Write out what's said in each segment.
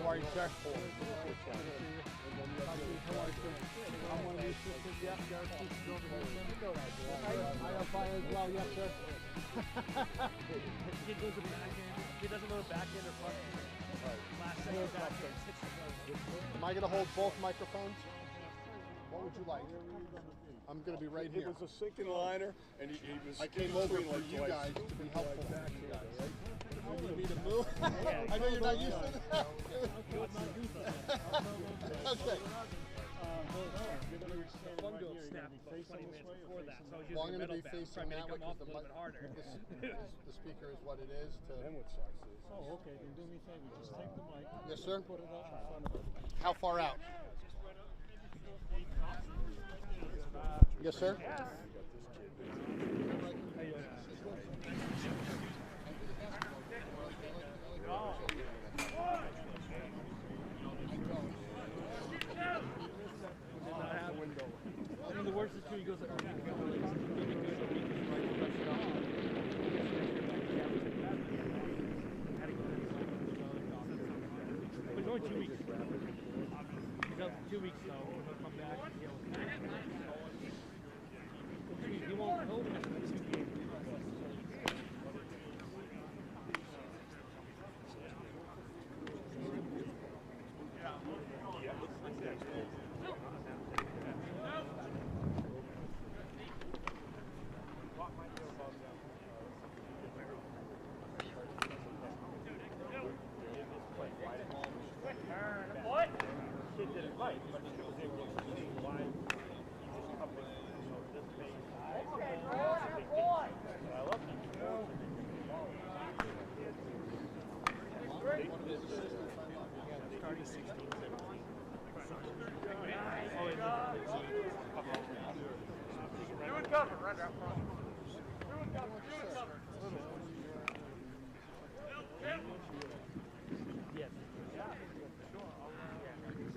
are you, sir? How are you, sir? I'm one of these sisters. Yes, there are sisters over here. I have fire as well. Yes, sir. He goes to backhand. He doesn't know the backhand or front. Last second backhand. Am I going to hold both microphones? What would you like? I'm going to be right here. It was a sinking liner, and he was. I came over for you guys to be helpful. You need me to move? I know you're not used to that. Okay. Well, I'm going to be facing that way because the speaker is what it is. Then what sucks is. Oh, okay. Then do me a favor. Just take the mic. Yes, sir. Put it up in front of it. How far out? Yes, sir. I mean, the worst is too, he goes, it was only 2 weeks. He's out for 2 weeks, so he'll come back. He won't hold it.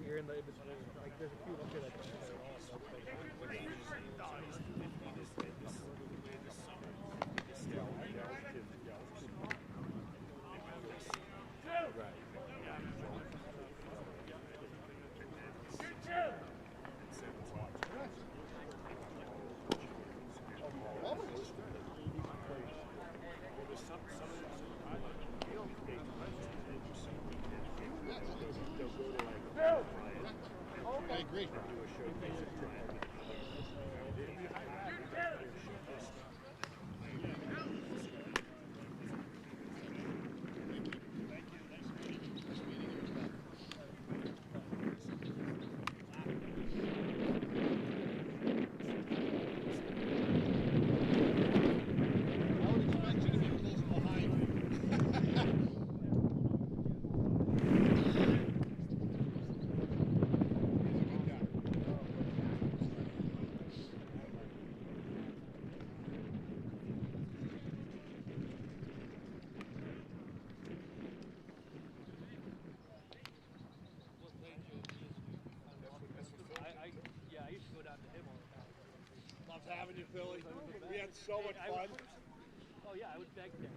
You're in the like there's a few up here that I agree. I used to go down to him all the time. Loved having you, Philly. We had so much fun. Oh yeah, I would beg there.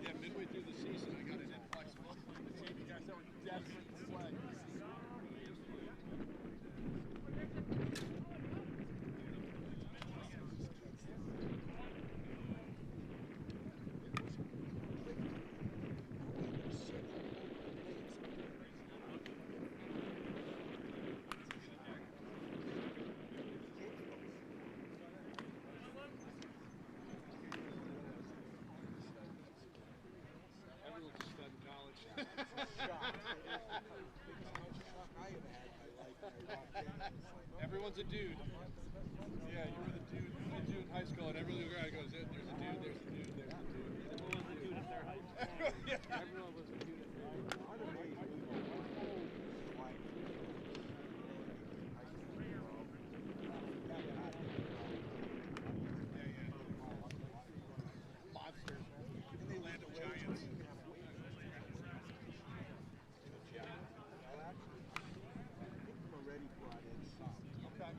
Yeah, midway through the season, I got an influx of you guys that were desperate to play. Everyone's a dude. Yeah, you were the dude in high school, and every little guy goes, there's a dude, there's a dude, there's a dude. Everyone was a dude at their high school. Yeah. Everyone was a dude at their high school. Monsters. They land of giants. Already brought in some. Okay.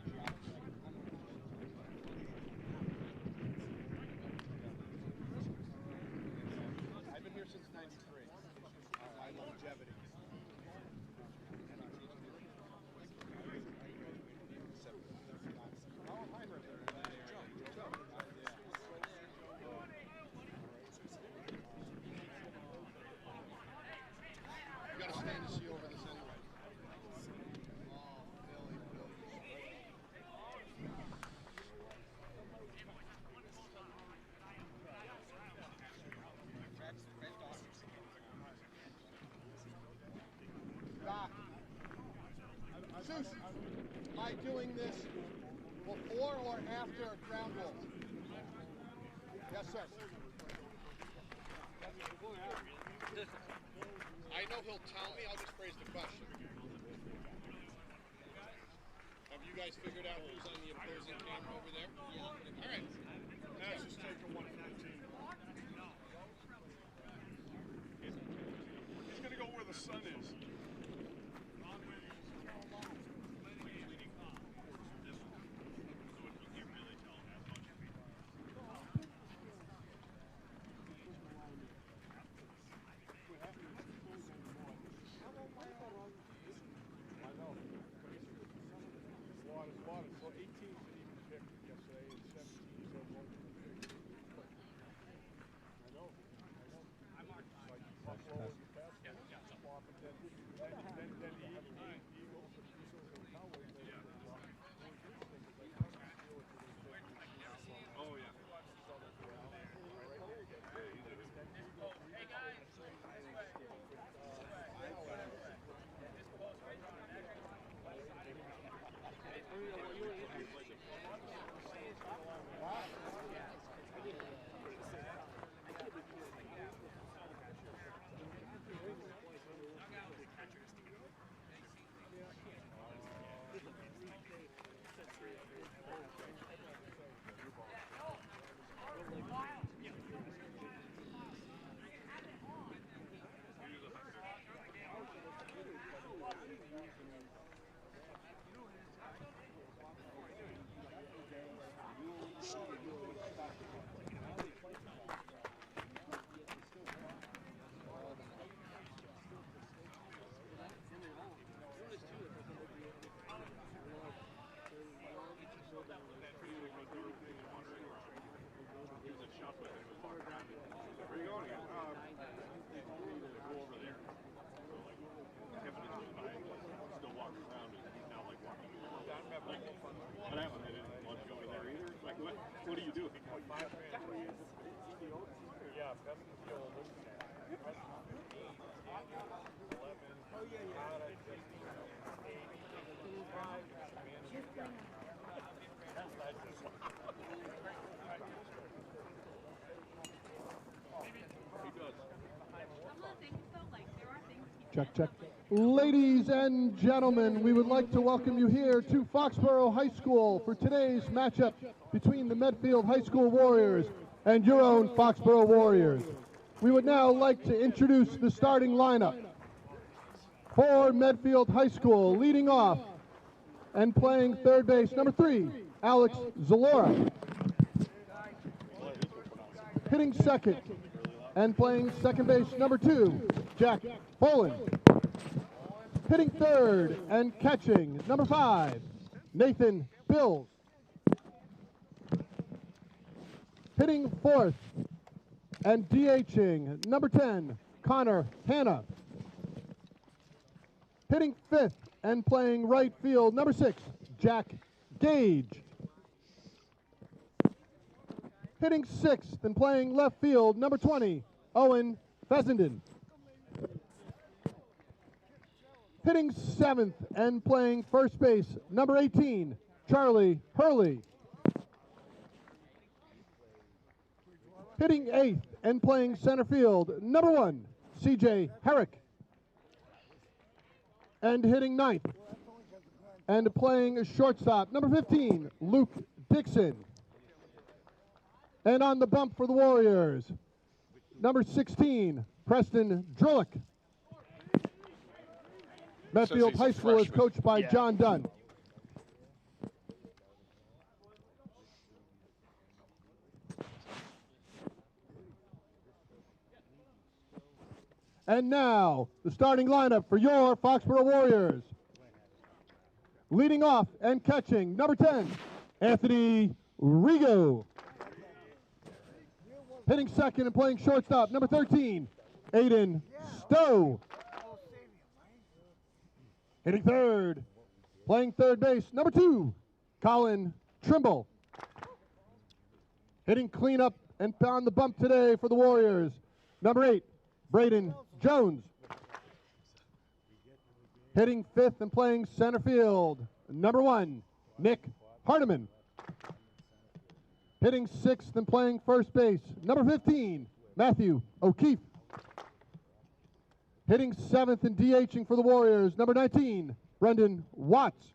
Jesus, am I doing this before or after ground rules? Yes, sir. I know he'll tell me. I'll just phrase the question. Have you guys figured out who's on the opposing camera over there? Yeah. All right. Let's just take a 115. He's going to go where the sun is. Well, 18 didn't even pick yesterday, and 17 said one didn't pick. I know. Like Buffalo was the best. Swap it, then the Eagles, and Cowboys. Oh, yeah. Hey, guys. What are you doing? Yeah, that's the deal. Check, check. Ladies and gentlemen, we would like to welcome you here to Foxborough High School for today's matchup between the Medfield High School Warriors and your own Foxborough Warriors. We would now like to introduce the starting lineup. For Medfield High School, leading off and playing third base, number 3, Alex Zalora. Hitting second and playing second base, number 2, Jack Boland. Hitting third and catching, number 5, Nathan Bills. Hitting fourth and DHing, number 10, Connor Hanna. Hitting fifth and playing right field, number 6, Jack Gage. Hitting sixth and playing left field, number 20, Owen Fessenden. Hitting seventh and playing first base, number 18, Charlie Hurley. Hitting eighth and playing center field, number 1, CJ Herrick. And hitting ninth and playing shortstop, number 15, Luke Dixon. And on the bump for the Warriors, number 16, Preston Drillick. Medfield High School is coached by John Dunn. And now, the starting lineup for your Foxborough Warriors. Leading off and catching, number 10, Anthony Rigo. Hitting second and playing shortstop, number 13, Aiden Stowe. Hitting third, playing third base, number 2, Colin Trimble. Hitting cleanup and on the bump today for the Warriors, number 8, Braden Jones. Hitting fifth and playing center field, number 1, Nick Hardiman. Hitting sixth and playing first base, number 15, Matthew O'Keefe. Hitting seventh and DHing for the Warriors, number 19, Brendan Watts.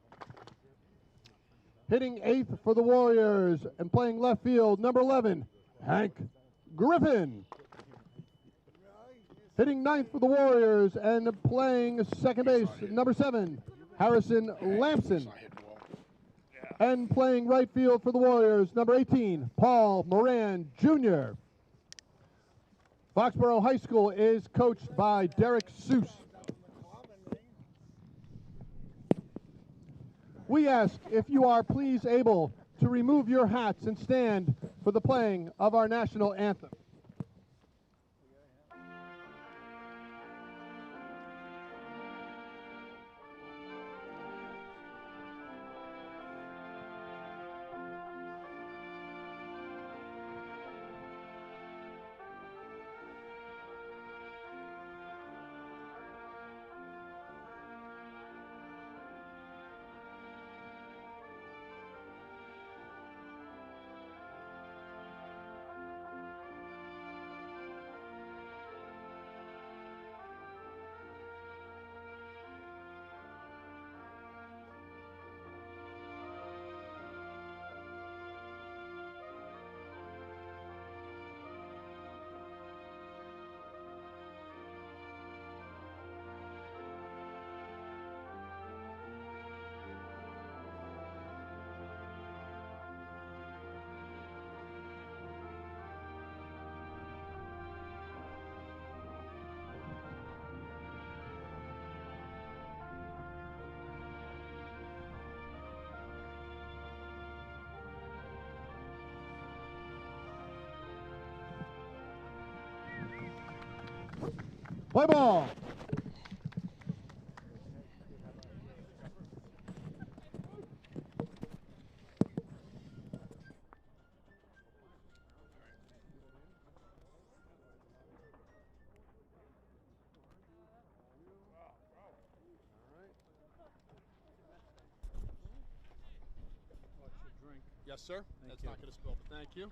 Hitting eighth for the Warriors and playing left field, number 11, Hank Griffin. Hitting ninth for the Warriors and playing second base, number 7, Harrison Lamson. And playing right field for the Warriors, number 18, Paul Moran Jr. Foxborough High School is coached by Derek Seuss. We ask if you are please able to remove your hats and stand for the playing of our national anthem. Play ball. Yes, sir. That's not going to spill, but thank you.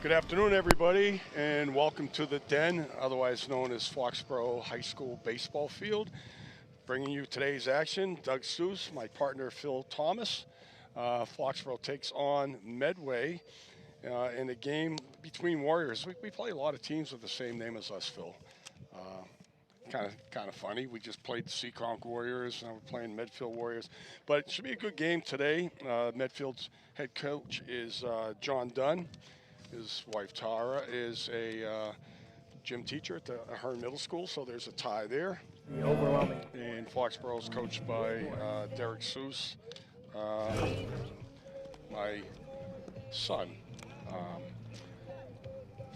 Good afternoon, everybody, and welcome to the Den, otherwise known as Foxborough High School baseball field. Bringing you today's action, Doug Seuss, my partner Phil Thomas. Foxborough takes on Medway in a game between Warriors. We play a lot of teams with the same name as us, Phil. Kind of funny. We just played the Seekonk Warriors, and we're playing Medfield Warriors. But it should be a good game today. Medfield's head coach is John Dunn. His wife Tara is a gym teacher at the Hearn Middle School, so there's a tie there. Overwhelming. And Foxborough is coached by Derek Seuss, my son.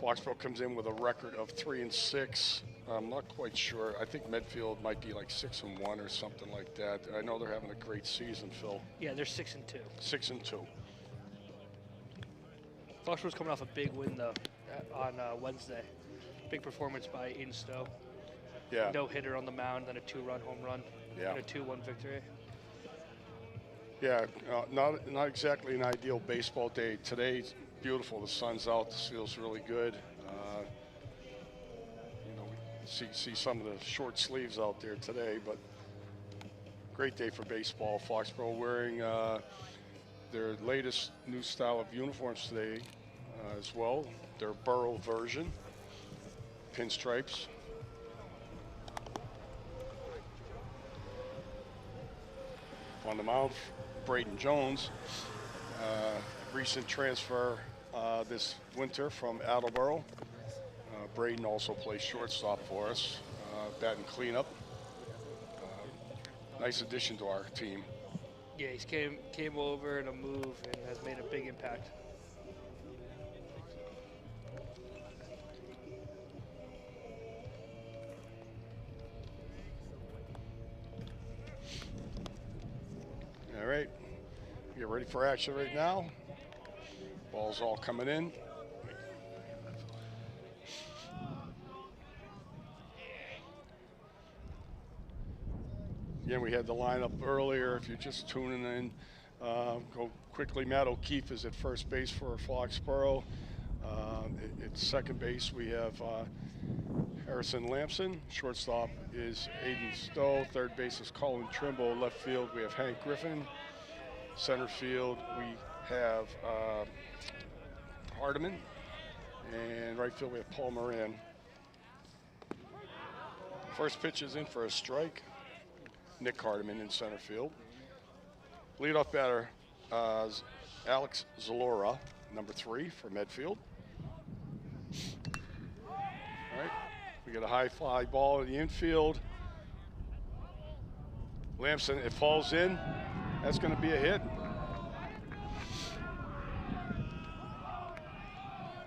Foxborough comes in with a record of 3-6. I'm not quite sure. I think Medfield might be like 6-1 or something like that. I know they're having a great season, Phil. Yeah, they're 6-2. 6-2. Foxborough's coming off a big win, though, on Wednesday. Big performance by Instow. Yeah. No hitter on the mound, then a 2-run home run. Yeah. And a 2-1 victory. Yeah, not exactly an ideal baseball day. Today's beautiful. The sun's out. This feels really good. See some of the short sleeves out there today, but great day for baseball. Foxborough wearing their latest new style of uniforms today as well. Their Borough version, pinstripes. On the mound, Braden Jones, recent transfer this winter from Attleboro. Braden also plays shortstop for us, batting cleanup. Nice addition to our team. Yeah, he's came over in a move and has made a big impact. get ready for action right now. Ball's all coming in. Again, we had the lineup earlier. If you're just tuning in, go quickly. Matt O'Keefe is at first base for Foxborough. At second base, we have Harrison Lamson. Shortstop is Aiden Stowe. Third base is Colin Trimble. Left field, we have Hank Griffin. Center field, we have Hardiman. And right field, we have Paul Moran. First pitch is in for a strike. Nick Hardiman in center field. Leadoff batter, Alex Zalora, number 3 for Medfield. All right, we got a high fly ball in the infield. Lamson, it falls in. That's going to be a hit.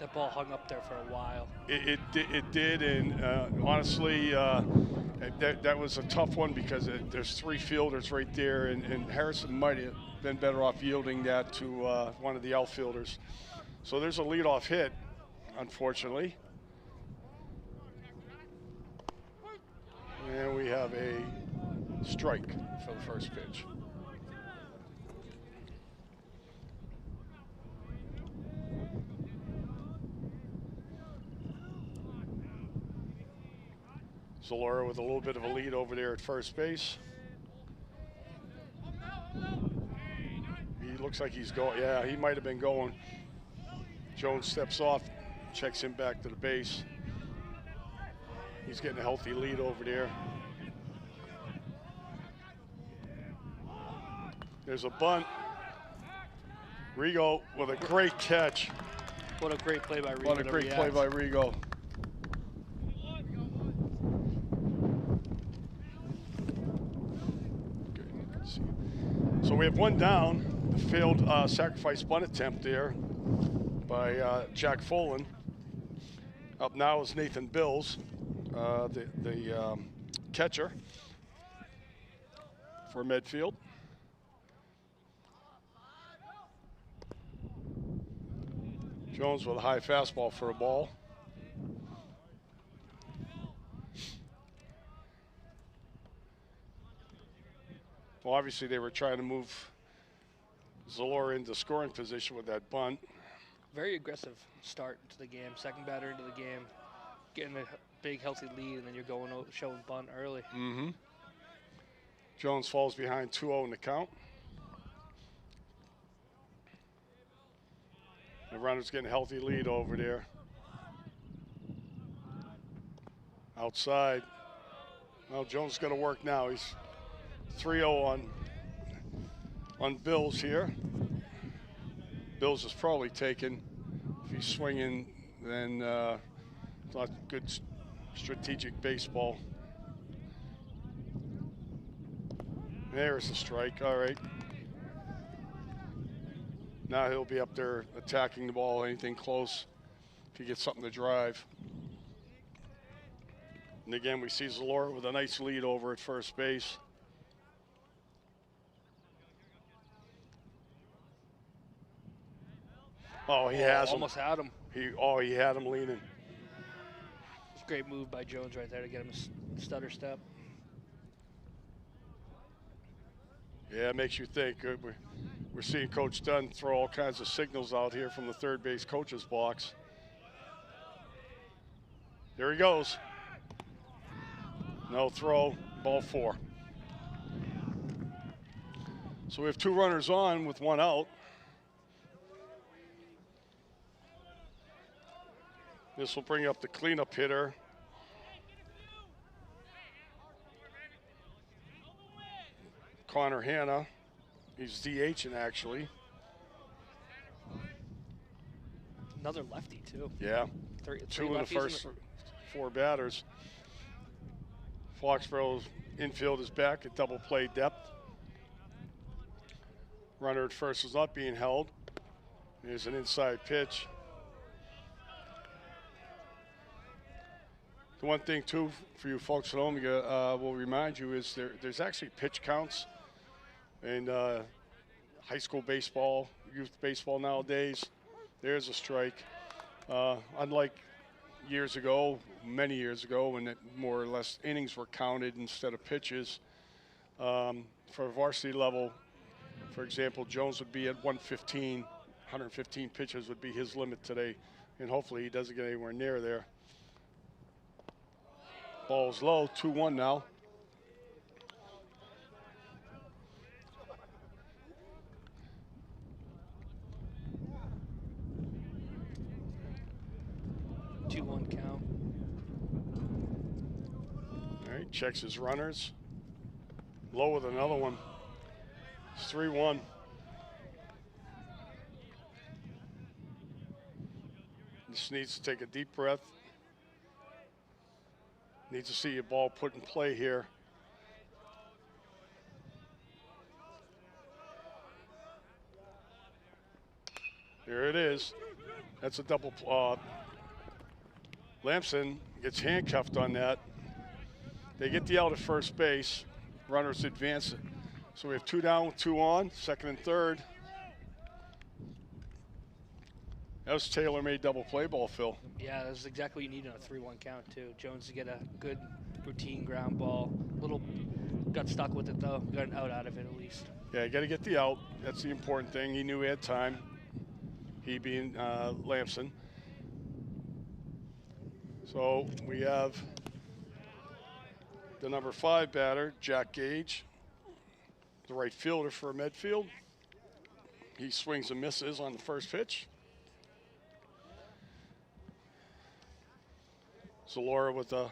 That ball hung up there for a while. It did, and honestly, that was a tough one because there's 3 fielders right there, and Harrison might have been better off yielding that to one of the outfielders. So there's a leadoff hit, unfortunately. And we have a strike for the first pitch. Zalora with a little bit of a lead over there at first base. He looks like he's going. Yeah, he might have been going. Jones steps off, checks him back to the base. He's getting a healthy lead over there. There's a bunt. Rigo with a great catch. What a great play by Rigo. What a great play by Rigo. So we have one down. The failed sacrifice bunt attempt there by Jack Folan. Up now is Nathan Bills, the catcher for Medfield. Jones with a high fastball for a ball. Well, obviously they were trying to move Zalora into scoring position with that bunt. Very aggressive start to the game. Second batter into the game, getting a big healthy lead, and then you're going showing bunt early. Mm-hmm. Jones falls behind 2-0 in the count. The runner's getting a healthy lead over there. Outside. Well, Jones is going to work now. He's 3-0 on Bills here. Bills is probably taken. If he's swinging, then it's not good strategic baseball. There's a strike. All right. Now he'll be up there attacking the ball, anything close, if he gets something to drive. And again, we see Zalora with a nice lead over at first base. Oh, he has him. Almost had him. He had him leaning. Great move by Jones right there to get him a stutter step. Yeah, it makes you think. We're seeing Coach Dunn throw all kinds of signals out here from the third base coach's box. There he goes. No throw, ball 4. So we have 2 runners on with 1 out. This will bring up the cleanup hitter. Connor Hanna. He's DHing actually. Another lefty too. Yeah. 2 in the first 4 batters. Foxborough's infield is back at double play depth. Runner at first is not being held. There's an inside pitch. The one thing too for you folks at home, will remind you is there's actually pitch counts. And high school baseball, youth baseball nowadays. There's a strike. Unlike years ago, many years ago, when it more or less innings were counted instead of pitches. For varsity level, for example, Jones would be at 115. 115 pitches would be his limit today, and hopefully he doesn't get anywhere near there. Ball's low, 2-1 now. Count. All right, checks his runners. Low with another one. It's 3-1. Just needs to take a deep breath. Needs to see a ball put in play here. There it is. That's a double. Lamson gets handcuffed on that. They get the out at first base. Runners advance it. So we have 2 down with 2 on, second and third. That was tailor-made double play ball, Phil. Yeah, that's exactly what you need on a 3-1 count, too. Jones to get a good routine ground ball. Got stuck with it, though. Got an out of it, at least. Yeah, you got to get the out. That's the important thing. He knew he had time, he being Lamson. So we have the number 5 batter, Jack Gage, the right fielder for Medfield. He swings and misses on the first pitch. Zalora with a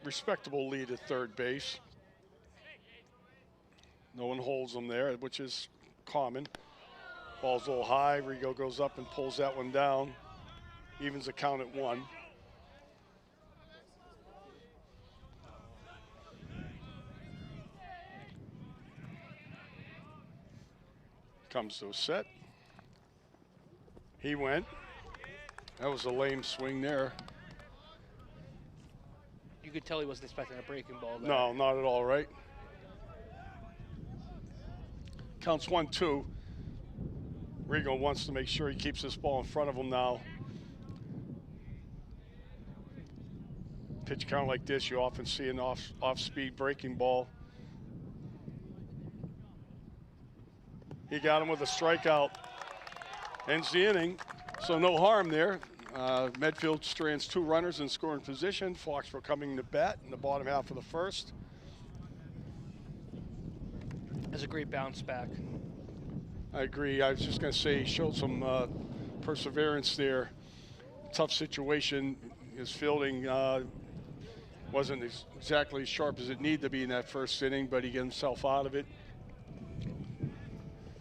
respectable lead at third base. No one holds him there, which is common. Ball's a little high. Rigo goes up and pulls that one down. Evens the count at 1. Comes to a set. He went. That was a lame swing there. You could tell he wasn't expecting a breaking ball there. No, not at all, right? Counts 1-2. Rigo wants to make sure he keeps this ball in front of him now. Pitch count like this, you often see an off-speed breaking ball. He got him with a strikeout. Ends the inning, so no harm there. Medfield strands 2 runners in scoring position. Foxborough coming to bat in the bottom half of the first. That's a great bounce back. I agree. I was just going to say he showed some perseverance there. Tough situation. His fielding wasn't exactly as sharp as it needed to be in that first inning, but he got himself out of it.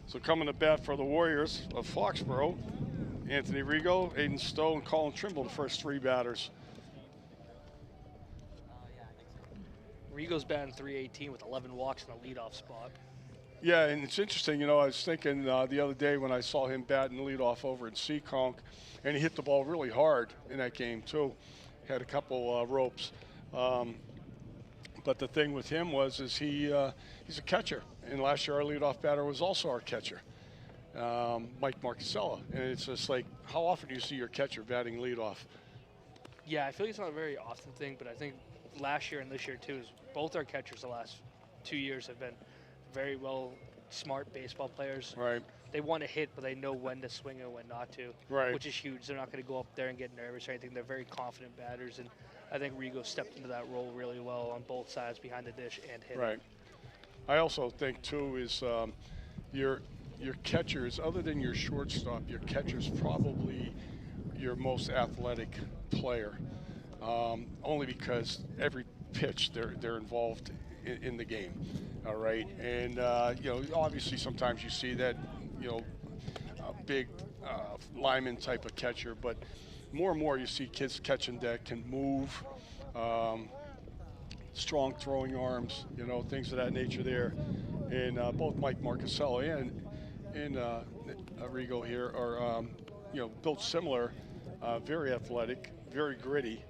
So coming to bat for the Warriors of Foxborough, Anthony Rigo, Aiden Stowe, and Colin Trimble, the first 3 batters. Rigo's batting .318 with 11 walks in the leadoff spot. Yeah, and it's interesting, you know, I was thinking the other day when I saw him batting leadoff over in Seekonk, and he hit the ball really hard in that game too. Had a couple ropes. But the thing with him is he's a catcher. And last year our leadoff batter was also our catcher, Mike Marcasella. And it's just like, how often do you see your catcher batting leadoff? Yeah, I feel like it's not a very often thing, but I think last year and this year too, is both our catchers the last 2 years have been very smart baseball players. Right. They want to hit, but they know when to swing and when not to. Right. Which is huge. They're not going to go up there and get nervous or anything. They're very confident batters, and I think Rigo stepped into that role really well on both sides, behind the dish and hitting. Right. I also think too is your catchers, other than your shortstop, your catcher's probably your most athletic player, only because every pitch they're involved in the game. All right, and you know, obviously sometimes you see that, you know, a big lineman type of catcher, but more and more you see kids catching that can move, strong throwing arms, you know, things of that nature there. And both Mike Marcasella and Rigo here are, you know, built similar, very athletic, very gritty.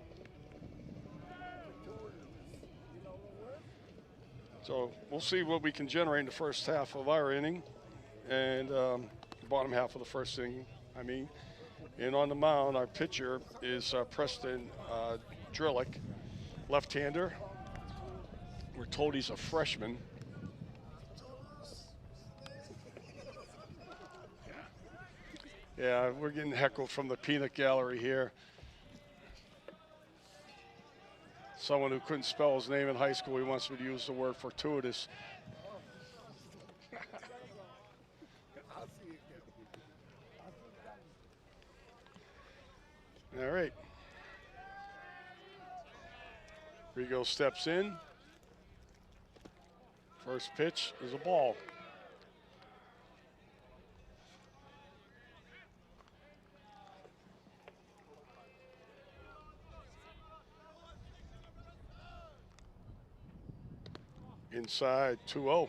So we'll see what we can generate in the first half of our inning and the bottom half of the first inning, I mean. And on the mound, our pitcher is Preston Drillick, left-hander. We're told he's a freshman. Yeah, we're getting heckled from the peanut gallery here. Someone who couldn't spell his name in high school, he wants me to use the word fortuitous. All right. Rigo steps in. First pitch is a ball. Inside 2-0.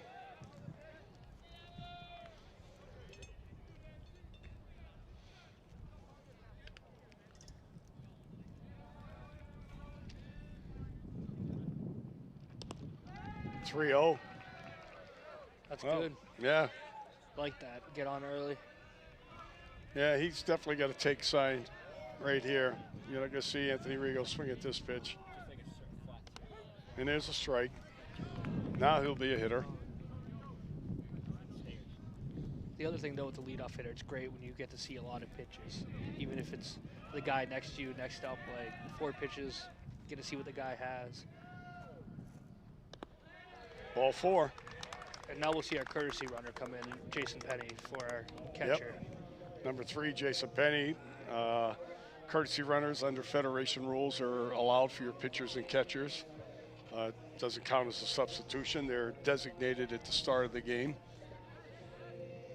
That's good. Yeah. Like that. Get on early. Yeah, he's definitely got a take sign right here. You're not going to see Anthony Rigo swing at this pitch. And there's a strike. Now he'll be a hitter. The other thing, though, with the leadoff hitter, it's great when you get to see a lot of pitches. Even if it's the guy next to you, next up, like 4 pitches, get to see what the guy has. Ball 4. And now we'll see our courtesy runner come in, Jason Penny, for our catcher. Yep. Number 3, Jason Penny. Courtesy runners under Federation rules are allowed for your pitchers and catchers. Doesn't count as a substitution. They're designated at the start of the game.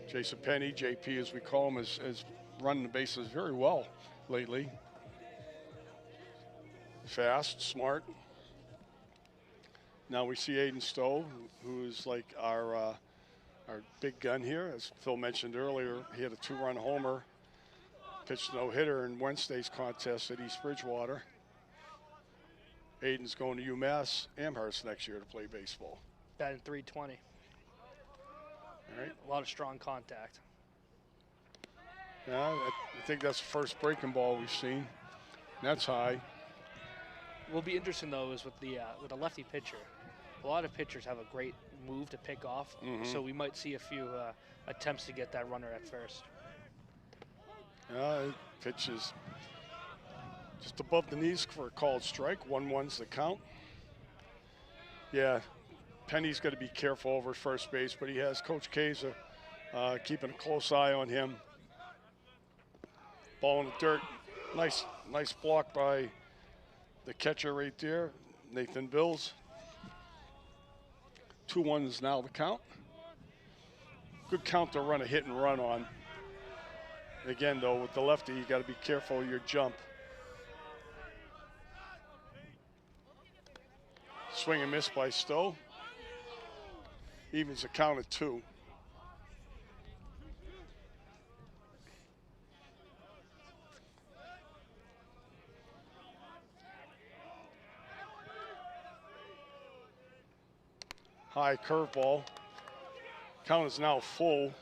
Jason Penny, JP as we call him, has run the bases very well lately. Fast, smart. Now we see Aiden Stowe, who's like our big gun here. As Phil mentioned earlier, he had a 2-run homer, pitched no-hitter in Wednesday's contest at East Bridgewater. Aiden's going to UMass Amherst next year to play baseball. Batting .320. All right. A lot of strong contact. Yeah, I think that's the first breaking ball we've seen. That's high. What'll be interesting, though, is with a lefty pitcher. A lot of pitchers have a great move to pick off, so we might see a few attempts to get that runner at first. Pitch is just above the knees for a called strike. 1-1's the count. Yeah, Penny's got to be careful over first base, but he has Coach Kaiser keeping a close eye on him. Ball in the dirt. Nice block by the catcher right there, Nathan Bills. 2-1 is now the count. Good count to run a hit and run on. Again, though, with the lefty, you got to be careful of your jump. Swing and miss by Stowe. Evens the count at 2. High curveball. Count is now full. What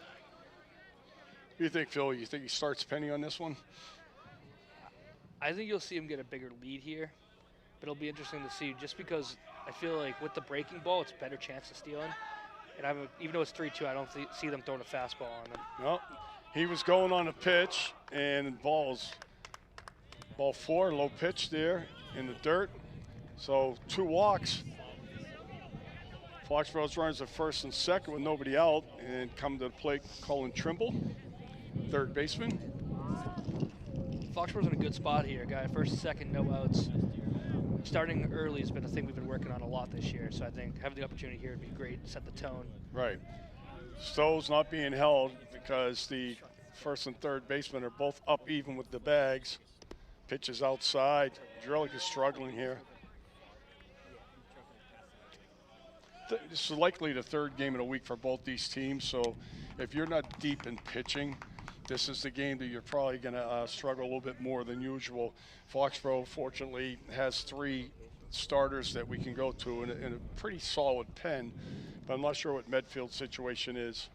do you think, Phil? You think he starts Penny on this one? I think you'll see him get a bigger lead here, but it'll be interesting to see just because I feel like with the breaking ball, it's a better chance of stealing. And even though it's 3-2, I don't see them throwing a fastball on him. No, he was going on a pitch, and ball 4, low pitch there in the dirt. So 2 walks. Foxborough's runners at first and second with nobody out, and come to the plate, Colin Trimble, third baseman. Foxborough's in a good spot here, guy. First and second, no outs. Starting early has been a thing we've been working on a lot this year, so I think having the opportunity here would be great to set the tone. Right. Stowe's not being held because the first and third baseman are both up even with the bags. Pitch is outside. Drillick is struggling here. This is likely the third game in a week for both these teams, so if you're not deep in pitching, this is the game that you're probably going to struggle a little bit more than usual. Foxborough, fortunately, has 3 starters that we can go to in a pretty solid pen, but I'm not sure what Medfield's situation is.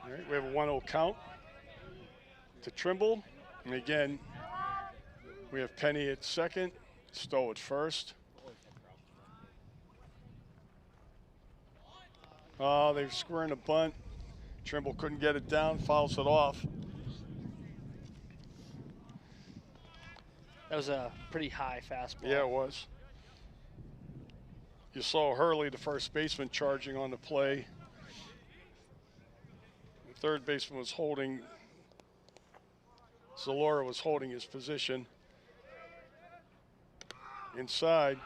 All right, we have a 1-0 count to Trimble. And again, we have Penny at second, Stowe at first. Oh, they're squaring a bunt. Trimble couldn't get it down, fouls it off. That was a pretty high fastball. Yeah, it was. You saw Hurley, the first baseman, charging on the play. The third baseman was holding, Zalora was holding his position. Inside.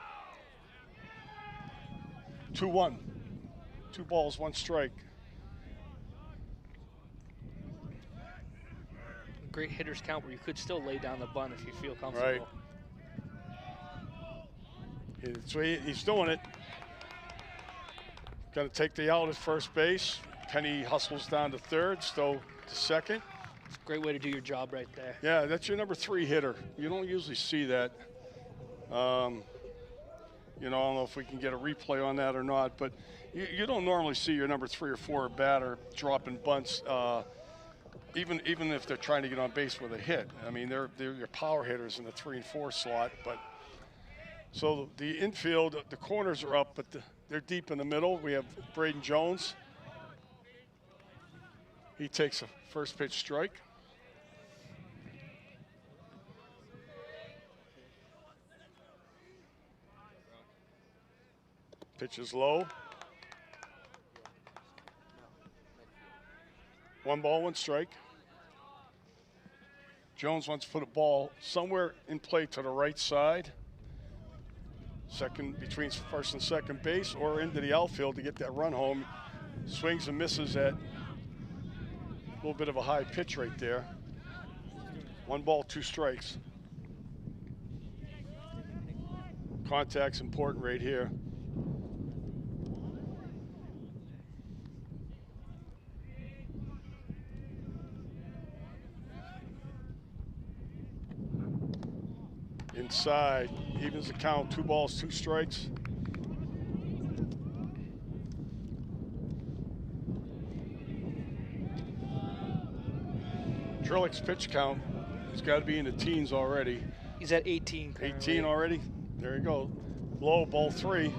2-1. 2 balls, 1 strike. Great hitters count where you could still lay down the bunt if you feel comfortable. Right. He's doing it. Going to take the out at first base. Penny hustles down to third, Stowe to second. It's a great way to do your job right there. Yeah, that's your number 3 hitter. You don't usually see that. You know, I don't know if we can get a replay on that or not, but you don't normally see your number 3 or 4 batter dropping bunts, even if they're trying to get on base with a hit. I mean, they're your power hitters in the 3 and 4 slot. But so the infield, the corners are up, but they're deep in the middle. We have Braden Jones. He takes a first pitch strike. Pitch is low. 1 ball, 1 strike. Jones wants to put a ball somewhere in play to the right side. Second, between first and second base, or into the outfield to get that run home. Swings and misses at a little bit of a high pitch right there. 1 ball, 2 strikes. Contact's important right here. Inside, evens the count, 2 balls, 2 strikes. Trillick's pitch count has got to be in the teens already. He's at 18 currently. 18 already? There you go. Low, ball 3.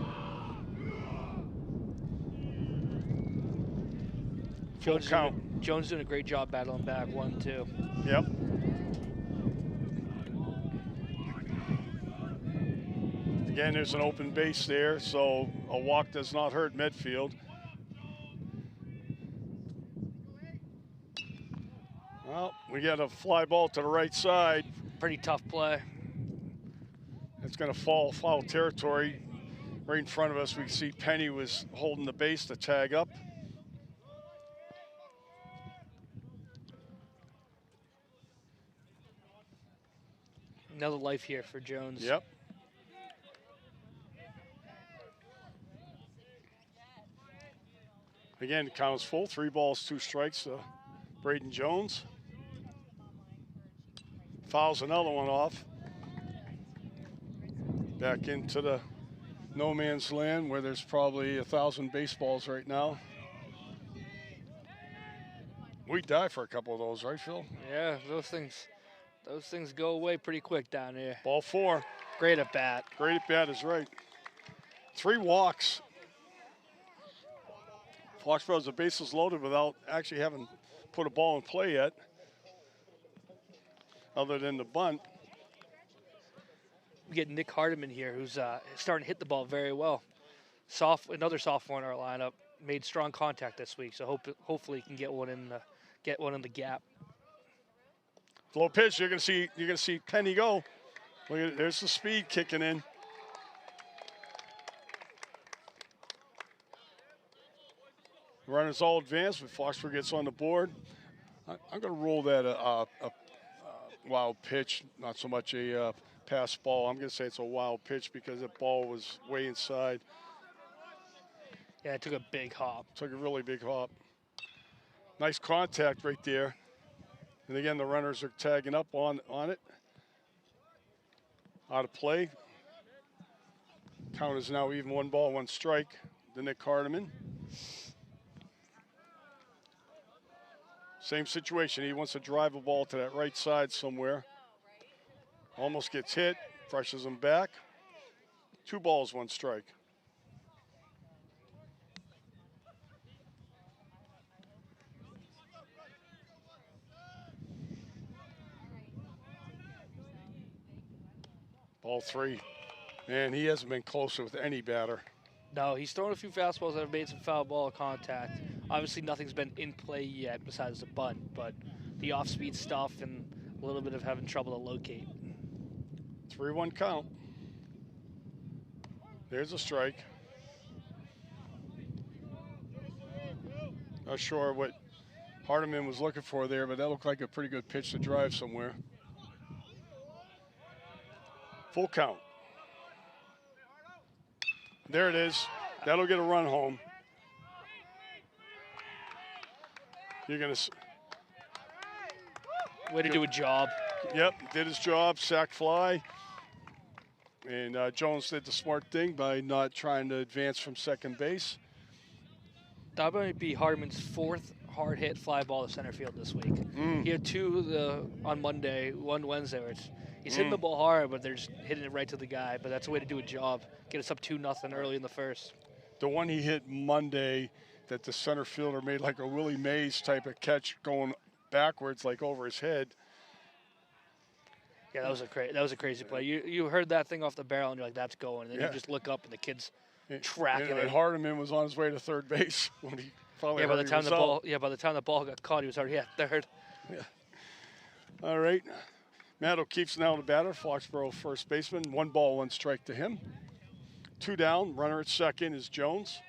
Jones doing a great job battling back, 1-2. Yep. Again, there's an open base there, so a walk does not hurt Medfield. Well, we got a fly ball to the right side. Pretty tough play. It's going to fall foul territory. Right in front of us, we see Penny was holding the base to tag up. Another life here for Jones. Yep. Again, the count is full. 3 balls, 2 strikes to Braden Jones. Fouls another one off. Back into the no man's land where there's probably 1,000 baseballs right now. We die for a couple of those, right, Phil? Yeah, those things go away pretty quick down here. Ball 4. Great at bat. Great at bat is right. 3 walks. Foxborough's the bases loaded without actually having put a ball in play yet, other than the bunt. We get Nick Hardiman here, who's starting to hit the ball very well. Another sophomore in our lineup, made strong contact this week, so hopefully he can get one in the gap. Low pitch, you're gonna see Penny go. Look at it, there's the speed kicking in. Runners all advanced, but Foxborough gets on the board. I'm going to rule that a wild pitch, not so much a pass ball. I'm going to say it's a wild pitch because the ball was way inside. Yeah, it took a big hop. Took a really big hop. Nice contact right there. And again, the runners are tagging up on it. Out of play. Count is now even, 1 ball, 1 strike to Nick Hardiman. Same situation. He wants to drive a ball to that right side somewhere. Almost gets hit, brushes him back. 2 balls, 1 strike. Ball 3. Man, he hasn't been closer with any batter. No, he's thrown a few fastballs that have made some foul ball contact. Obviously, nothing's been in play yet besides the bunt, but the off-speed stuff and a little bit of having trouble to locate. 3-1 count. There's a strike. Not sure what Hardiman was looking for there, but that looked like a pretty good pitch to drive somewhere. Full count. There it is. That'll get a run home. You're going to... Way to do a job. Yep, did his job, sack fly. And Jones did the smart thing by not trying to advance from second base. That might be Hardiman's 4th hard hit fly ball to center field this week. He had 2 on Monday, 1 Wednesday. Where he's hitting the ball hard, but they're just hitting it right to the guy. But that's a way to do a job. Get us up 2-0 early in the first. The one he hit Monday that the center fielder made like a Willie Mays type of catch going backwards, like over his head. Yeah, that was a crazy play. You heard that thing off the barrel, and you're like, that's going. And then you just look up, and the kid's tracking it. And Hardiman was on his way to third base when he finally by the time the ball got caught, he was already at third. Yeah. All right. Matt O'Keefe's now the batter, Foxborough first baseman. 1 ball, 1 strike to him. 2 down. Runner at second is Jones.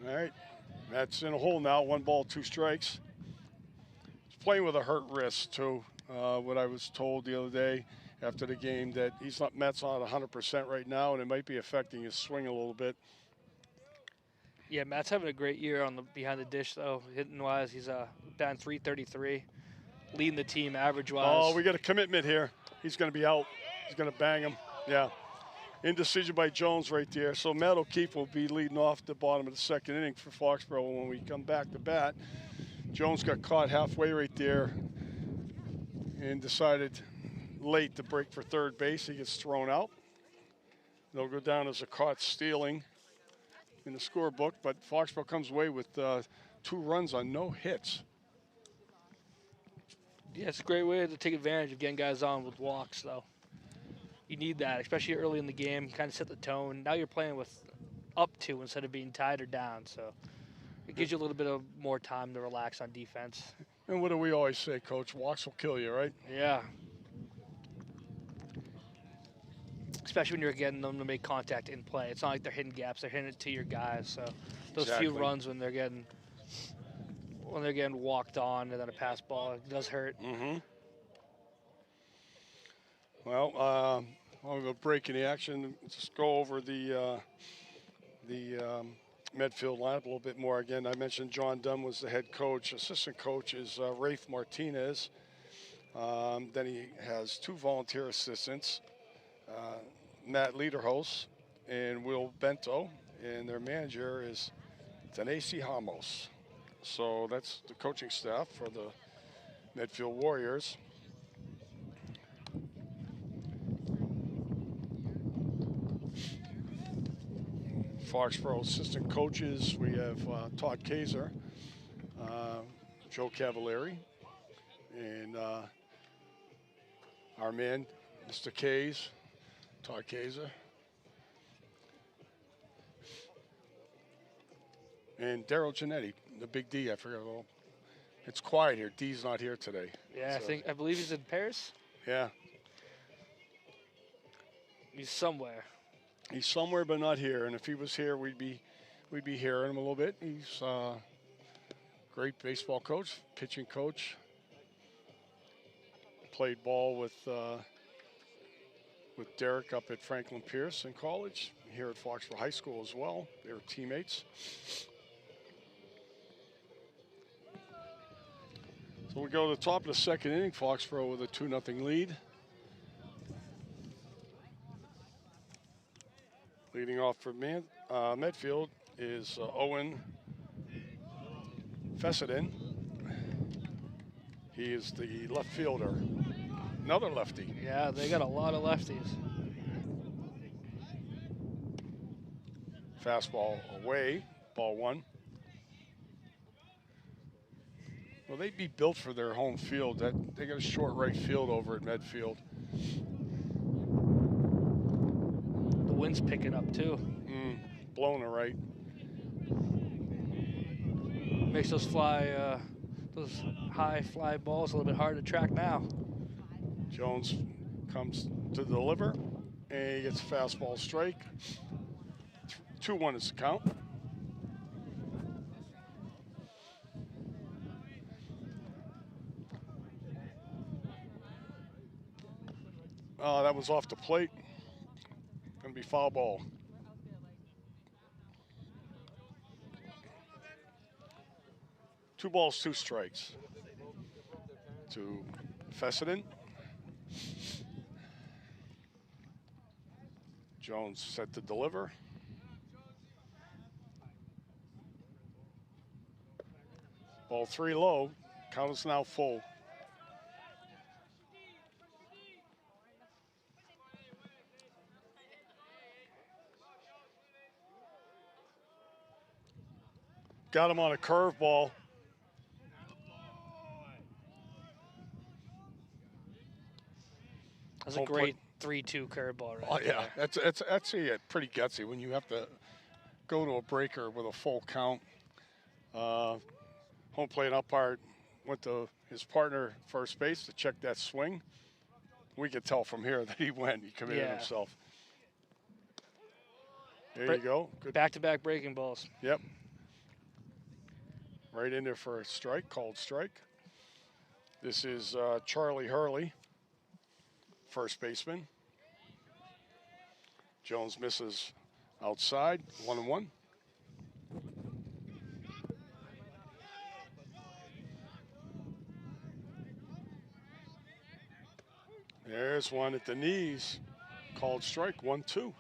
All right. Matt's in a hole now. 1 ball, 2 strikes. He's playing with a hurt wrist, too. What I was told the other day after the game, that Matt's not 100% right now, and it might be affecting his swing a little bit. Yeah, Matt's having a great year on the behind the dish, though. Hitting wise, he's batting .333, leading the team average wise. Oh, we got a commitment here. He's going to be out. He's going to bang him. Yeah. Indecision by Jones right there. So Matt O'Keefe will be leading off the bottom of the second inning for Foxborough when we come back to bat. Jones got caught halfway right there and decided late to break for third base. He gets thrown out. They'll go down as a caught stealing in the scorebook, but Foxborough comes away with 2 runs on no hits. Yeah, it's a great way to take advantage of getting guys on with walks, though. You need that, especially early in the game, kind of set the tone. Now you're playing with up 2 instead of being tied or down, so it gives you a little bit of more time to relax on defense. And what do we always say, Coach? Walks will kill you, right? Yeah. Especially when you're getting them to make contact in play. It's not like they're hitting gaps; they're hitting it to your guys. So those few runs when they're getting walked on and then a pass ball, it does hurt. Mm-hmm. Well, I'll go break in the action. Just go over the Medfield lineup a little bit more. Again, I mentioned John Dunn was the head coach. Assistant coach is Rafe Martinez. Then he has 2 volunteer assistants, Matt Lederhos and Will Bento, and their manager is Tanesi Hamos. So that's the coaching staff for the Medfield Warriors. Foxborough assistant coaches, we have Todd Kaiser, Joe Cavallari, and our man, Mr. Kays, Todd Kaiser. And Daryl Giannetti, the big D, I forgot. Well, it's quiet here. D's not here today. Yeah, so. I believe he's in Paris. Yeah. He's somewhere. He's somewhere but not here, and if he was here, we'd be hearing him a little bit. He's a great baseball coach, pitching coach. Played ball with Derek up at Franklin Pierce in college, here at Foxborough High School as well. They were teammates. So we go to the top of the second inning, Foxborough with a 2-0 lead. Leading off for Medfield is Owen Fessenden. He is the left fielder. Another lefty. Yeah, they got a lot of lefties. Fastball away, ball one. Well, they'd be built for their home field. They got a short right field over at Medfield. The wind's picking up too. Blowing it right. Makes those high fly balls a little bit hard to track now. Jones comes to deliver, and he gets a fastball strike. 2-1 is the count. That was off the plate. Going to be foul ball. Two balls, two strikes to Fessenden. Jones set to deliver. Ball three low. Count is now full. Got him on a curveball. That's a great 3-2 curveball right yeah, there. that's actually pretty gutsy when you have to go to a breaker with a full count. Home plate umpire went to his partner first base to check that swing. We could tell from here that he went. He committed himself. There you go. Good. Back-to-back breaking balls. Yep. Right in there for a strike, called strike. This is Charlie Hurley, first baseman. Jones misses outside, 1-1. There's one at the knees, called strike, 1-2.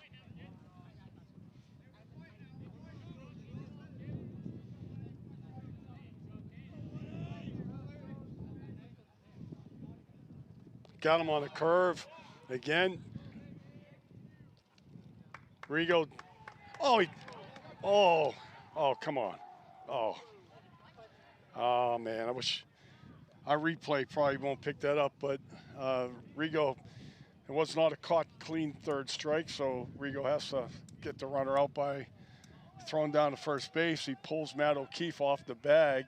Got him on a curve again. Rigo. Oh, come on. Oh, man, I wish our replay probably won't pick that up, but Rigo, it was not a caught clean third strike, so Rigo has to get the runner out by throwing down to first base. He pulls Matt O'Keefe off the bag.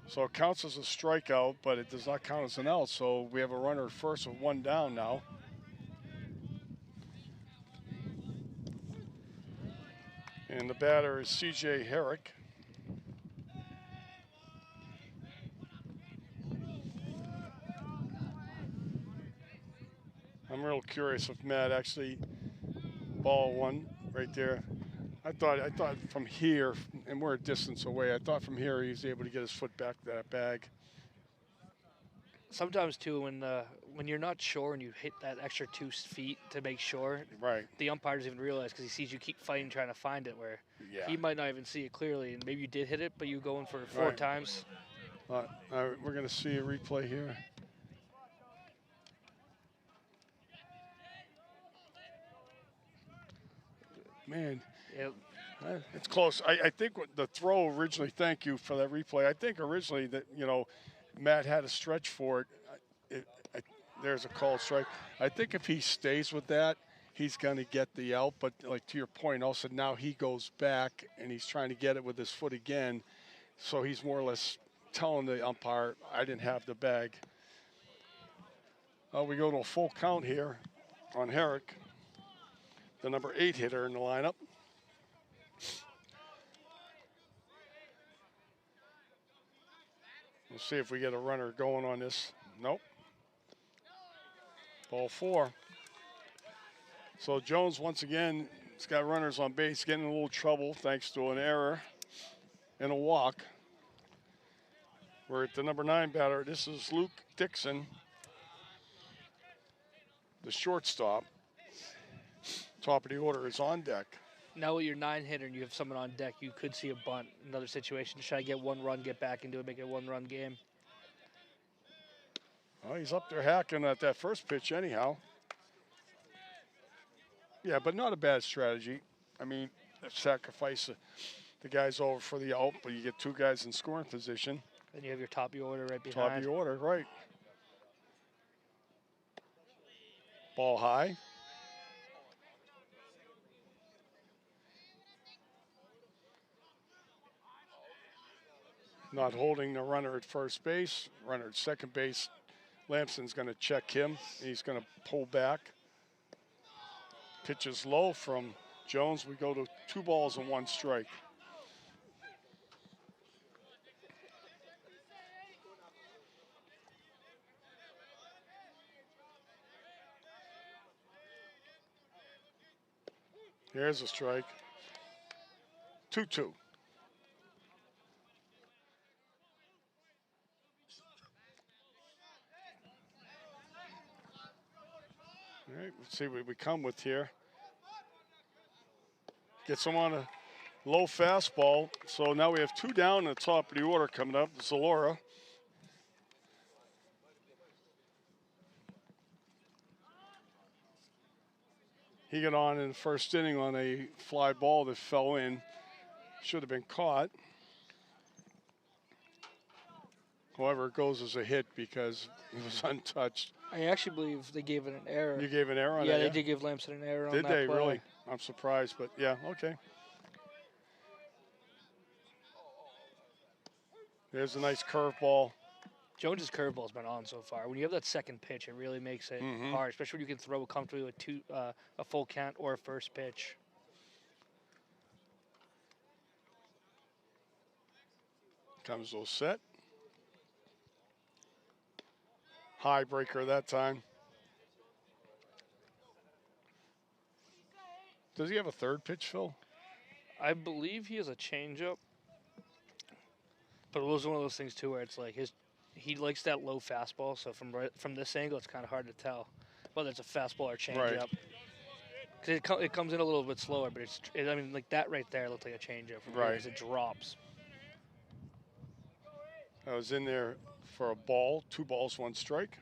So it counts as a strikeout, but it does not count as an out. So we have a runner at first with one down now. And the batter is C.J. Herrick. I'm real curious if Matt actually ball one right there. I thought from here, and we're a distance away, I thought from here he was able to get his foot back to that bag. Sometimes, too, when you're not sure and you hit that extra 2 feet to make sure, right, the umpire doesn't even realize because he sees you keep fighting trying to find it, where he might not even see it clearly, and maybe you did hit it, but you going for 4 times. We're going to see a replay here. Man, it's close. I think the throw originally, thank you for that replay. I think originally that, Matt had a stretch for it. There's a called strike. I think if he stays with that, he's going to get the out. But like to your point, also now he goes back and he's trying to get it with his foot again. So he's more or less telling the umpire, I didn't have the bag. We go to a full count here on Herrick. the number 8 hitter in the lineup. We'll see if we get a runner going on this. Nope. Ball 4. So Jones, once again, has got runners on base, getting in a little trouble thanks to an error and a walk. We're at the number 9 batter. This is Luke Dixon, the shortstop. Top of the order is on deck. Now with your 9 hitter and you have someone on deck, you could see a bunt. Another situation to try to get 1 run, get back into it, make it a 1-run game. Well, he's up there hacking at that first pitch anyhow. Yeah, but not a bad strategy. I mean, sacrifice the guys over for the out, but you get 2 guys in scoring position. Then you have your top of your order right behind. Top of your order, right. Ball high. Not holding the runner at first base. Runner at second base. Lampson's going to check him. He's going to pull back. Pitch is low from Jones. We go to 2 balls and 1 strike. Here's a strike. 2-2. All right, let's see what we come with here. Gets him on a low fastball. So now we have 2 down in the top of the order coming up. Zalora. He got on in the first inning on a fly ball that fell in. Should have been caught. However, it goes as a hit because he was untouched. I actually believe they gave it an error. You gave an error on that? Yeah, they did give Lamson an error on that play. Did they play. really? I'm surprised, but yeah, okay. There's a nice curveball. Jones's curveball's been on so far. When you have that second pitch, it really makes it hard, especially when you can throw it comfortably with a full count or a first pitch. Comes all set. High breaker that time. Does he have a third pitch, Phil? I believe he has a changeup. But it was one of those things, too, where it's like he likes that low fastball. So from this angle, it's kind of hard to tell whether it's a fastball or changeup. Right. Because it comes in a little bit slower, but I mean, like that right there looked like a changeup. Right. As it drops. I was in there for a ball, 2 balls, 1 strike.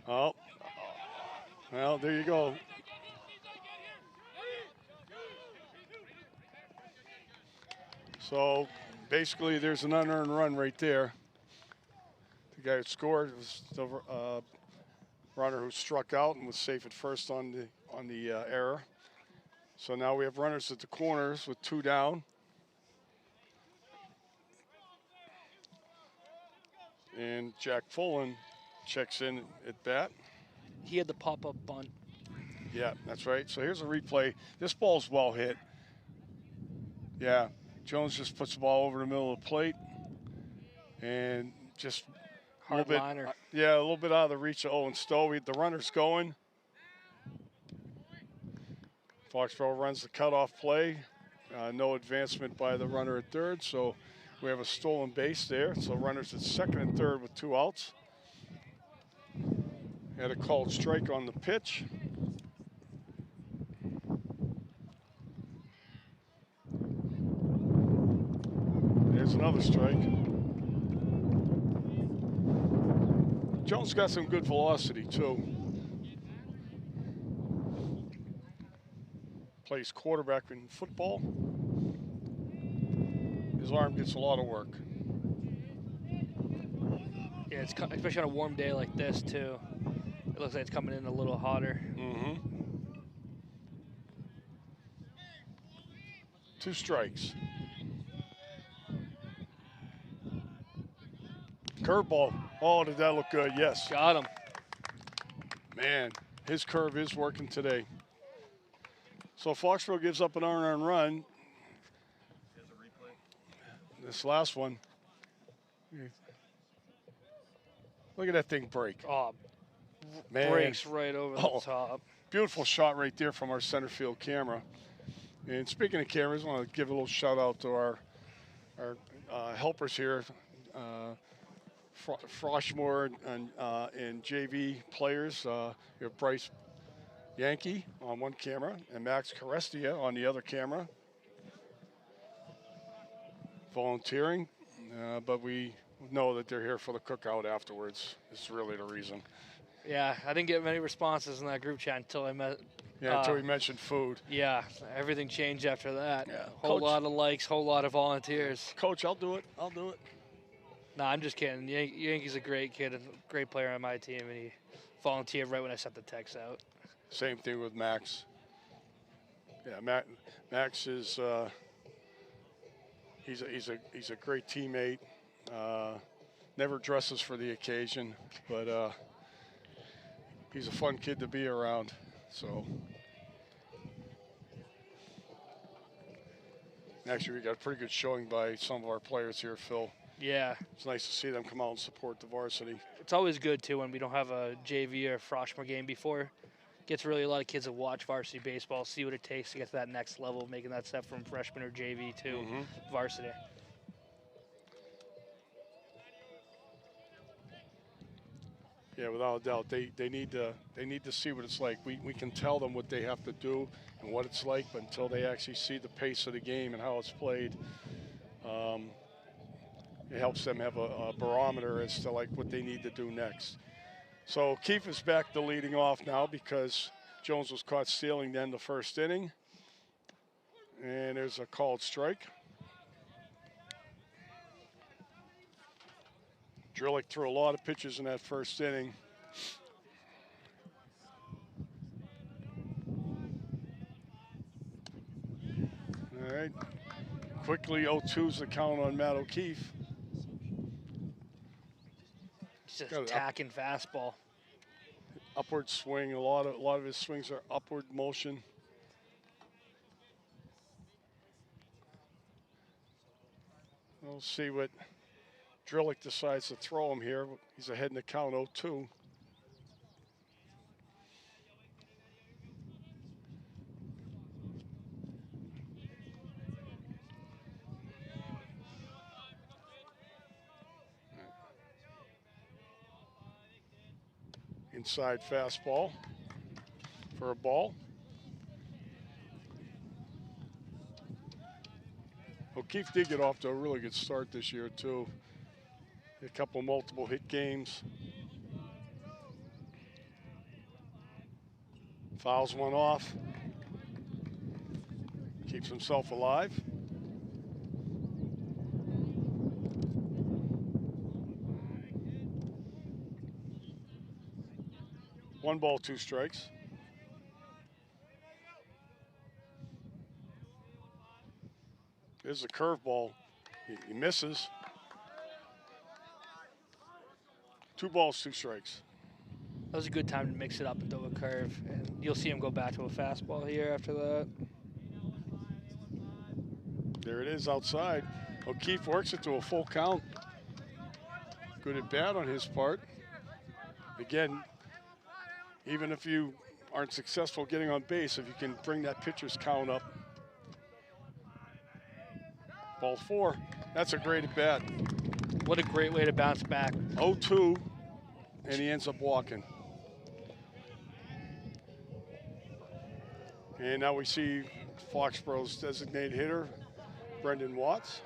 Oh, well, there you go. So basically, there's an unearned run right there. The guy who scored was the runner who struck out and was safe at first on the error. So now we have runners at the corners with 2 down. And Jack Fullen checks in at bat. He had the pop-up bunt. Yeah, that's right. So here's a replay. This ball's well hit. Yeah, Jones just puts the ball over the middle of the plate. And just a little bit, liner. Yeah, a little bit out of the reach of Owen Stowe. The runner's going. Foxborough runs the cutoff play. No advancement by the runner at third, so we have a stolen base there. So runners at second and third with 2 outs. Had a called strike on the pitch. There's another strike. Jones got some good velocity too. Plays quarterback in football. His arm gets a lot of work. Yeah, it's especially on a warm day like this too. It looks like it's coming in a little hotter. 2 strikes. Curveball. Oh, did that look good? Yes. Got him. Man, his curve is working today. So Foxborough gives up an earned run. This last one. Look at that thing break. Oh, Man. breaks right over the top. Beautiful shot right there from our center field camera. And speaking of cameras, I want to give a little shout out to our helpers here, Froshmore and JV players. You have Bryce Yankee on one camera and Max Carestia on the other camera. Volunteering, but we know that they're here for the cookout afterwards. It's really the reason. Yeah, I didn't get many responses in that group chat until I met. Yeah, until we mentioned food. Yeah, everything changed after that. Yeah. Whole lot of likes, whole lot of volunteers. Coach, I'll do it. I'll do it. Nah, I'm just kidding. Yankee's a great kid, a great player on my team, and he volunteered right when I sent the text out. Same thing with Max. Yeah, Max is he's a great teammate. Never dresses for the occasion, but he's a fun kid to be around. So actually, we got a pretty good showing by some of our players here, Phil. Yeah. It's nice to see them come out and support the varsity. It's always good, too, when we don't have a JV or Froshmore game before. Gets really a lot of kids to watch varsity baseball, see what it takes to get to that next level, making that step from freshman or JV to varsity. Yeah, without a doubt, they need to see what it's like. We can tell them what they have to do and what it's like, but until they actually see the pace of the game and how it's played, it helps them have a barometer as to like what they need to do next. So Keefe is back to leading off now because Jones was caught stealing then the first inning, and there's a called strike. Drillick threw a lot of pitches in that first inning. All right. Quickly 0-2's the count on Matt O'Keefe. Just attacking fastball. Upward swing. A lot of his swings are upward motion. We'll see what Drillick decides to throw him here. He's ahead in the count 0-2. Inside fastball for a ball. O'Keefe did get off to a really good start this year too. A couple multiple hit games. Fouls one off. Keeps himself alive. One ball, two strikes. There's a curveball. He misses. 2 balls, 2 strikes. That was a good time to mix it up and throw a curve. And you'll see him go back to a fastball here after that. There it is outside. O'Keefe works it to a full count. Good at bat on his part. Again, even if you aren't successful getting on base, if you can bring that pitcher's count up. Ball 4. That's a great at bat. What a great way to bounce back. 0-2, and he ends up walking. And now we see Foxborough's designated hitter, Brendan Watts.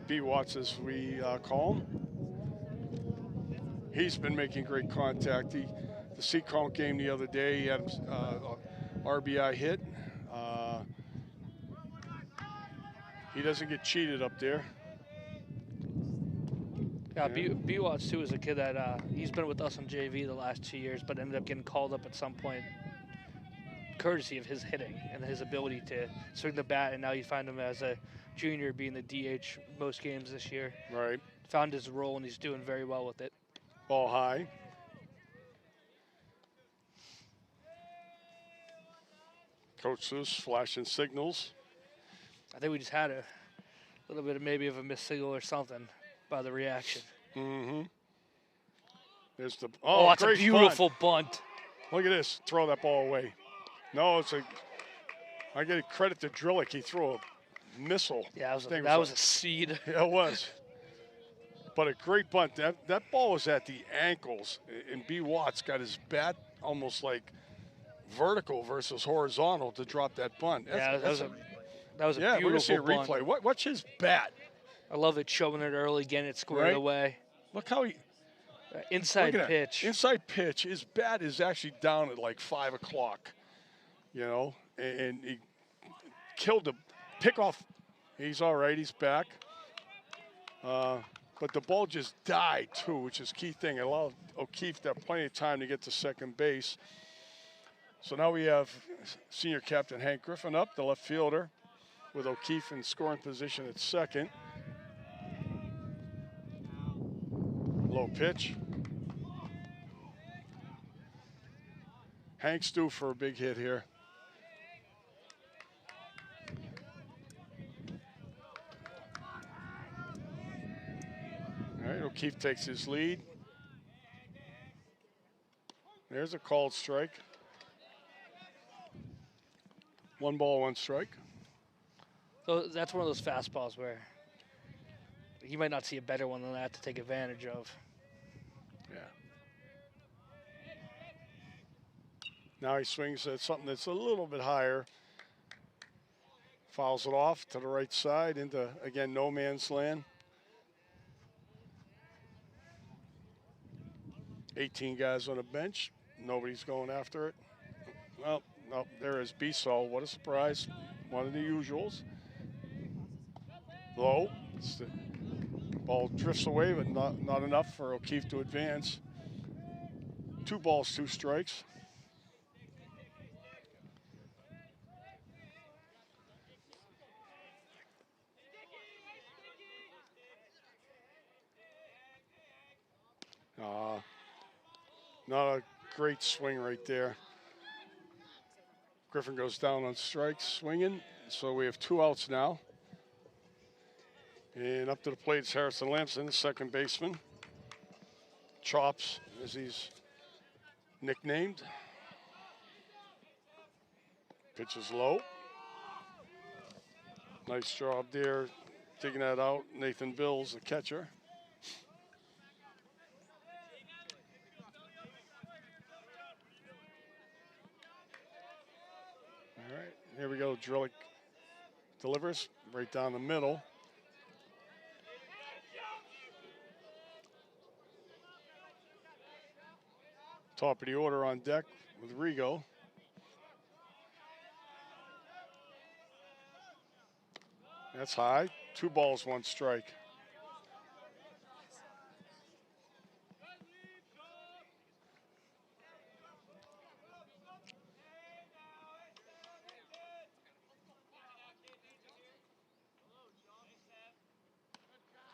B. Watts, as we call him. He's been making great contact. The Seacount game the other day, he had RBI hit. He doesn't get cheated up there. Yeah, B. Watts, too, is a kid that he's been with us on JV the last 2 years, but ended up getting called up at some point, courtesy of his hitting and his ability to swing the bat, and now you find him as a junior being the DH most games this year. Right. found his role, and he's doing very well with it. Ball high. Coach Seuss flashing signals. I think we just had a little bit of maybe of a missed signal or something by the reaction. Mm-hmm. There's the that's a great beautiful bunt. Look at this. Throw that ball away. No, I give credit to Drillick. He threw a missile. Yeah, that was a seed. Yeah, it was. But a great bunt. That ball was at the ankles, and B. Watts got his bat almost like vertical versus horizontal to drop that bunt. That was a beautiful we're gonna see a bunt. replay. Watch his bat. I love it showing it early, getting it squared away. Look how he inside pitch. Inside pitch. His bat is actually down at like 5 o'clock. You know, and he killed the pickoff. He's all right. He's back. But the ball just died, too, which is a key thing. It allowed O'Keefe to have plenty of time to get to second base. So now we have senior captain Hank Griffin up, the left fielder, with O'Keefe in scoring position at second. Low pitch. Hank's due for a big hit here. All right, O'Keefe takes his lead. There's a called strike. 1 ball, 1 strike. So that's one of those fastballs where you might not see a better one than that to take advantage of. Yeah. Now he swings at something that's a little bit higher. Fouls it off to the right side into, again, no man's land. 18 guys on the bench. Nobody's going after it. Well, no, there is Bissell. What a surprise. One of the usuals. Low. The ball drifts away, but not enough for O'Keefe to advance. 2 balls, 2 strikes. Not a great swing right there. Griffin goes down on strikes, swinging. So we have 2 outs now. And up to the plate is Harrison Lamson, the second baseman. Chops, as he's nicknamed. Pitch is low. Nice job there, digging that out. Nathan Bills, the catcher. All right, here we go. Drillick delivers right down the middle. Top of the order on deck with Rigo. That's high. 2 balls, 1 strike.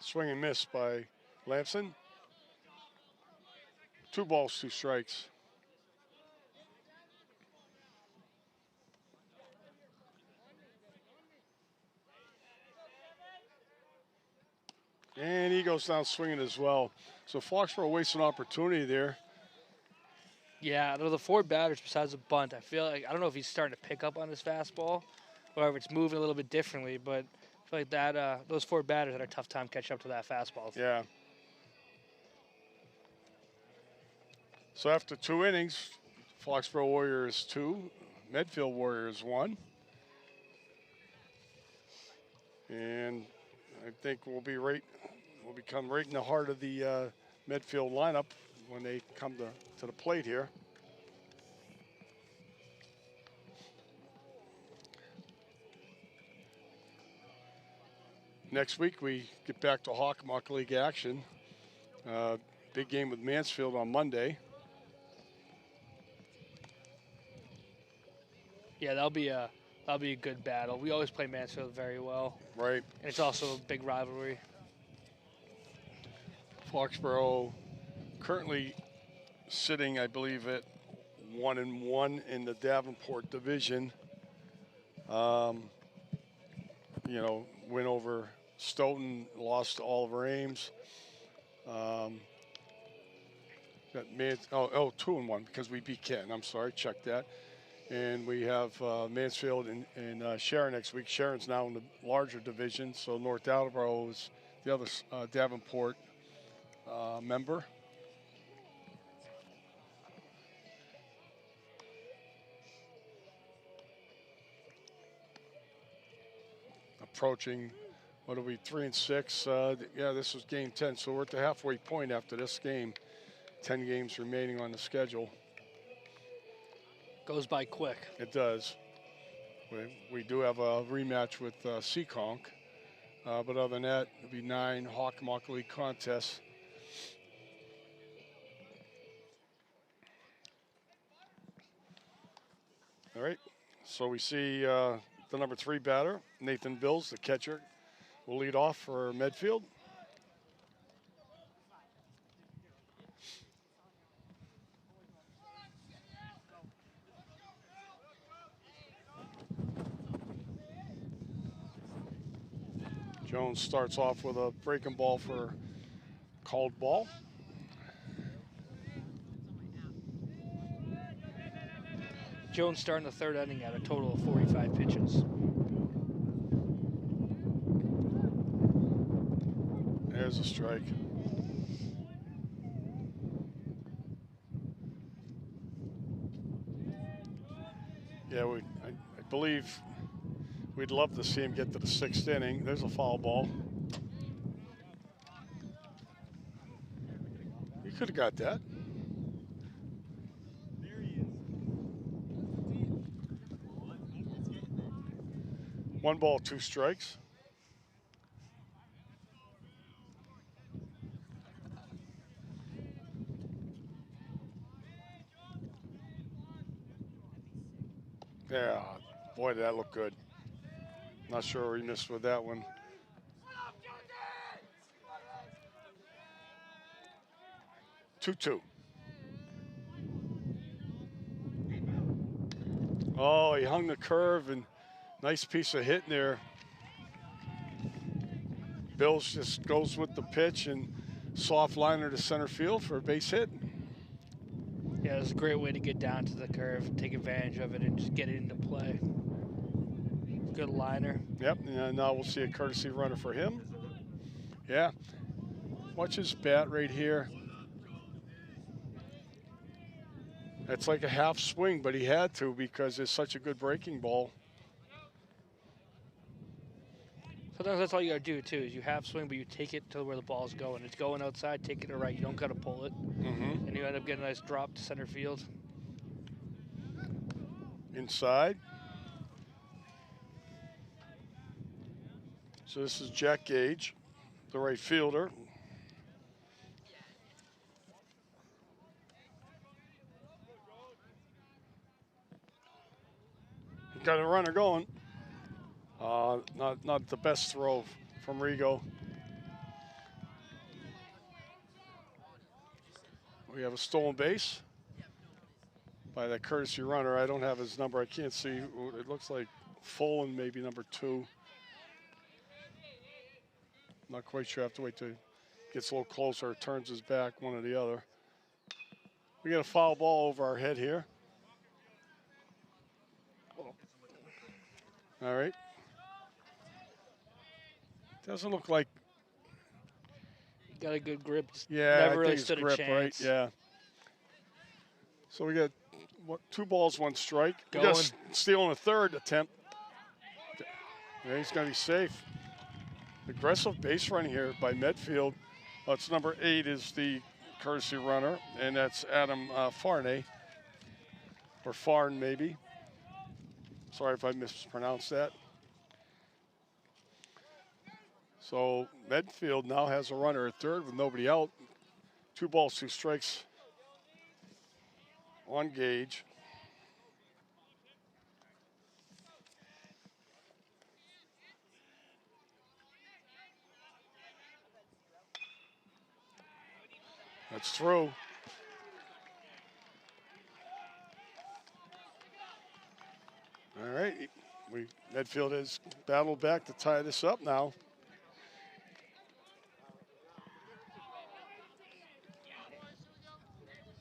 Swing and miss by Lamson. 2 balls, 2 strikes. And he goes down swinging as well. So Foxborough wastes an opportunity there. Yeah, out of the 4 batters besides the bunt, I feel like, I don't know if he's starting to pick up on his fastball or if it's moving a little bit differently, but I feel like that those 4 batters had a tough time catching up to that fastball. Yeah. So after 2 innings, Foxborough Warriors 2, Medfield Warriors 1. And I think we'll become right in the heart of the Medfield lineup when they come to the plate here. Next week we get back to Hawkmock League action. Big game with Mansfield on Monday. Yeah, that'll be a good battle. We always play Mansfield very well. Right. And it's also a big rivalry. Foxborough currently sitting, I believe, at 1-1 in the Davenport division. You know, win over Stoughton, lost to Oliver Ames. Got 2-1 because we beat Canton. I'm sorry, check that. And we have Mansfield and Sharon next week. Sharon's now in the larger division, so North Attleboro is the other Davenport member. Approaching, what are we, 3-6? Yeah, this was game 10, so we're at the halfway point after this game. 10 games remaining on the schedule. Goes by quick. It does. We do have a rematch with Seekonk, but other than that, it'll be 9 Hockomock League contests. All right, so we see the number 3 batter, Nathan Bills, the catcher, will lead off for Medfield. Jones starts off with a breaking ball for called ball. Jones starting the third inning at a total of 45 pitches. There's a strike. Yeah, I believe we'd love to see him get to the 6th inning. There's a foul ball. You could have got that. One ball, 2 strikes. Yeah, boy, did that look good. Not sure where he missed with that one. Two. Oh, he hung the curve and nice piece of hit in there. Bills just goes with the pitch and soft liner to center field for a base hit. Yeah, it was a great way to get down to the curve, take advantage of it, and just get it into play. Good liner. Yep, and now we'll see a courtesy runner for him. Yeah, watch his bat right here. That's like a half swing, but he had to because it's such a good breaking ball. Sometimes that's all you gotta do too, is you half swing, but you take it to where the ball's going. It's going outside, take it to right. You don't gotta pull it. And you end up getting a nice drop to center field. Inside. So this is Jack Gage, the right fielder. Got a runner going. Not the best throw from Rigo. We have a stolen base by that courtesy runner. I don't have his number. I can't see. It looks like Folan, maybe number 2. Not quite sure. I have to wait till he gets a little closer, turns his back, one or the other. We got a foul ball over our head here. All right. Doesn't look like. Got a good grip. Yeah, never really stood grip, a chance. Right? Yeah. So we got 2 balls, 1 strike. Going. We got steal in a third attempt. Yeah, he's going to be safe. Aggressive base running here by Medfield. It's number 8 is the courtesy runner, and that's Adam Farney, or Farn maybe. Sorry if I mispronounced that. So Medfield now has a runner at third with nobody out. 2 balls, 2 strikes on Gage. It's through. All right, Medfield has battled back to tie this up now.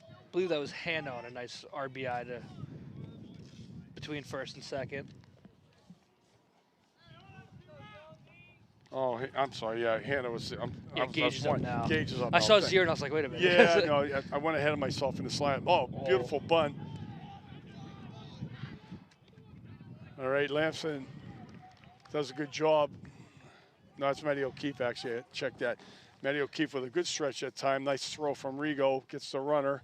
I believe that was Hannah on a nice RBI between first and second. Oh, I'm sorry. Yeah, Hannah was. Gage is up now. Gage is up I now. saw 0 and I was like, wait a minute. Yeah, no, I went ahead of myself in the slam. Oh, beautiful bunt. All right, Lamson does a good job. No, it's Matty O'Keefe, actually. I checked that. Matty O'Keefe with a good stretch that time. Nice throw from Rigo. Gets the runner.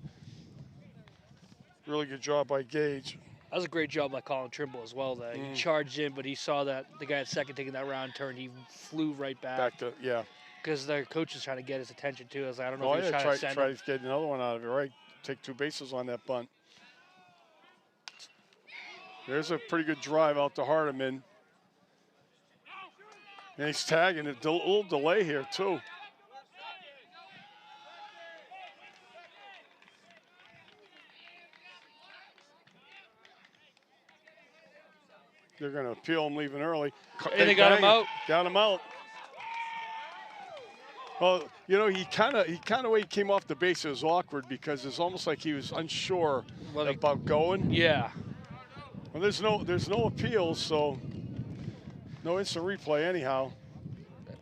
Really good job by Gage. That was a great job by Colin Trimble as well. That he charged in, but he saw that the guy at second taking that round turn. He flew right back. Back to, yeah. Because their coach was trying to get his attention, too. I was like, I don't know if he was yeah, trying to send try him. to get another one out of it, right? Take 2 bases on that bunt. There's a pretty good drive out to Hardiman. And he's tagging. A little delay here, too. They're going to appeal him leaving early. And they got him out. Got him out. Well, you know, he kind of way he came off the base, it was awkward because it's almost like he was unsure about going. Yeah. Well, there's no appeals, so no instant replay anyhow.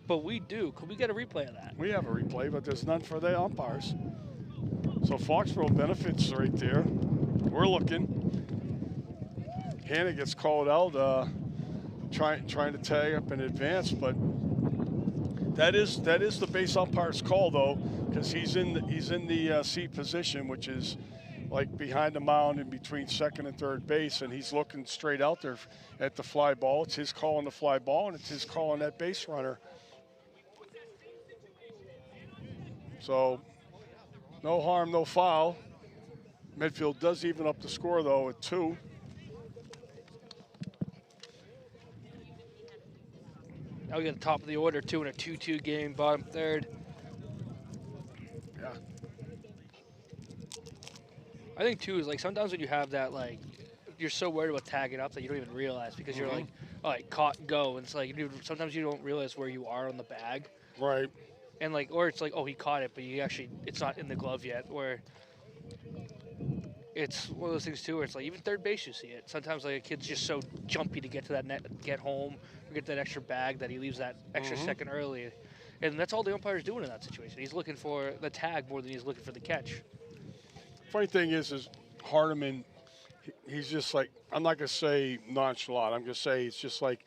But we do. Could we get a replay of that? We have a replay, but there's none for the umpires. So Foxborough benefits right there. We're looking. Hannah gets called out, trying to tag up in advance, but that is the base umpire's call though, because he's in the C position, which is like behind the mound in between second and third base, and he's looking straight out there at the fly ball. It's his call on the fly ball, and it's his call on that base runner. So no harm, no foul. Medfield does even up the score though at 2. Now we got the top of the order, 2 in a 2-2 game, bottom third. Yeah. I think too is like sometimes when you have that, like you're so worried about tagging up that you don't even realize because you're like, oh, like caught and go, and it's like sometimes you don't realize where you are on the bag. Right. And like, or it's like, oh, he caught it, but it's not in the glove yet. Or it's one of those things too, where it's like even third base you see it. Sometimes like a kid's just so jumpy to get to that net, get home, or get that extra bag that he leaves that extra second early, and that's all the umpire's doing in that situation. He's looking for the tag more than he's looking for the catch. Funny thing is Hardiman, he's just like, I'm not gonna say nonchalant. I'm gonna say it's just like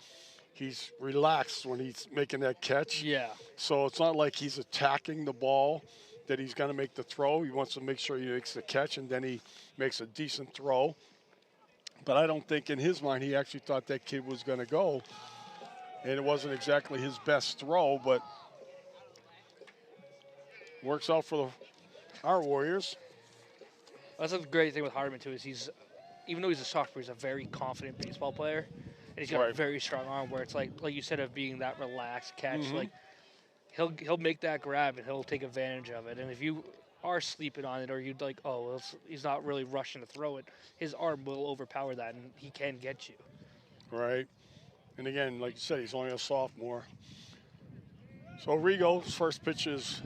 he's relaxed when he's making that catch. Yeah. So it's not like he's attacking the ball that he's going to make the throw. He wants to make sure he makes the catch, and then he makes a decent throw. But I don't think in his mind he actually thought that kid was going to go. And it wasn't exactly his best throw, but works out for our Warriors. That's a great thing with Hardiman, too, is even though he's a sophomore, he's a very confident baseball player. And he's got a very strong arm where it's like you said, of being that relaxed catch. Like, he'll make that grab and he'll take advantage of it. And if you are sleeping on it or you'd like, oh, well, he's not really rushing to throw it, his arm will overpower that and he can get you. Right. And again, like you said, he's only a sophomore. So Rigo's first pitch is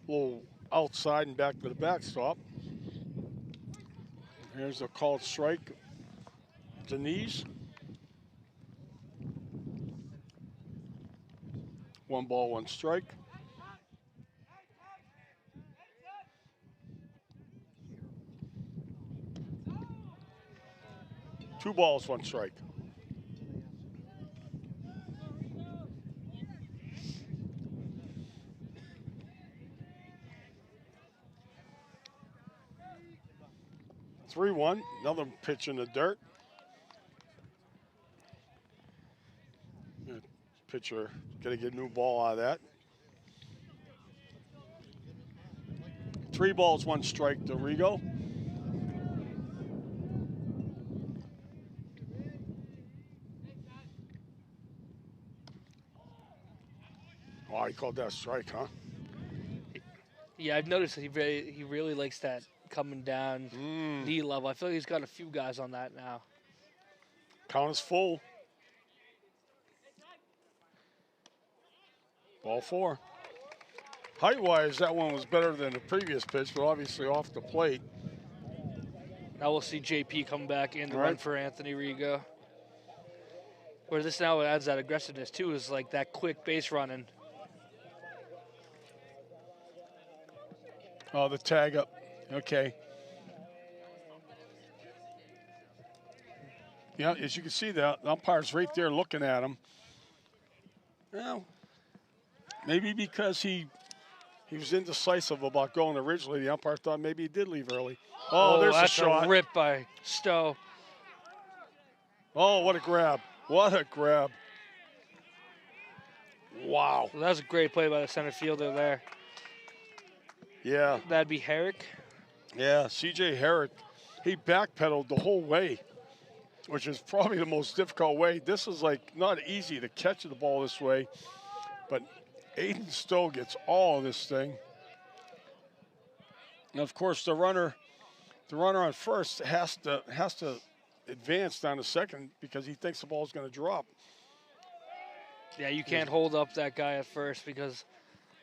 a little outside and back to the backstop. Here's a called strike. Denise. 1 ball, 1 strike. Two balls, 1 strike. Three-1, another pitch in the dirt. Pitcher gonna get a new ball out of that. 3 balls, 1 strike to Rigo. Oh, he called that a strike, huh? Yeah, I've noticed that he really likes that coming down knee level. I feel like he's got a few guys on that now. Count is full. Ball 4. Height-wise, that one was better than the previous pitch, but obviously off the plate. Now we'll see JP come back in to Right. run for Anthony Rigo. Where this now adds that aggressiveness too, is like that quick base running. Oh, the tag up. Okay. Yeah, as you can see, the umpire's right there looking at him. Well, maybe because he was indecisive about going originally, the umpire thought maybe he did leave early. Oh, there's that's a shot. A rip by Stowe. Oh, what a grab. What a grab. Wow. Well, that was a great play by the center fielder there. Yeah. That'd be Herrick. Yeah, C.J. Herrick, he backpedaled the whole way, which is probably the most difficult way. This is like not easy to catch the ball this way, but Aiden Stowe gets all of this thing. And of course, the runner on first has to advance down to second because he thinks the ball's going to drop. Yeah, you can't hold up that guy at first because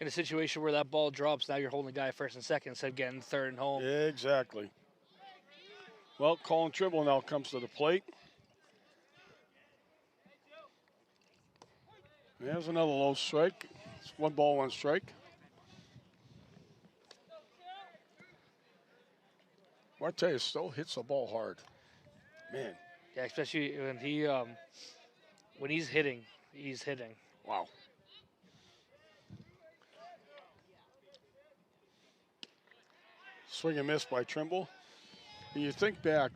in a situation where that ball drops, now you're holding the guy at first and second instead of getting third and home. Exactly. Well, Colin Tribble now comes to the plate. There's another low strike. It's 1 ball, 1 strike. Well, I tell you, Stowe hits the ball hard. Man. Yeah, especially when he's hitting, he's hitting. Wow. Swing and miss by Trimble. And you think back,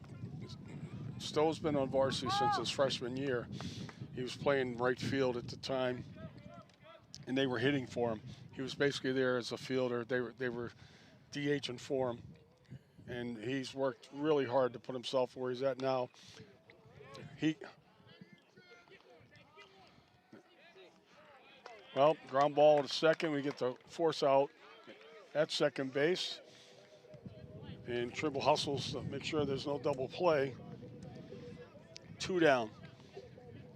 Stowe's been on varsity since his freshman year. He was playing right field at the time, and they were hitting for him. He was basically there as a fielder. They were DHing for him, and he's worked really hard to put himself where he's at now. Well, ground ball to second. We get the force out at second base. And Tribble hustles to make sure there's no double play. 2 down.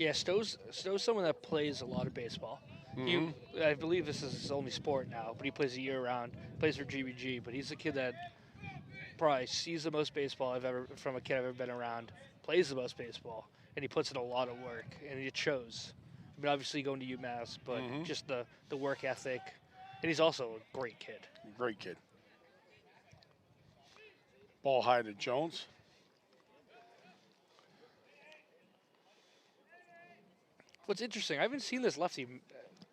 Yeah, Stowe's someone that plays a lot of baseball. I believe this is his only sport now, but he plays a year-round. Plays for GBG, but he's a kid that probably sees the most baseball from a kid I've ever been around. Plays the most baseball, and he puts in a lot of work, and it shows. I mean, obviously going to UMass, but just the work ethic, and he's also a great kid. Great kid. Ball high to Jones. What's interesting, I haven't seen this lefty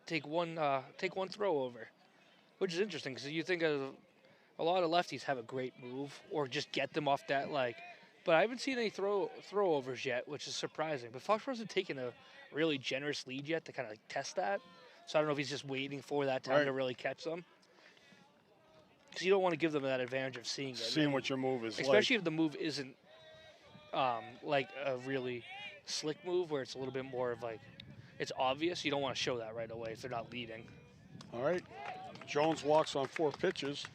take one throw over, which is interesting because you think of a lot of lefties have a great move or just get them off that but I haven't seen any throwovers yet, which is surprising. But Foxborough hasn't taken a really generous lead yet to kind of test that, so I don't know if he's just waiting for that time to really catch them. Because you don't want to give them that advantage of seeing it. Seeing what your move is especially if the move isn't like a really slick move where it's a little bit more of it's obvious. You don't want to show that right away if they're not leading. All right. Jones walks on 4 pitches.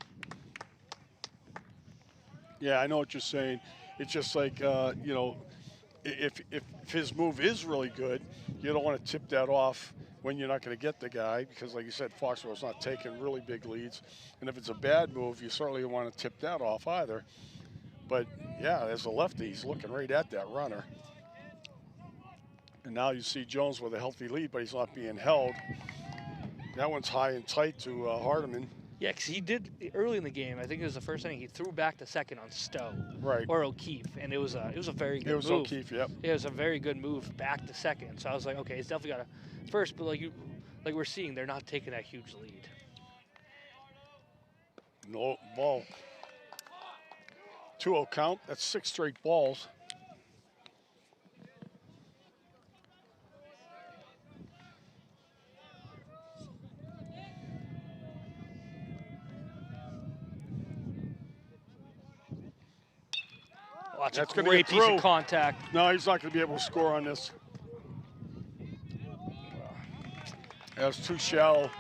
Yeah, I know what you're saying. It's just like, if his move is really good, you don't want to tip that off when you're not going to get the guy because, like you said, Foxborough's not taking really big leads. And if it's a bad move, you certainly don't want to tip that off either. But, yeah, as a lefty, he's looking right at that runner. And now you see Jones with a healthy lead, but he's not being held. That one's high and tight to Hardiman. Yeah, because he did early in the game. I think it was the first inning. He threw back to second on Stowe, or O'Keefe, and it was a very good move. It was O'Keefe, yep. It was a very good move back to second. So I was like, okay, he's definitely got a first, but like we're seeing, they're not taking that huge lead. No ball. 2-0 count. That's 6 straight balls. That's a great piece of contact. No, he's not going to be able to score on this. That was too shallow.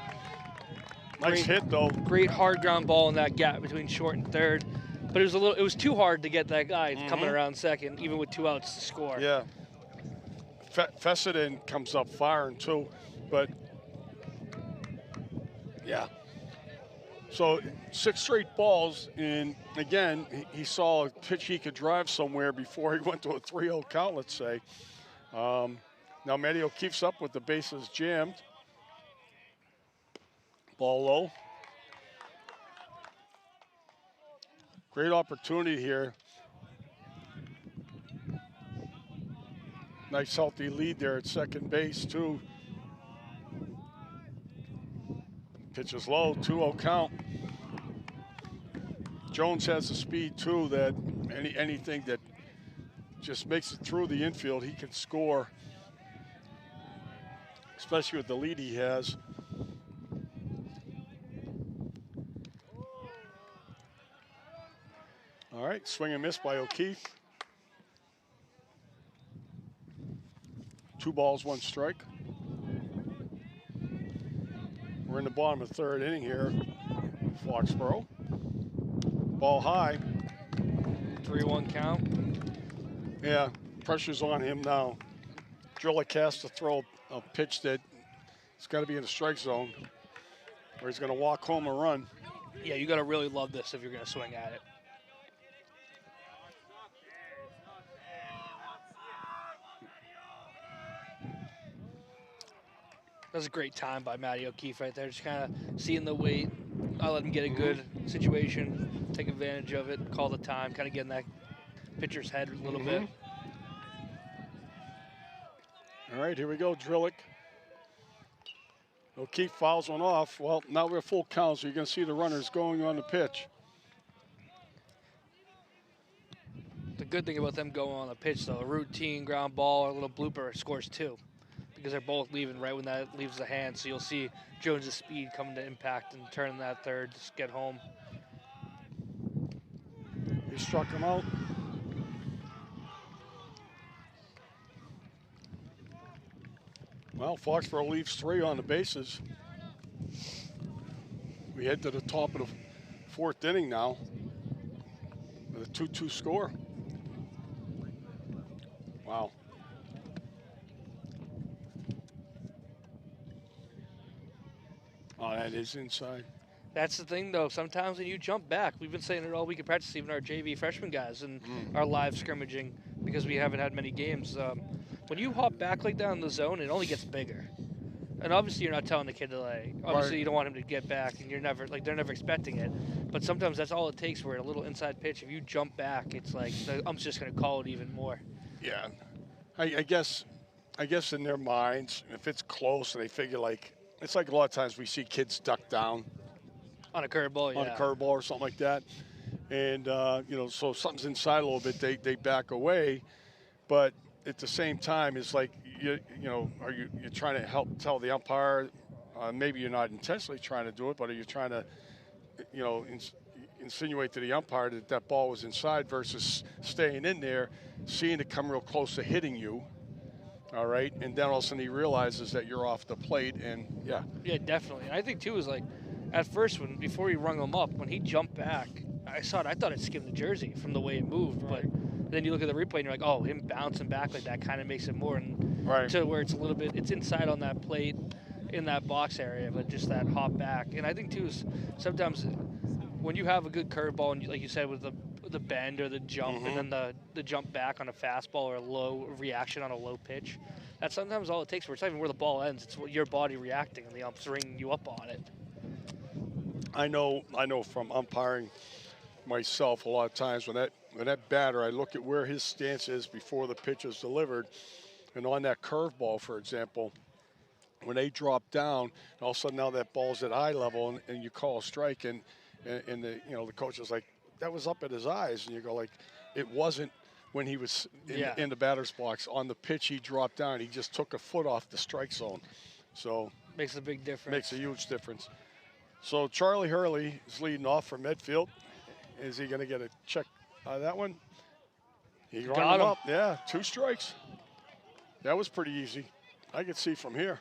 Nice hit though. Great hard ground ball in that gap between short and third. But it was too hard to get that guy coming around second, even with 2 outs to score. Yeah. Fessenden comes up firing too, but yeah. So 6 straight balls, and again, he saw a pitch he could drive somewhere before he went to a 3-0 count, let's say. Now Matty O'Keefe's up with the bases jammed. Ball low. Great opportunity here. Nice healthy lead there at second base too. Pitch is low, 2-0 count. Jones has the speed too that anything that just makes it through the infield, he can score. Especially with the lead he has. All right, swing and miss by O'Keefe. 2 balls, 1 strike. We're in the bottom of the 3rd inning here, Foxborough. Ball high. 3-1 count. Yeah, pressure's on him now. Drillick has to throw a pitch that it's got to be in the strike zone, or he's going to walk home a run. Yeah, you got to really love this if you're going to swing at it. That's a great time by Matty O'Keefe right there. Just kind of seeing the weight. I let him get a good situation, take advantage of it, call the time, kind of get in that pitcher's head a little bit. All right, here we go, Drillick. O'Keefe fouls one off. Well, now we're full count, so you're going to see the runners going on the pitch. The good thing about them going on the pitch, though, a routine ground ball or a little blooper scores 2. Because they're both leaving right when that leaves the hand. So you'll see Jones' speed coming to impact and turning that third, just get home. He struck him out. Well, Foxborough leaves 3 on the bases. We head to the top of the 4th inning now with a 2-2 score. Wow. Oh, that is inside. That's the thing, though. Sometimes when you jump back, we've been saying it all week in practice, even our JV freshman guys and our live scrimmaging, because we haven't had many games. When you hop back like that in the zone, it only gets bigger. And obviously, you're not telling the kid to obviously you don't want him to get back, and they're never expecting it. But sometimes that's all it takes. Where a little inside pitch, if you jump back, it's like the ump's just going to call it even more. Yeah, I guess in their minds, if it's close, and they figure it's like a lot of times we see kids duck down on a curveball, on a curveball or something like that, and so if something's inside a little bit, they back away, but at the same time, it's like you're trying to help tell the umpire, maybe you're not intentionally trying to do it, but are you trying to, insinuate to the umpire that ball was inside versus staying in there, seeing it come real close to hitting you. All right, and then all of a sudden he realizes that you're off the plate, and yeah. Yeah, definitely. And I think too is at first before he rung him up, when he jumped back, I saw it. I thought it skimmed the jersey from the way it moved, but then you look at the replay and you're like, oh, him bouncing back like that kind of makes it more, and to where it's a little bit, it's inside on that plate in that box area, but just that hop back. And I think too is sometimes when you have a good curveball and like you said with the bend or the jump, and then the jump back on a fastball or a low reaction on a low pitch, that's sometimes all it takes. Where it's not even where the ball ends; it's your body reacting, and the ump's ringing you up on it. I know from umpiring myself a lot of times when that batter, I look at where his stance is before the pitch is delivered, and on that curveball, for example, when they drop down, all of a sudden now that ball's at eye level, and you call a strike, and the coach is like, that was up at his eyes, and you go like, it wasn't when he was in the batter's box. On the pitch he dropped down, he just took a foot off the strike zone. So makes a big difference. Makes a huge difference. So Charlie Hurley is leading off for Medfield. Is he going to get a check out of that one? He got him up. Yeah, 2 strikes. That was pretty easy. I could see from here.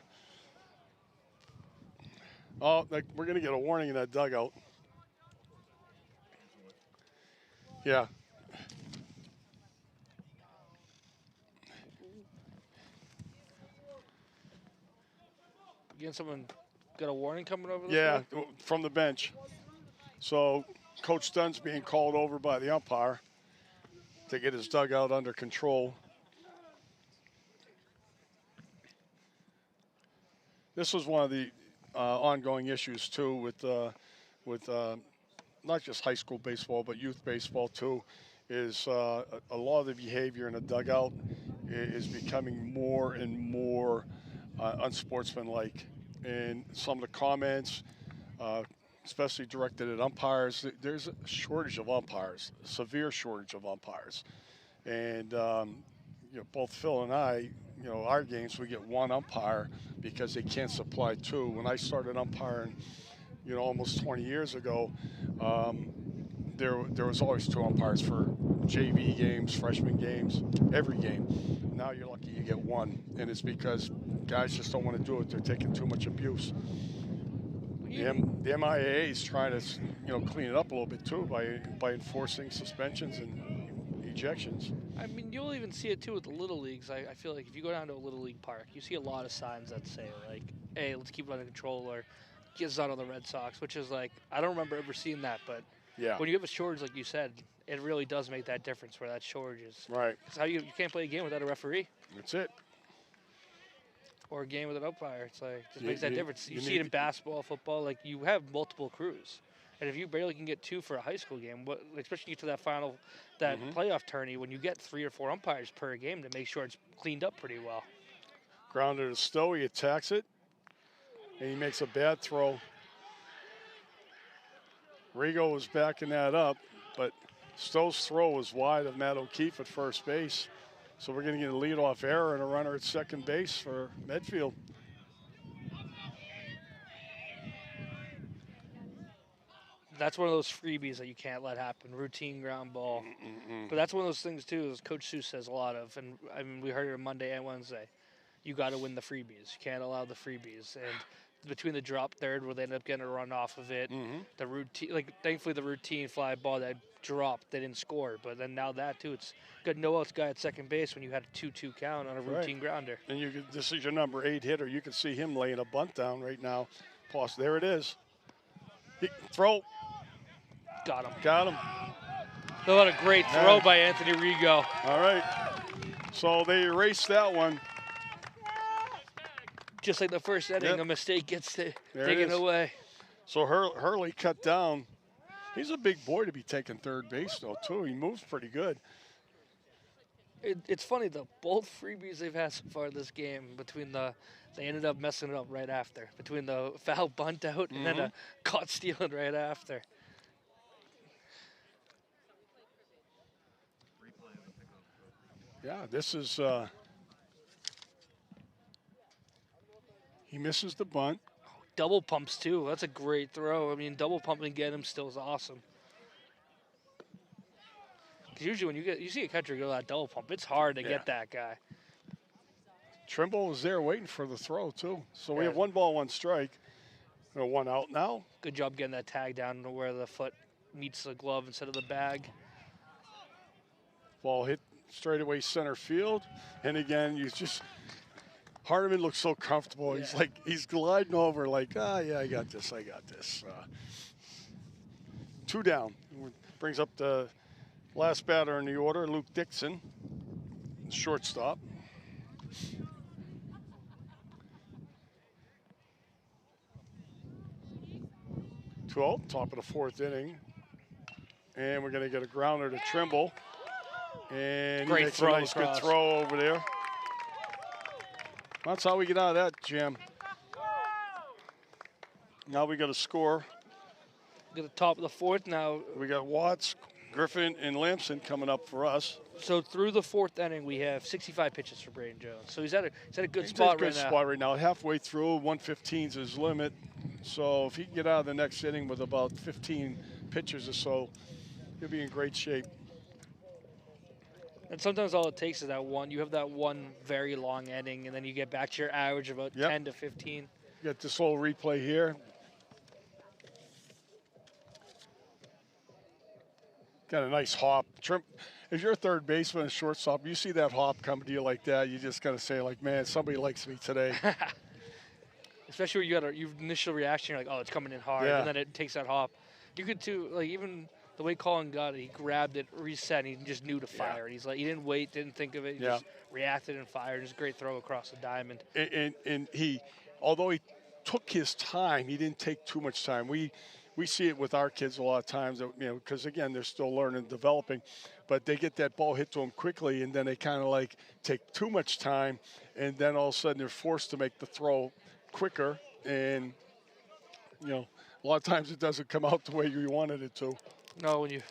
Oh, we're going to get a warning in that dugout. Yeah. Again, someone got a warning coming over this Yeah, way? from the bench. So Coach Dunn's being called over by the umpire to get his dugout under control. This was one of the ongoing issues too with not just high school baseball but youth baseball too. Is a lot of the behavior in the dugout is becoming more and more unsportsmanlike, and some of the comments, especially directed at umpires. There's a shortage of umpires, severe shortage of umpires, and both Phil and I, our games we get one umpire because they can't supply two. When I started umpiring, almost 20 years ago, there was always two umpires for JV games, freshman games, every game. Now you're lucky you get one, and it's because guys just don't want to do it. They're taking too much abuse. The MIAA is trying to clean it up a little bit too by enforcing suspensions and ejections. I mean, you'll even see it too with the Little Leagues. I feel like if you go down to a Little League park, you see a lot of signs that say like, hey, let's keep it under control, or get us out of the Red Sox, which is like, I don't remember ever seeing that, but yeah, when you have a shortage like you said, it really does make that difference where that shortage is. Right. Because how you can't play a game without a referee. That's it. Or a game with an umpire. It's like, it just makes that difference. You see it in basketball, football, like you have multiple crews. And if you barely can get two for a high school game, especially get to that final, playoff tourney, when you get 3 or 4 umpires per game to make sure it's cleaned up pretty well. Grounder to Stowe, he attacks it, and he makes a bad throw. Rigo was backing that up, but Stowe's throw was wide of Matt O'Keefe at first base. So we're going to get a leadoff error and a runner at second base for Medfield. That's one of those freebies that you can't let happen, routine ground ball. But that's one of those things, too, as Coach Seuss says a lot of, and I mean, we heard it on Monday and Wednesday. You got to win the freebies. You can't allow the freebies. And between the drop third where they end up getting a run off of it, the routine, like thankfully the routine fly ball that dropped, they didn't score. But then now that, too, it's got no outs guy at second base when you had a 2-2 count on a routine grounder. And this is your number 8 hitter. You can see him laying a bunt down right now. Pause. There it is. Throw. Got him. Got him. What a great throw by Anthony Rigo. All right. So they erased that one. Just like the first inning, a mistake gets taken away. So Hurley cut down. He's a big boy to be taking third base, though, too. He moves pretty good. It's funny, though. Both freebies they've had so far this game, they ended up messing it up right after. Between the foul bunt out and then a caught stealing right after. Yeah, this is he misses the bunt. Double pumps, too. That's a great throw. I mean, double pumping again him still is awesome. Because usually when you see a catcher go that double pump, it's hard to get that guy. Trimble was there waiting for the throw, too. So we have 1 ball, 1 strike. 1 out now. Good job getting that tag down to where the foot meets the glove instead of the bag. Ball hit straightaway center field. And again, Hardiman looks so comfortable. Yeah. He's gliding over like, yeah, I got this. 2 down. Brings up the last batter in the order, Luke Dixon, shortstop. 2-0, top of the 4th inning. And we're going to get a grounder to Trimble. And he makes a nice good throw over there. That's how we get out of that jam. Now we got a score. Get the top of the 4th now. We got Watts, Griffin, and Lamson coming up for us. So through the 4th inning, we have 65 pitches for Braden Jones. So he's at a good spot right now. Halfway through, 115 is his limit. So if he can get out of the next inning with about 15 pitches or so, he'll be in great shape. And sometimes all it takes is that one. You have that one very long inning, and then you get back to your average of about 10 to 15. You got this little replay here. Got a nice hop. If you're a third baseman and shortstop, you see that hop come to you like that, you just got to say, like, man, somebody likes me today. Especially when you got your initial reaction, you're like, oh, it's coming in hard, Yeah. and then it takes that hop. You could too, like even the way Colin got it, he grabbed it, reset, and he just knew to fire it. He's like, he didn't wait, didn't think of it, he just reacted and fired. Just a great throw across the diamond. And he, although he took his time, he didn't take too much time. We see it with our kids a lot of times, you know, because again, they're still learning, developing, but they get that ball hit to them quickly, and then they kind of like take too much time, and then all of a sudden they're forced to make the throw quicker, and you know, a lot of times it doesn't come out the way you wanted it to. No, when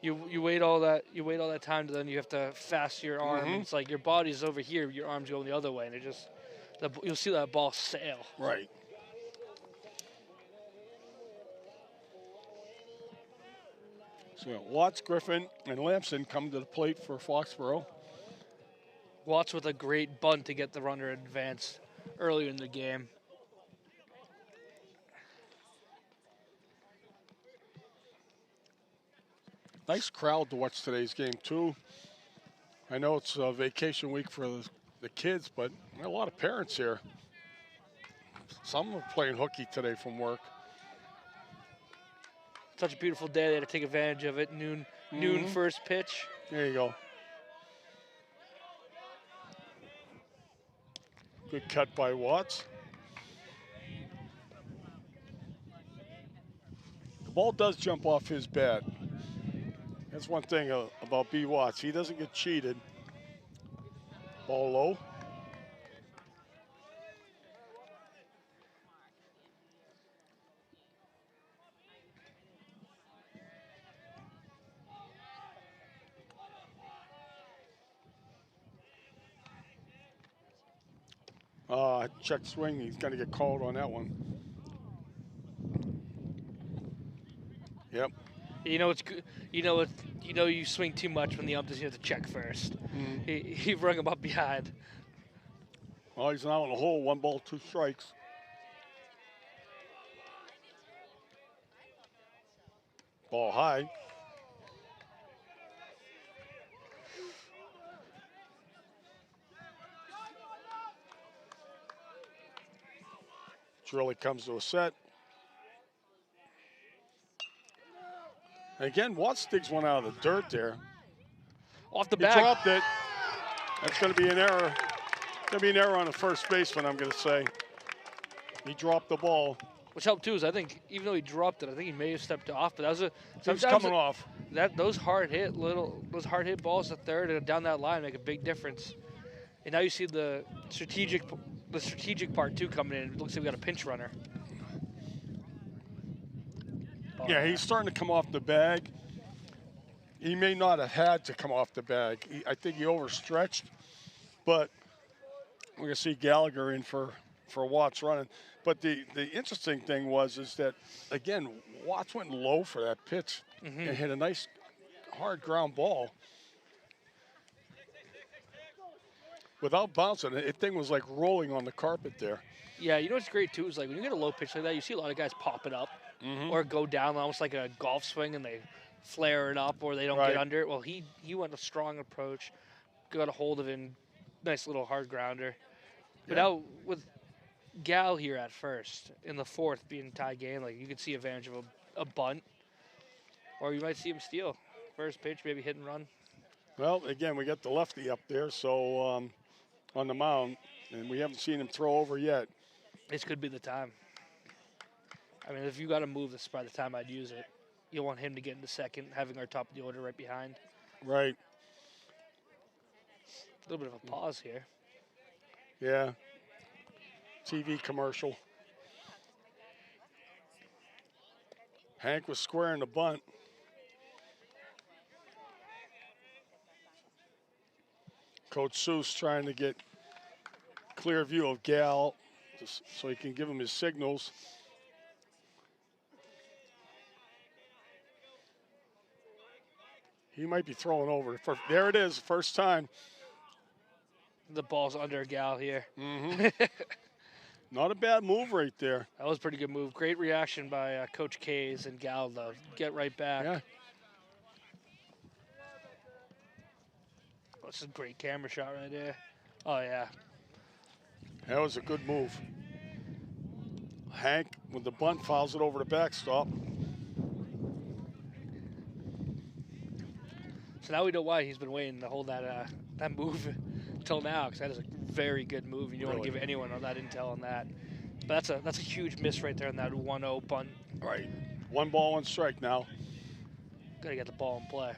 you wait all that time, to then you have to fast your arm. And it's like your body's over here, your arm's going the other way, and it just you'll see that ball sail. Right. So Watts, Griffin, and Lamson come to the plate for Foxborough. Watts with a great bunt to get the runner advanced earlier in the game. Nice crowd to watch today's game, too. I know it's a vacation week for the kids, but a lot of parents here. Some are playing hooky today from work. Such a beautiful day. They had to take advantage of it. Noon first pitch. There you go. Good cut by Watts. The ball does jump off his bat. That's one thing about B. Watts. He doesn't get cheated. Ball low. Check swing. He's going to get called on that one. Yep. You know it's good. You swing too much when the ump doesn't have to check first. He rung him up behind. Well, he's now in the hole. 1 ball, 2 strikes. Ball high. Really comes to a set. And again, Watts digs one out of the dirt there. Off the He back. dropped it. That's going to be an error. Going to be an error on the first baseman, I'm going to say. He dropped the ball. Which helped too is I think even though he dropped it, I think he may have stepped off. But that was He was coming off. Those hard hit balls to third and down that line make a big difference. And now you see the strategic part too coming in. It looks like we got a pinch runner. Yeah, he's starting to come off the bag. He may not have had to come off the bag. I think he overstretched, but we're going to see Gallagher in for Watts running. But the interesting thing is that, again, Watts went low for that pitch and hit a nice hard ground ball. Without bouncing, the thing was like rolling on the carpet there. Yeah, you know what's great too is like when you get a low pitch like that, you see a lot of guys pop it up or go down almost like a golf swing and they flare it up or they don't get under it. Well, he went a strong approach, got a hold of it, nice little hard grounder. But now with Gal here at first in the fourth being tie game, like you could see advantage of a bunt, or you might see him steal first pitch, maybe hit and run. Well, again, we got the lefty up there, so on the mound, and we haven't seen him throw over yet. This could be the time. I mean, if you got to move, this is probably the time I'd use it. You want him to get into second, having our top of the order right behind. Right. A little bit of a pause here. Yeah. TV commercial. Hank was squaring the bunt. Coach Seuss trying to get clear view of Gal so he can give him his signals. He might be throwing over. There it is, first time. The ball's under Gal here. Not a bad move right there. That was a pretty good move. Great reaction by Coach Kays and Gal to get right back. Yeah. it's a great camera shot right there. Oh, yeah. That was a good move. Hank, with the bunt, fouls it over the backstop. So now we know why he's been waiting to hold that that move until now, because that is a very good move. You don't want to give anyone that intel on that. But that's a huge miss right there on that 1-0 bunt. Right. 1 ball, 1 strike now. Got to get the ball in play.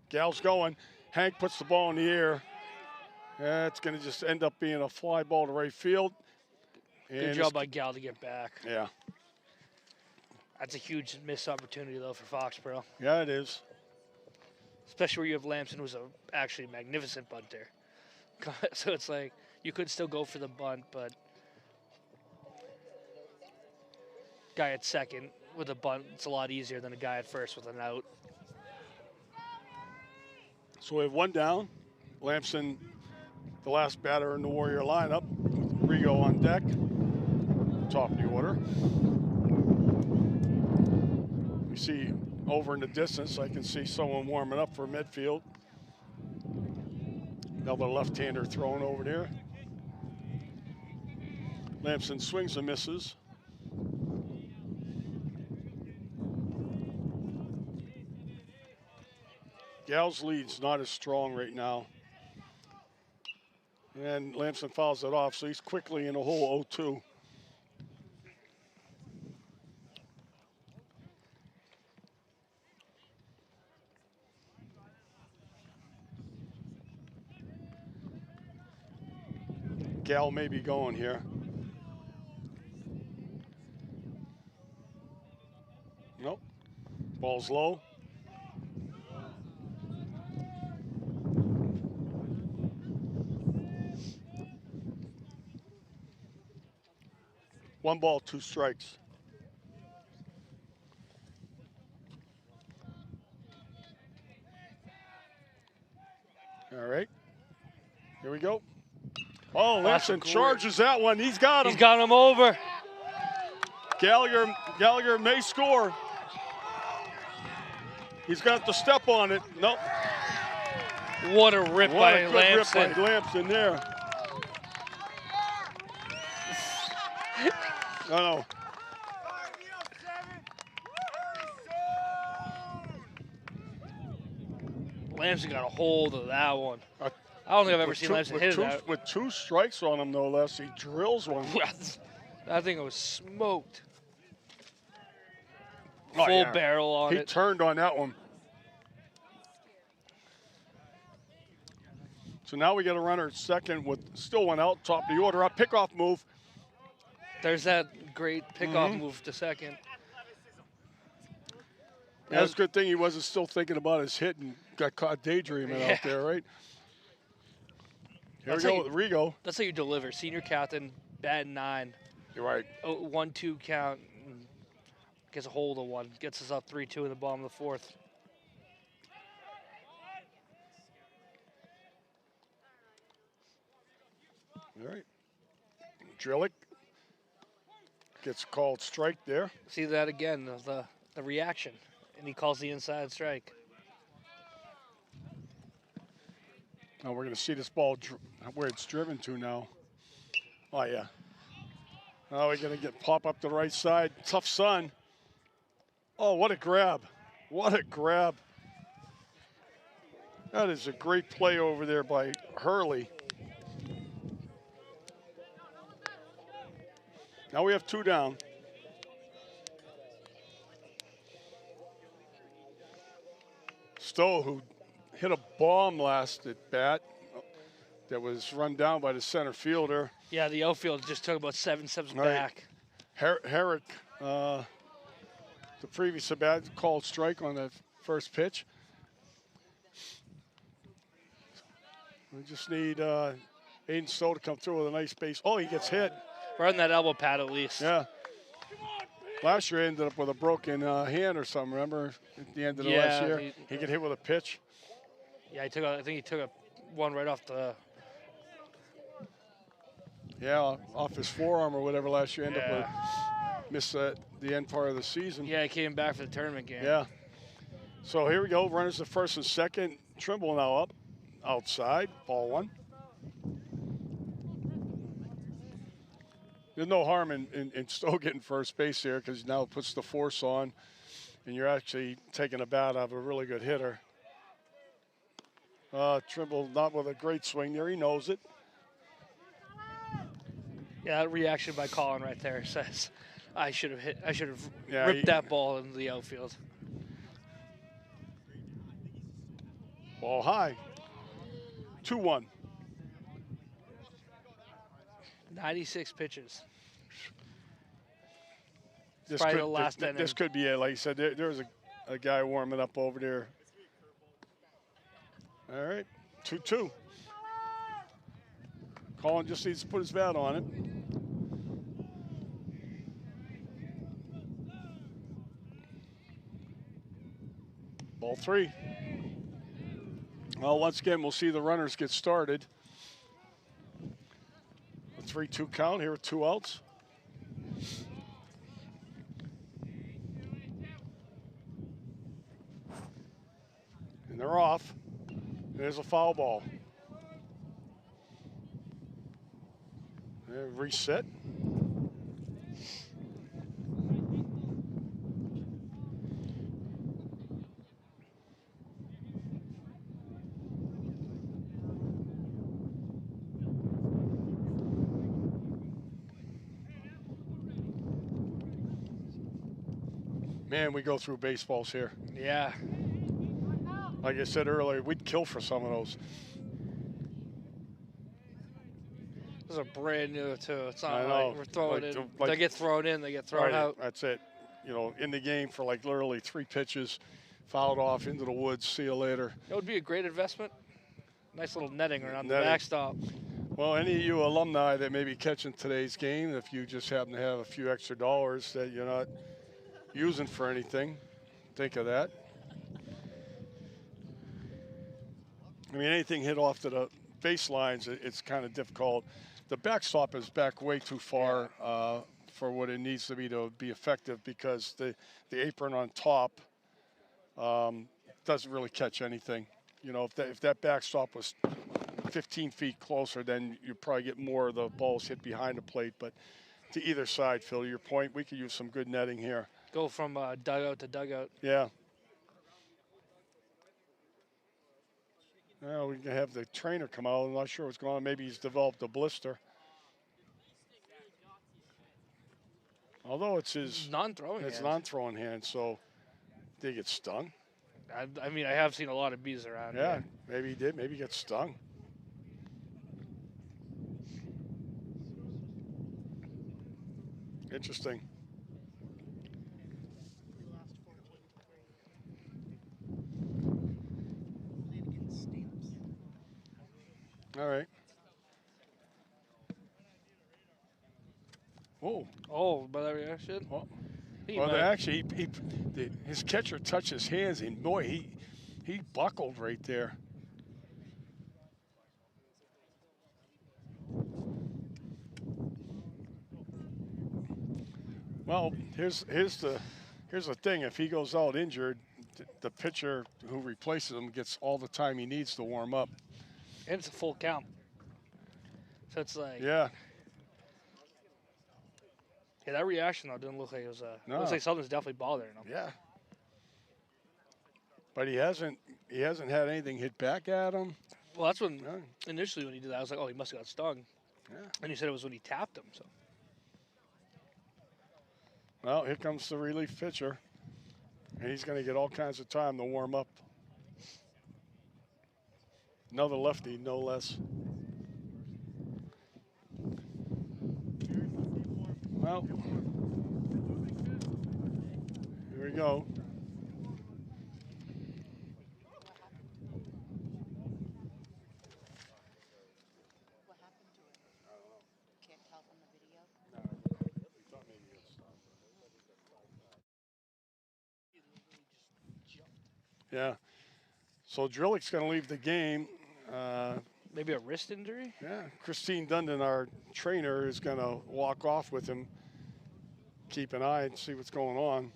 Gal's going. Hank puts the ball in the air. It's going to just end up being a fly ball to right field. Good job by Gal to get back. Yeah. That's a huge missed opportunity, though, for Foxborough. Yeah, it is. Especially where you have Lamson, who's actually a magnificent bunter. So it's like you could still go for the bunt, but guy at second with a bunt, it's a lot easier than a guy at first with an out. So we have 1 down. Lamson, the last batter in the Warrior lineup, with Rigo on deck. Top of the order. We see over in the distance, I can see someone warming up for Medfield. Another left-hander thrown over there. Lamson swings and misses. Gal's lead's not as strong right now. And Lamson fouls it off, so he's quickly in a hole 0-2. Gal may be going here. Nope. Ball's low. One ball, 2 strikes. All right. Here we go. Oh, Lamson charges that one. He's got him. He's got him over. Gallagher may score. He's got the step on it. Nope. What a rip by Lamson. Rip by Lamson there. No. Lamson got a hold of that one. I don't think I've ever seen Lamson hit that. With 2 strikes on him, no less, he drills one. I think it was smoked. Oh, Full barrel on it. He turned on that one. So now we got a runner at second with still 1 out, top of the order. A pickoff move. There's that great pickoff move to second. That's a good thing he wasn't still thinking about his hit and got caught daydreaming out there, right? Here we go with Rigo. That's how you deliver. Senior captain, bat 9. You're right. 1-2 count. Gets a hold of one. Gets us up 3-2 in the bottom of the 4th. All right. Drillick gets called strike there. See that again, the reaction. And he calls the inside strike. Now we're going to see this ball where it's driven to now. Oh, yeah. Now we're going to pop up the right side. Tough sun. Oh, what a grab. What a grab. That is a great play over there by Hurley. Now we have 2 down. Stowe, who hit a bomb last at bat that was run down by the center fielder. Yeah, the outfield just took about 7 steps back. Herrick, the previous at bat, called strike on the first pitch. We just need Aiden Stowe to come through with a nice base. Oh, he gets hit. Right on that elbow pad at least. Yeah. Last year, he ended up with a broken hand or something, remember? At the end of the last year, he got hit with a pitch. Yeah, I think he took one right off the... Yeah, off his forearm or whatever last year. Ended up with, missed the end part of the season. Yeah, he came back for the tournament game. Yeah. So here we go. Runners at first and second. Trimble now up. Outside. Ball 1. There's no harm in still getting first base here because now it puts the force on and you're actually taking a bat out of a really good hitter. Trimble not with a great swing there. He knows it. Yeah, that reaction by Colin right there says I should have ripped that ball into the outfield. Ball high. 2-1. 96 pitches. This Probably the last inning. This could be it. Like you said, there's a guy warming up over there. All right, 2-2. Colin just needs to put his bat on it. Ball 3. Well, once again, we'll see the runners get started. A 3-2 count here with 2 outs. And they're off. There's a foul ball. Reset. Man, we go through baseballs here. Yeah. Like I said earlier, we'd kill for some of those. Those are brand new too. It's not I know. like we're throwing in. They get thrown in, they get thrown out. That's it. You know, in the game for like literally 3 pitches, fouled off into the woods. See you later. That would be a great investment. Nice little netting around the backstop. Well, any of you alumni that may be catching today's game, if you just happen to have a few extra dollars that you're not using for anything, think of that. I mean, anything hit off to the baselines, it's kind of difficult. The backstop is back way too far for what it needs to be effective because the apron on top doesn't really catch anything. You know, if that backstop was 15 feet closer, then you'd probably get more of the balls hit behind the plate. But to either side, Phil, your point, we could use some good netting here. Go from dugout to dugout. Yeah. Well, we can have the trainer come out. I'm not sure what's going on. Maybe he's developed a blister. Although it's his non-throwing hand. It's non-throwing hand, so did he get stung? I mean, I have seen a lot of bees around. Yeah, maybe he did. Maybe he got stung. Interesting. All right. Whoa. Oh, by that reaction? Well, actually, his catcher touched his hands, and boy, he buckled right there. Well, here's the thing. If he goes out injured, the pitcher who replaces him gets all the time he needs to warm up. And it's a full count. So it's like... Yeah. Yeah, that reaction, though, didn't look like it was No. Looks like something's definitely bothering him. Yeah. But he hasn't had anything hit back at him. Well, that's when, initially when he did that, I was like, oh, he must have got stung. Yeah. And he said it was when he tapped him, so... Well, here comes the relief pitcher. And he's going to get all kinds of time to warm up. Another lefty, no less. Well, here we go. What happened to it? I don't know. Can't tell from the video? Yeah. So Drillick's going to leave the game. Maybe a wrist injury? Yeah. Christine Dundon, our trainer, is going to walk off with him. Keep an eye and see what's going on.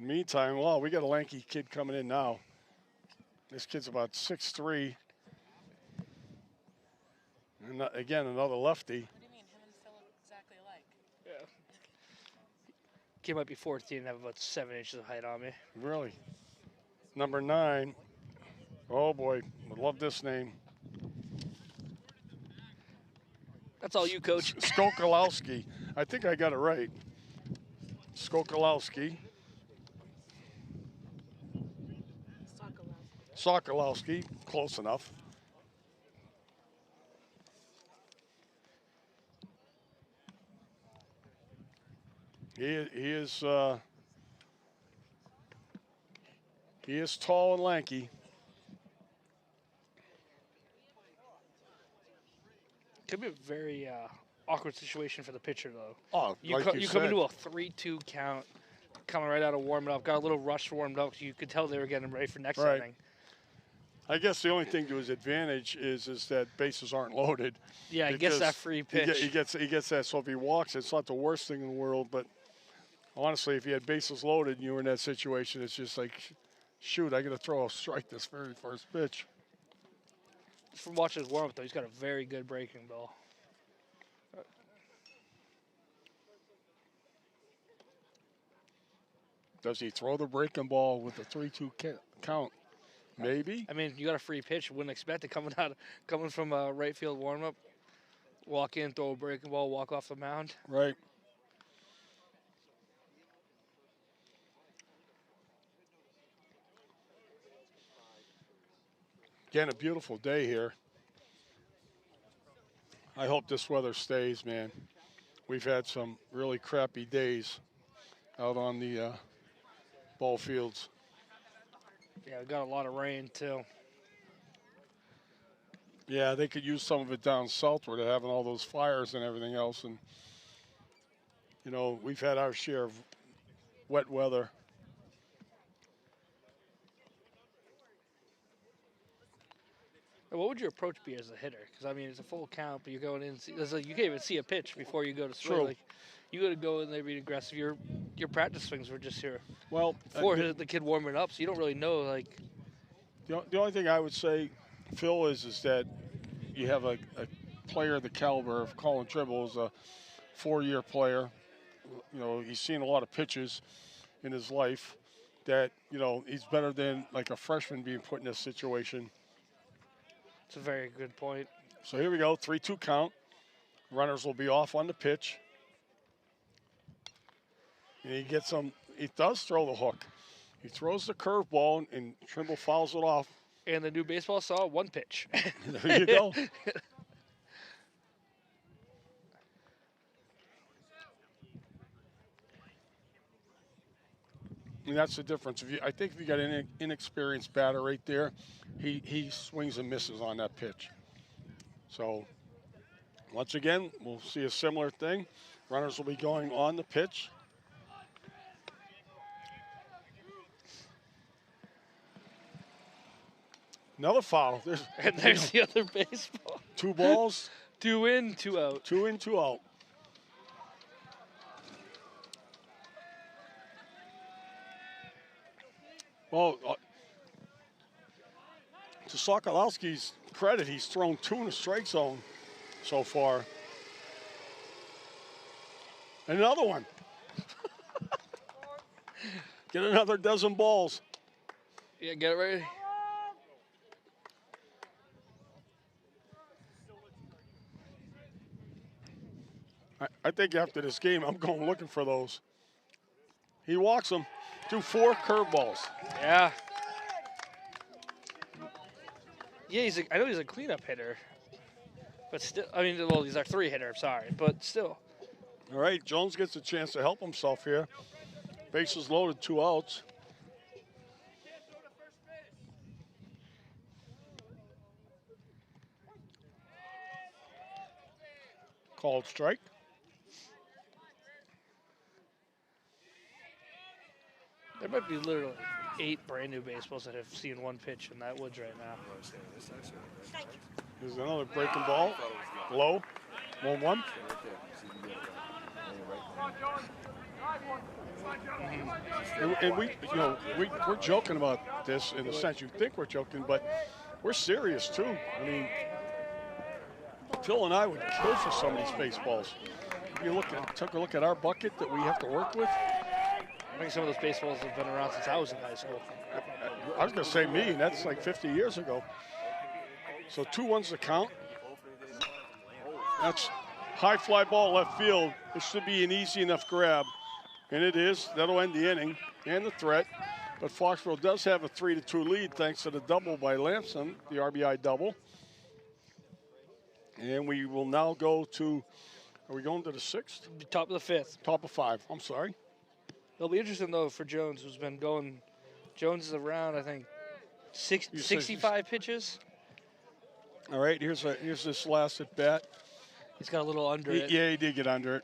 Meantime, well, we got a lanky kid coming in now. This kid's about 6'3". And again, another lefty. What do you mean, him and Phil look exactly alike? Yeah. Kid might be 14 and have about 7 inches of height on me. Really? Number 9. Oh, boy. I love this name. That's all you, Coach. Skokalowski. I think I got it right. Skokalowski. Sokolowski. Close enough. He is tall and lanky. Could be a very awkward situation for the pitcher, though. Oh, you like you come said. into a 3-2 count, coming right out of warming up. Got a little rush warmed up. So you could tell they were getting ready for next inning. I guess the only thing to his advantage is that bases aren't loaded. Yeah, he gets that free pitch. He gets that. So if he walks, it's not the worst thing in the world. But honestly, if he had bases loaded and you were in that situation, it's just like, shoot, I got to throw a strike this very first pitch. From watching his warm up, though, he's got a very good breaking ball. Does he throw the breaking ball with the 3-2 count? Maybe. I mean, you got a free pitch. Wouldn't expect it coming from a right field warm up. Walk in, throw a breaking ball, walk off the mound. Right. Again, a beautiful day here. I hope this weather stays, man. We've had some really crappy days out on the ball fields. Yeah, we got a lot of rain, too. Yeah, they could use some of it down south where they're having all those fires and everything else. And, you know, we've had our share of wet weather. What would your approach be as a hitter? Because, I mean, it's a full count, but you're going in. You can't even see a pitch before you go to swing. True. Like, you got to go in there being aggressive. Your practice swings were just here Well, before the kid warming up, so you don't really know, like. The only thing I would say, Phil, is that you have a player the caliber of Colin Tribble, is a 4-year player. You know, he's seen a lot of pitches in his life that, you know, he's better than like a freshman being put in this situation. It's a very good point. So here we go, 3-2 count. Runners will be off on the pitch. And he gets some, he does throw the hook. He throws the curveball and Trimble fouls it off. And the new baseball saw 1 pitch. There you go. And that's the difference. I think if you got an inexperienced batter right there, he swings and misses on that pitch. So once again, we'll see a similar thing. Runners will be going on the pitch. Another foul. There's the other baseball. 2 balls. 2 in, 2 out. 2 in, 2 out. Well, to Sokolowski's credit, he's thrown 2 in the strike zone so far. And another one. Get another dozen balls. Yeah, get it ready. I think after this game, I'm going looking for those. He walks them. Do 4 curveballs. Yeah. Yeah, I know he's a cleanup hitter. But still, I mean, well, he's our 3 hitter, I'm sorry. But still. All right, Jones gets a chance to help himself here. Bases loaded, 2 outs. Called strike. There might be literally 8 brand new baseballs that have seen 1 pitch in that woods right now. There's another breaking ball. Low. 1-1. And we, you know, we're joking about this in the sense you think we're joking, but we're serious too. I mean, Phil and I would kill for some of these baseballs. You took a look at our bucket that we have to work with. I think some of those baseballs have been around since I was in high school. I was going to say me, and that's like 50 years ago. So 2-1's the count. That's high fly ball left field. It should be an easy enough grab, and it is. That'll end the inning and the threat. But Foxborough does have a 3-2 lead thanks to the double by Lamson, the RBI double. And we will now go to, are we going to the 6th? Top of the 5th. Top of 5, I'm sorry. It'll be interesting, though, for Jones, who's been going. Jones is around, I think, 65 pitches. All right, here's this last at bat. He's got a little under it. Yeah, he did get under it.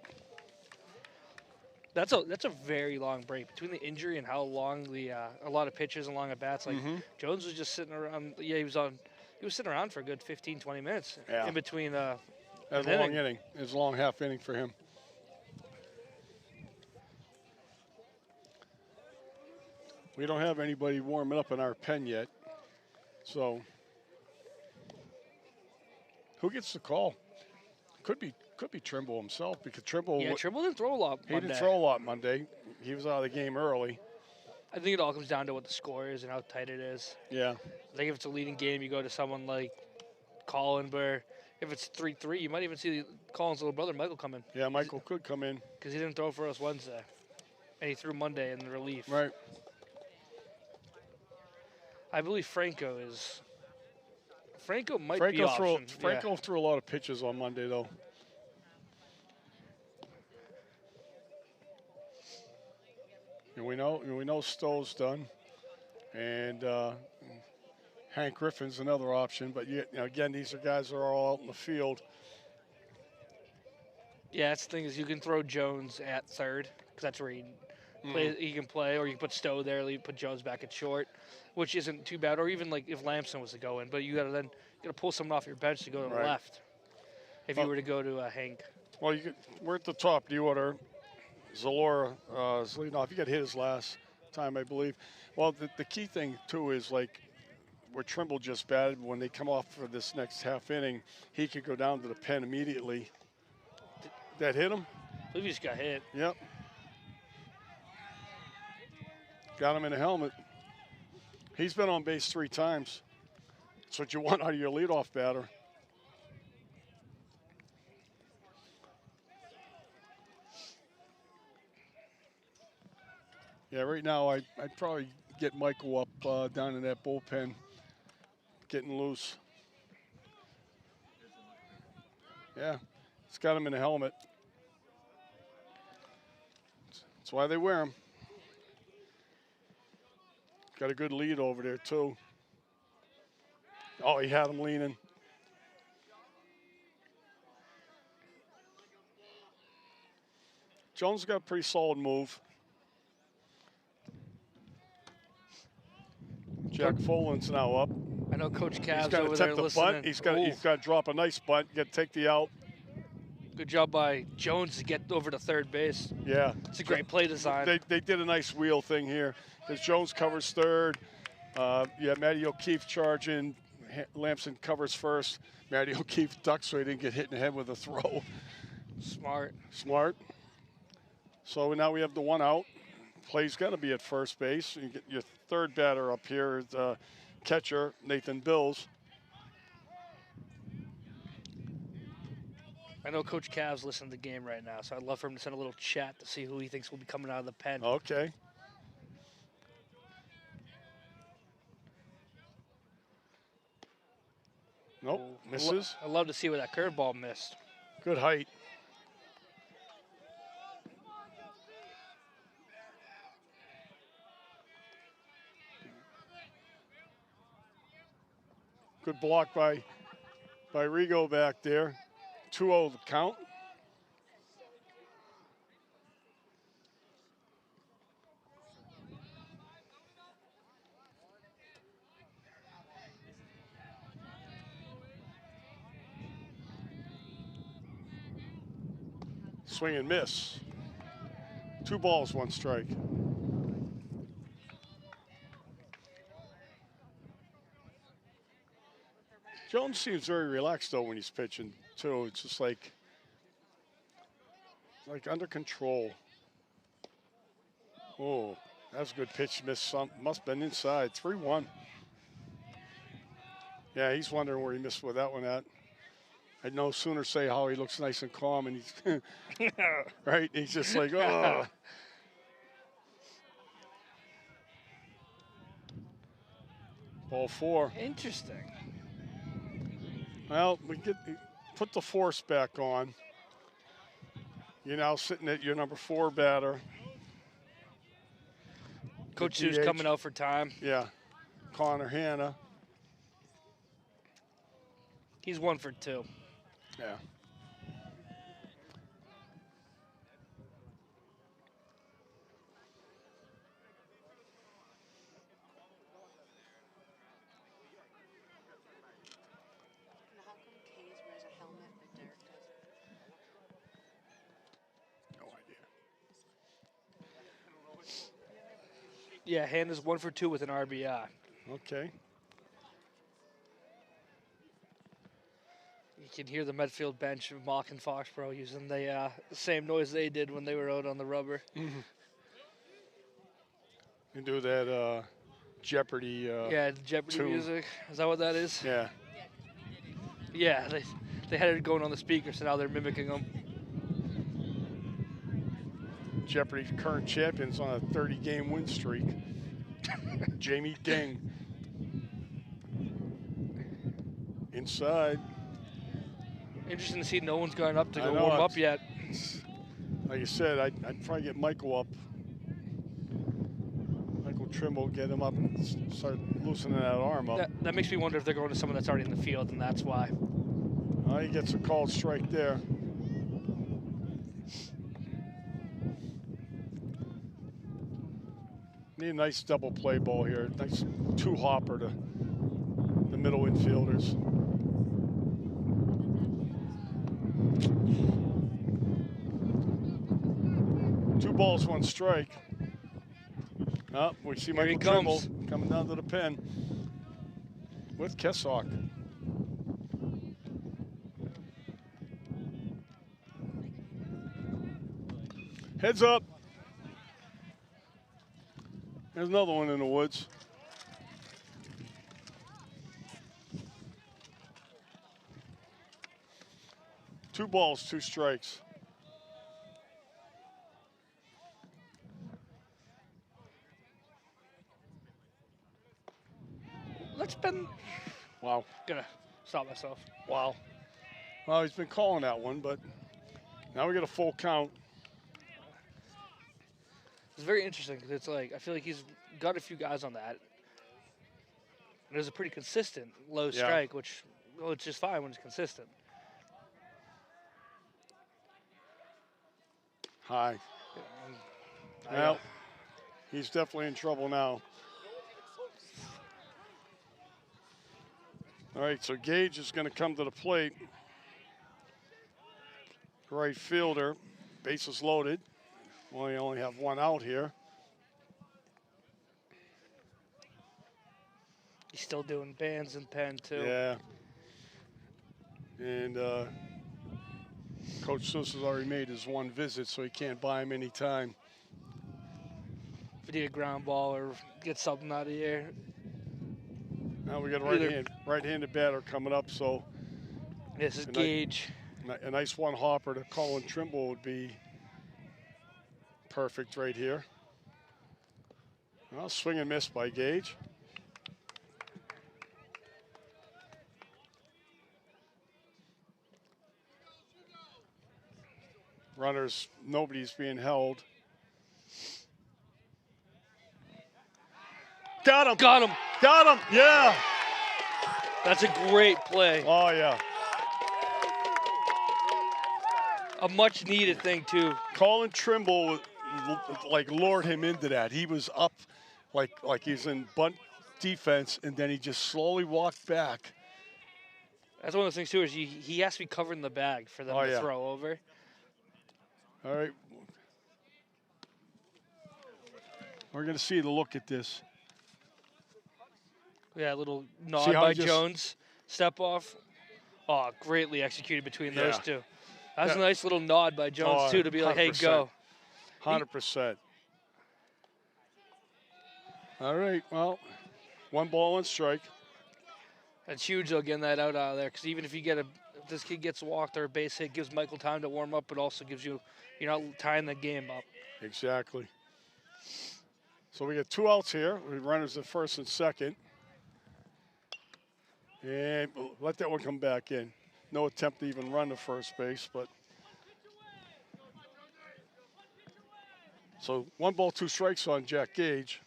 That's a very long break between the injury and how long a lot of pitches and long at bats. Like Jones was just sitting around. Yeah, he was sitting around for a good 15, 20 minutes in between. That was a long inning. It was a long half inning for him. We don't have anybody warming up in our pen yet, so who gets the call? Could be Trimble himself, because Trimble. Yeah, Trimble didn't throw a lot. He didn't throw a lot Monday. He was out of the game early. I think it all comes down to what the score is and how tight it is. Yeah. I think if it's a leading game, you go to someone like Colin, but if it's 3-3, you might even see Colin's little brother Michael come in. Yeah, Michael could come in because he didn't throw for us Wednesday, and he threw Monday in the relief. Right. I believe Franco might be option. Franco threw a lot of pitches on Monday, though. And we know Stowe's done, and Hank Griffin's another option. But again, these are guys that are all out in the field. Yeah, that's the thing is you can throw Jones at third because that's where he can play, or you can put Stowe there, put Jones back at short, which isn't too bad. Or even like if Lamson was to go in, but you got to pull someone off your bench to go to the left. If you were to go to Hank. Well, we're at the top. Do you order? Zalora is leading off. He got hit his last time, I believe. Well, the key thing, too, is like where Trimble just batted, when they come off for this next half inning, he could go down to the pen immediately. That hit him? I believe he just got hit. Yep. Got him in the helmet. He's been on base 3 times. That's what you want out of your leadoff batter. Yeah, right now I'd probably get Michael up down in that bullpen, getting loose. Yeah, it's got him in the helmet. That's why they wear him. Got a good lead over there, too. Oh, he had him leaning. Jones got a pretty solid move. Jack Folan's now up. I know Coach Cavs over there listening. He's got to drop a nice bunt. Got to take the out. Good job by Jones to get over to third base. Yeah. It's a great play design. They did a nice wheel thing here. As Jones covers third. Matty O'Keefe charging. Lamson covers first. Matty O'Keefe ducks so he didn't get hit in the head with a throw. Smart. So now we have the 1 out. Play's got to be at first base. You get your third batter up here is catcher Nathan Bills. I know Coach Cavs listening to the game right now, so I'd love for him to send a little chat to see who he thinks will be coming out of the pen. Okay. Nope, misses. I'd love to see where that curveball missed. Good height. Good block by Rigo back there. 2-0 the count. Swing and miss. 2 balls, 1 strike. Jones seems very relaxed though when he's pitching too. It's just like under control. Oh, that's a good pitch. Missed some. Must have been inside. 3-1. Yeah, he's wondering where he missed with that one at. I'd no sooner say how he looks nice and calm, and he's right. He's just like, oh. Ball 4. Interesting. Well, put the force back on. You're now sitting at your number 4 batter. Coach Sue's coming out for time. Yeah, Connor Hanna. He's 1 for 2. Yeah. Now, how come Hayes wears a helmet but Derek doesn't? No idea. Yeah, Hannah's 1 for 2 with an RBI. Okay. You can hear the Medfield bench mocking Foxborough using the same noise they did when they were out on the rubber. Mm-hmm. You do that Jeopardy. Yeah, Jeopardy tune. music. Is that what that is? Yeah. Yeah, they had it going on the speaker, so now they're mimicking them. Jeopardy's current champions on a 30-game win streak. Jamie Ding. Inside. Interesting to see no one's gone up to I go know, warm up yet. Like you said, I'd probably get Michael up. Michael Trimble, get him up and start loosening that arm up. That makes me wonder if they're going to someone that's already in the field, and that's why. He gets a called strike there. Need a nice double play ball here. Nice 2-hopper to the middle infielders. Two balls, 1 strike. We see Here he Michael Trimble comes. coming down to the pen with Kessock. Heads up. There's another one in the woods. Two balls, 2 strikes. Let's been. Wow. Gonna stop myself. Wow. Well, he's been calling that one, but now we get a full count. It's very interesting because it's like I feel like he's got a few guys on that. And it was a pretty consistent low strike, which it's just fine when it's consistent. High. Well, he's definitely in trouble now. All right, so Gage is going to come to the plate. Right fielder, bases loaded. We only have 1 out here. He's still doing bands and pen too. Yeah. And Coach Seuss has already made his 1 visit, so he can't buy him any time. If you need a ground ball or get something out of here. Now we got a right-handed batter coming up, so This is Gage. A nice 1-hopper to Colin Trimble would be perfect right here. Well, swing and miss by Gage. Runners, nobody's being held. Got him! Got him! Got him! Yeah! That's a great play. Oh, yeah. A much-needed thing, too. Colin Trimble, like, lured him into that. He was up like he's in bunt defense, and then he just slowly walked back. That's one of those things, too, is he has to be covering the bag for them to throw over. All right. We're going to see the look at this. Yeah, a little See nod how by he just- Jones. Step off. Oh, greatly executed between those Yeah. two. That was Yeah. a nice little nod by Jones, Oh, too, to be like, hey, 100%. go. 100%. All right, well, 1 ball, 1 strike. That's huge, though, getting that out of there, because even if if this kid gets walked or a base hit, gives Michael time to warm up, but also gives you're not tying the game up. Exactly. So we got 2 outs here. We runners at first and second. And we'll let that one come back in. No attempt to even run to first base, but. So 1 ball, 2 strikes on Jack Gage.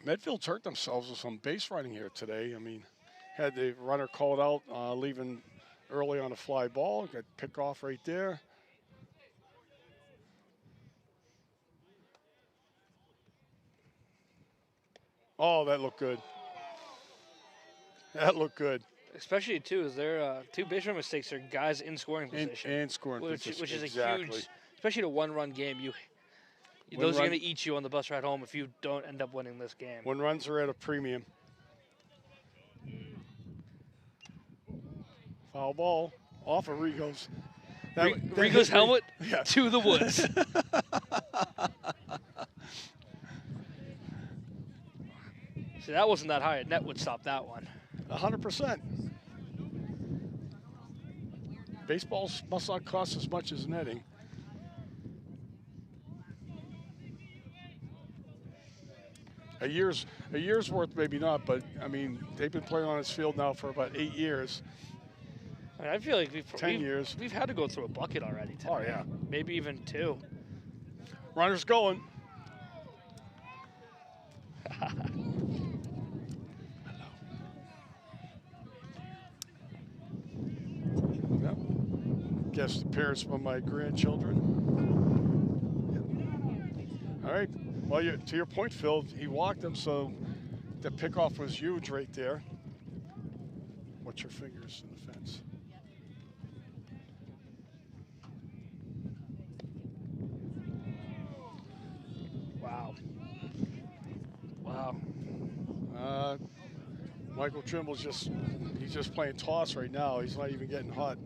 Medfield's hurt themselves with some base running here today. I mean, had the runner called out, leaving early on a fly ball. Got pick off right there. Oh, that looked good. That looked good. Especially, too, is there 2 base run mistakes are guys in scoring position. And scoring which position. is exactly. a huge, especially to 1-run game. Those are going to eat you on the bus ride home if you don't end up winning this game. When runs are at a premium. Foul ball off of Rigo's. Rigo's helmet Yeah. to the woods. See, that wasn't that high. A net would stop that one. 100%. Baseballs must not cost as much as netting. A year's worth, maybe not, but I mean, they've been playing on this field now for about 8 years. I feel like 10 years. We've had to go through a bucket already today. Oh, yeah. Maybe even 2. Runner's going. Yep. Guest appearance from my grandchildren. Yep. All right. Well, to your point, Phil, he walked him, so the pickoff was huge right there. Watch your fingers in the fence. Wow. Michael Trimble's he's just playing toss right now. He's not even getting hot.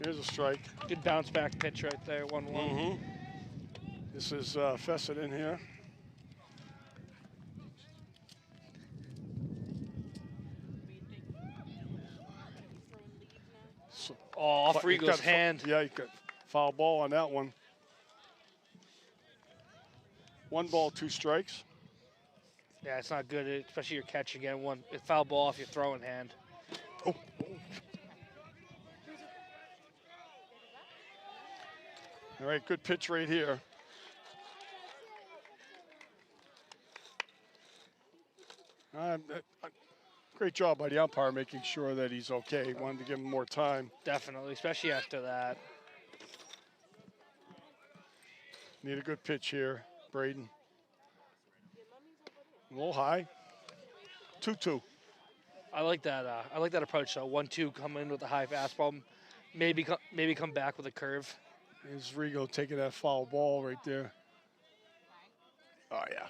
Here's a strike. Good bounce back pitch right there, 1-1. Mm-hmm. This is Fessett in here. So, off Rigo's hand. Yeah, you got foul ball on that one. 1 ball, 2 strikes. Yeah, it's not good, especially your catch again. Foul ball off your throwing hand. Oh. All right, good pitch right here. Great job by the umpire making sure that he's okay. Wanted to give him more time. Definitely, especially after that. Need a good pitch here, Braden. A little high. 2-2. I like that. I like that approach. So 1-2, come in with a high fastball, maybe come back with a curve. Here's Rigo taking that foul ball right there. Oh yeah.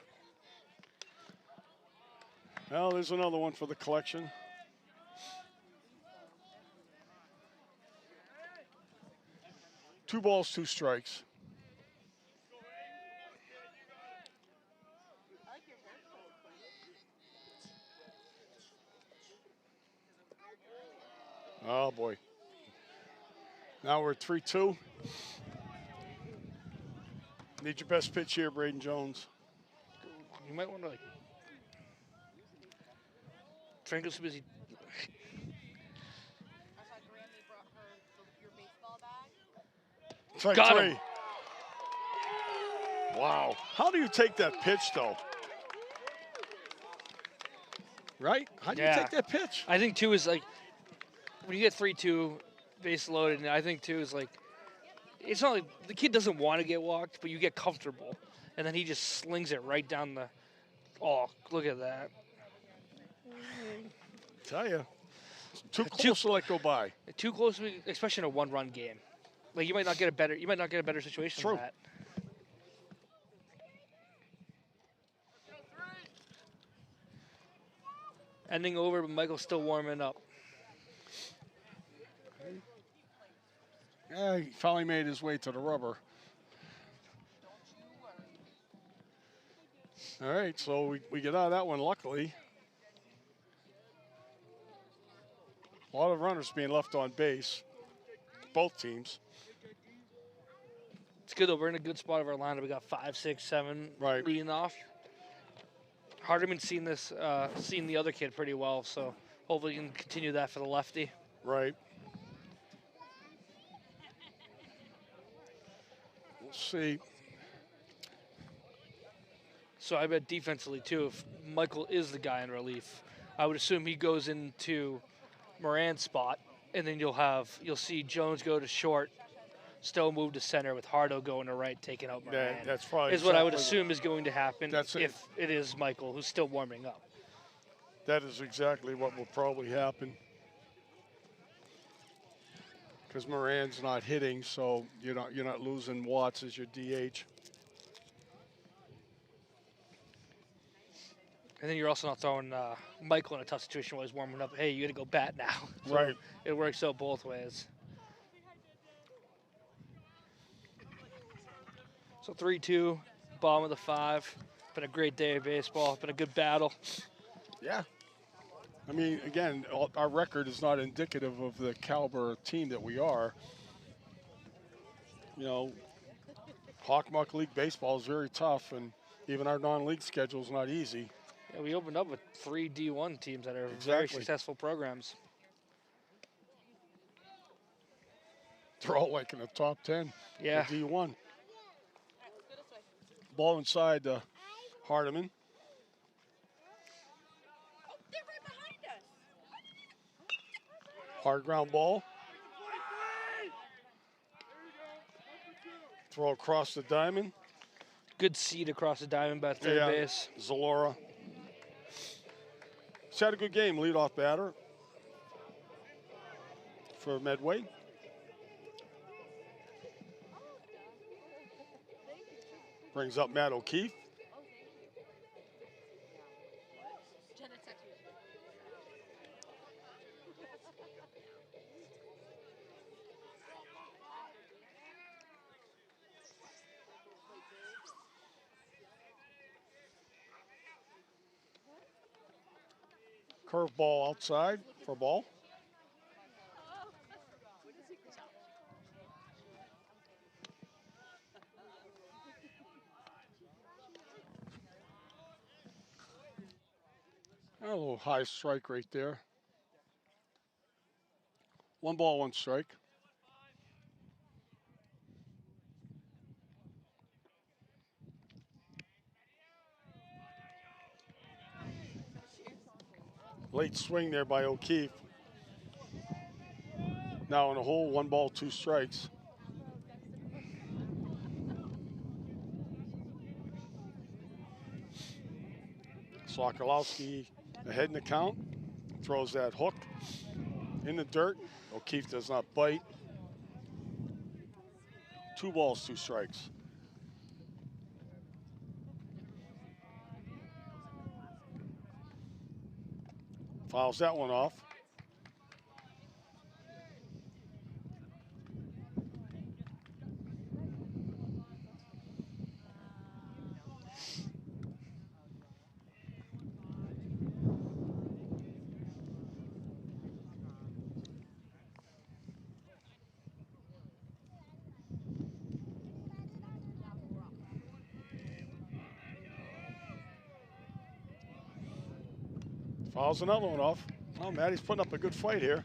Well, there's another one for the collection. Two balls, 2 strikes. Oh boy. Now we're 3-2. Need your best pitch here, Braden Jones. You might want to Trinkle's busy. I saw Grammy brought her your baseball bag. Strike Got 3. him. Wow. How do you take that pitch, though? Right? How do you take that pitch? I think 2 is like, when you get 3-2, base loaded, and I think 2 is like, it's not like, the kid doesn't want to get walked, but you get comfortable. And then he just slings it right down the, oh, look at that. tell you, too close to let go by. Too close, especially in a one-run game. Like you might not get a better situation True. than that. Ending over, but Michael's still warming up. Yeah, he finally made his way to the rubber. All right, so we get out of that one, luckily. A lot of runners being left on base, both teams. It's good, though. We're in a good spot of our lineup. We got 5, 6, 7 Right. leading off. Hardeman's seen the other kid pretty well, so hopefully he can continue that for the lefty. Right. We'll see. So I bet defensively, too, if Michael is the guy in relief, I would assume he goes into Moran's spot, and then you'll see Jones go to short, Stowe move to center with Hardo going to right, taking out Moran. That's probably is what I would exactly assume is going to happen That's it. if it is Michael, who's still warming up. That is exactly what will probably happen. Because Moran's not hitting, so you're not losing Watts as your DH. And then you're also not throwing Michael in a tough situation while he's warming up. Hey, you got to go bat now. So Right. It works out both ways. So 3-2, bottom of the 5. Been a great day of baseball. Been a good battle. Yeah. I mean, again, our record is not indicative of the caliber of team that we are. You know, Hawkmock League baseball is very tough, and even our non-league schedule is not easy. Yeah, we opened up with 3 D1 teams that are very Exactly. successful programs. They're all like in the top 10. Yeah. The D1. Ball inside Hardeman. They're right behind us. Hard ground ball. Throw across the diamond. Good seed across the diamond by third base. Zalora. He's had a good game, leadoff batter for Medway. Brings up Matt O'Keefe. Curveball outside for ball. A little high strike right there. 1 ball, 1 strike. Late swing there by O'Keefe. Now in a hole, 1 ball, 2 strikes. Sokolowski ahead in the count. Throws that hook in the dirt. O'Keefe does not bite. 2 balls, 2 strikes. Fouls that one off. Fouls another one off. Oh, Maddie's putting up a good fight here.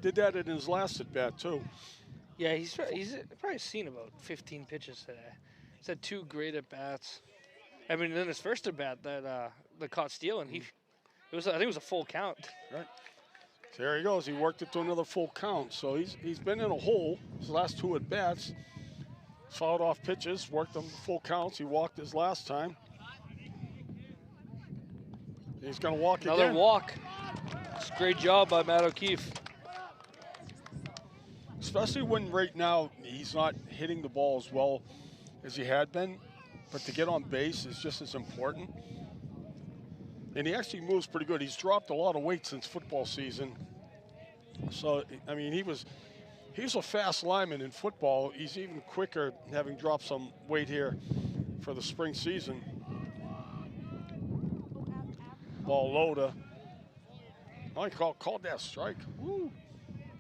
Did that in his last at bat too. Yeah, he's probably seen about 15 pitches today. He's had 2 great at bats. I mean, in his first at bat that caught Steele, and I think it was a full count. Right. So there he goes. He worked it to another full count. So he's been in a hole his last 2 at bats. Fouled off pitches, worked them full counts. He walked his last time. He's going to walk Another again. walk. It's a great job by Matt O'Keefe. Especially when right now he's not hitting the ball as well as he had been, but to get on base is just as important. And he actually moves pretty good. He's dropped a lot of weight since football season. So, I mean, he's a fast lineman in football. He's even quicker, having dropped some weight here for the spring season. Ball low to, oh, he called that strike. Woo.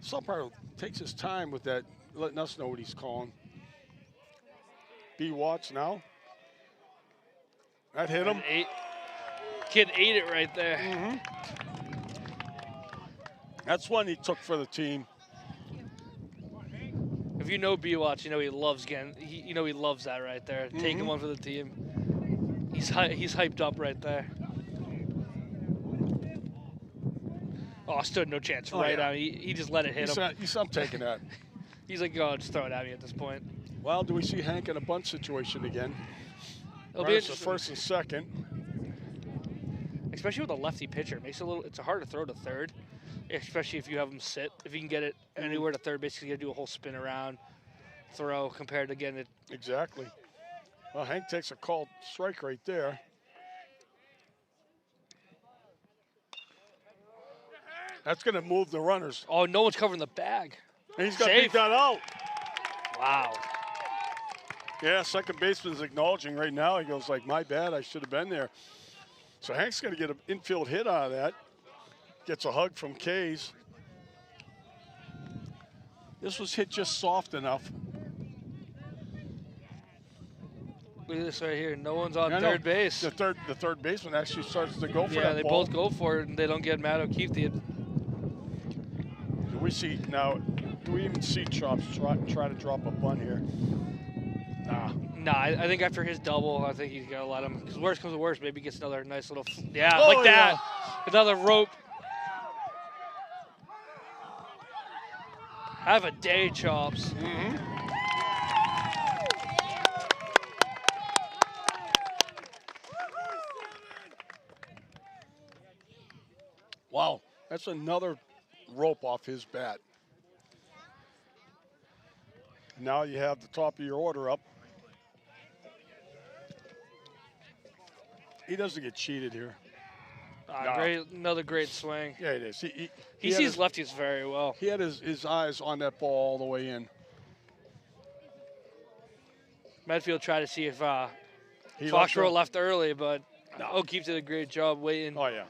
Sumpire takes his time with that, letting us know what he's calling. B. Watts now. That hit him. Kid ate it right there. Mm-hmm. That's one he took for the team. If you know B. Watts, you know he loves getting. He loves that right there. Mm-hmm. Taking one for the team. He's hyped up right there. Oh, stood no chance right yeah. out. He just let it hit him. I'm taking that. He's like, oh, just throw it at me at this point. Well, do we see Hank in a bunt situation again? It'll be interesting. First and second. Especially with a lefty pitcher, it makes it it's hard to throw to third, especially if you have him sit. If you can get it anywhere to third, basically you got to do a whole spin around throw compared to getting it. Exactly. Well, Hank takes a called strike right there. That's going to move the runners. Oh, no one's covering the bag. And he's got to beat that out. Wow. Yeah, second baseman's acknowledging right now. He goes like, my bad, I should have been there. So Hank's going to get an infield hit out of that. Gets a hug from Kays. This was hit just soft enough. Look at this right here. No one's on third base. The third baseman actually starts to go for that Yeah, they ball. both go for it, and they don't get Matt O'Keefe. Do we see now? Do we even see Chops try to drop a bunt here? Nah. I think after his double, I think he's got to let him. Because worst comes to worst, maybe he gets another nice little, like that. Yeah. Another rope. Have a day, Chops. Mm-hmm. Wow, that's another rope off his bat. Now you have the top of your order up. He doesn't get cheated here. Another great swing. Yeah, it is. He sees lefties very well. He had his eyes on that ball all the way in. Medfield tried to see if Foxborough left early, but O'Keefe did a great job waiting. Oh, yeah.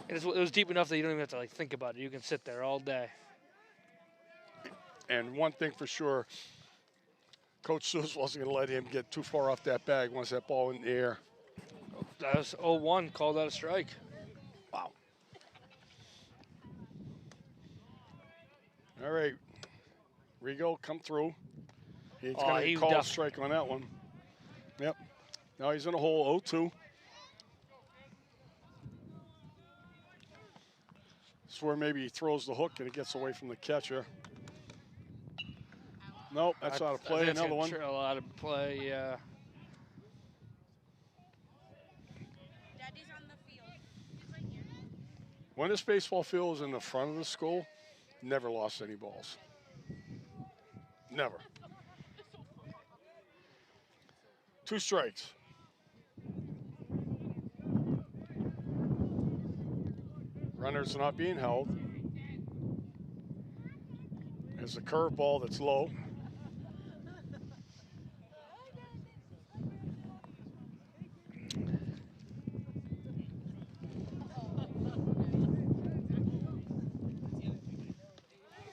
And it was deep enough that you don't even have to think about it. You can sit there all day. And one thing for sure, Coach Seuss wasn't going to let him get too far off that bag once that ball in the air. That was 0-1, called out a strike. Wow. All right. Rigo, come through. He's going to call a strike on that one. Yep. Now he's in a hole, 0-2. This is where maybe he throws the hook and it gets away from the catcher. Nope, that's out of play. Another one. Out of play, yeah. Daddy's on the field. He's right here. When this baseball field is in the front of the school, never lost any balls. Never. 2 strikes. Runners not being held. There's a curveball that's low.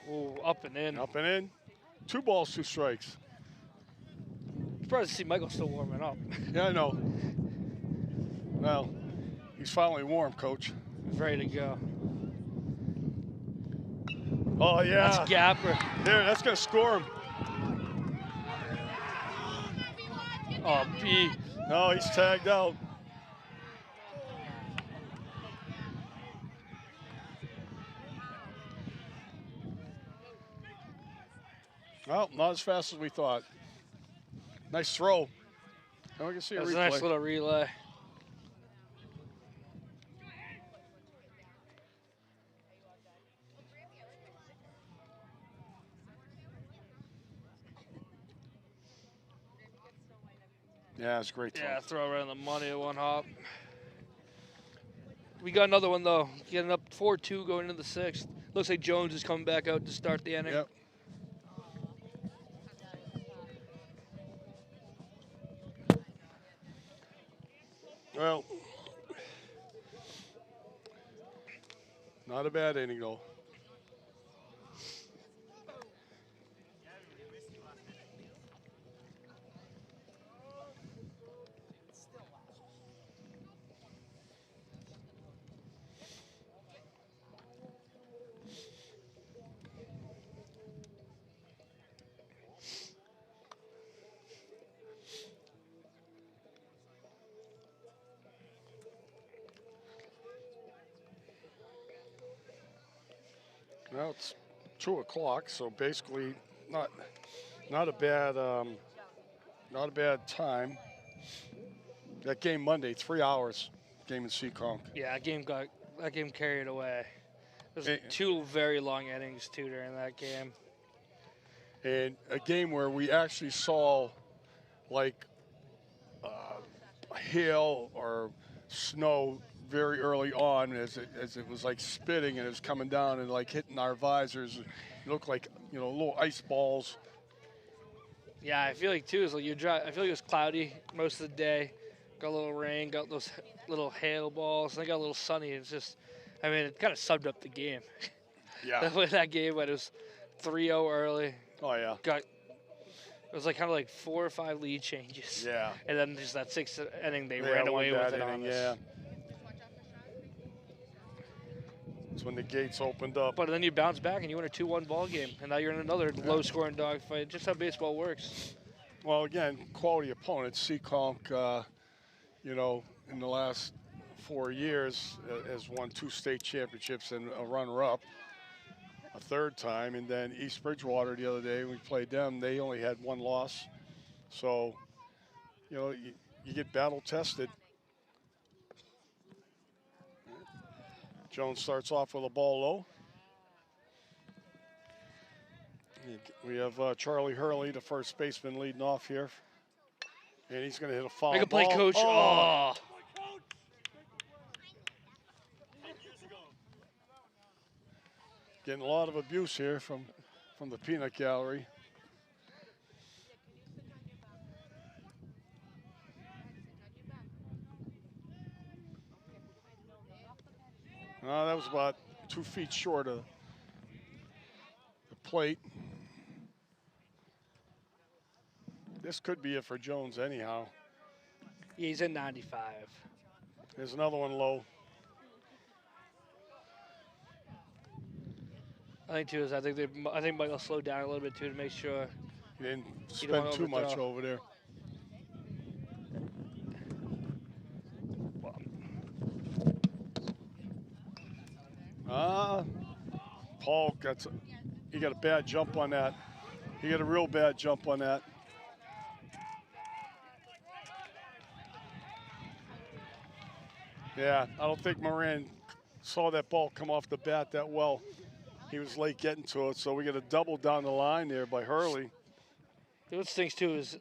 Ooh, up and in. Up and in. 2 balls, 2 strikes. Surprised to see Michael still warming up. Yeah, I know. Well, he's finally warm, Coach. He's ready to go. Oh, yeah. That's a gapper. There, that's going to score him. Oh, B. No, he's tagged out. Well, not as fast as we thought. Nice throw. Now we can see a replay. A nice little relay. Yeah, it's a great throw. Yeah, throw right on the money at one hop. We got another one, though. Getting up 4-2 going into the 6th. Looks like Jones is coming back out to start the inning. Yep. Well, not a bad inning, though. Well, it's 2 o'clock, so basically not a bad time. That game Monday, 3 hours, game in Seekonk. Yeah, that game carried away. There's 2 very long innings too during that game. And a game where we actually saw like hail or snow very early on as it was like spitting and it was coming down and like hitting our visors. It looked like, you know, little ice balls. Yeah, I feel like too is like I feel like it was cloudy most of the day. Got a little rain, got those little hail balls, and then got a little sunny. It's just, I mean, it kind of subbed up the game. Yeah. that game when it was 3-0 early. Oh yeah. It was like kind of like 4 or 5 lead changes. Yeah. And then just that 6th inning, they ran away with it on us. Yeah. That's when the gates opened up. But then you bounce back and you win a 2-1 ball game, and now you're in another low-scoring dogfight. Just how baseball works. Well, again, quality opponents. Seekonk, you know, in the last 4 years has won 2 state championships and a runner-up a 3rd time. And then East Bridgewater the other day, we played them, they only had 1 loss. So, you know, you get battle-tested. Jones starts off with a ball low. We have Charlie Hurley, the first baseman, leading off here. And he's going to hit a foul ball. Make a play, coach. Oh. Getting a lot of abuse here from the peanut gallery. That was about 2 feet short of the plate. This could be it for Jones anyhow. Yeah, he's in 95. There's another one low. I think too is I think Michael slowed down a little bit too to make sure He didn't spend too much over there. Paul got a bad jump on that. He got a real bad jump on that. Yeah, I don't think Moran saw that ball come off the bat that well. He was late getting to it, so we got a double down the line there by Hurley. What stinks too is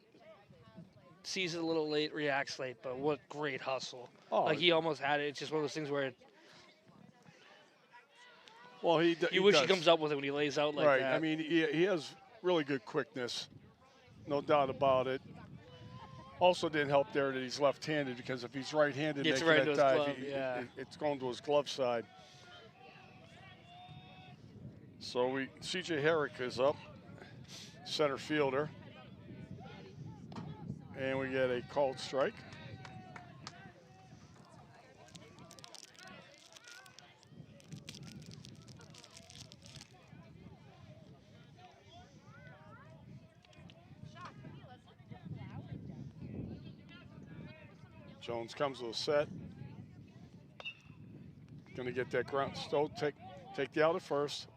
sees it a little late, reacts late, but what great hustle. Oh, like he almost had it. It's just one of those things where you wish he comes up with it when he lays out like that. Right, I mean, he has really good quickness, no doubt about it. Also didn't help there that he's left-handed, because if he's right-handed, Gets making right that into his dive, glove, it's going to his glove side. So C.J. Herrick is up, center fielder. And we get a called strike. Jones comes to the set. Going to get that ground. Stowe take the out at first.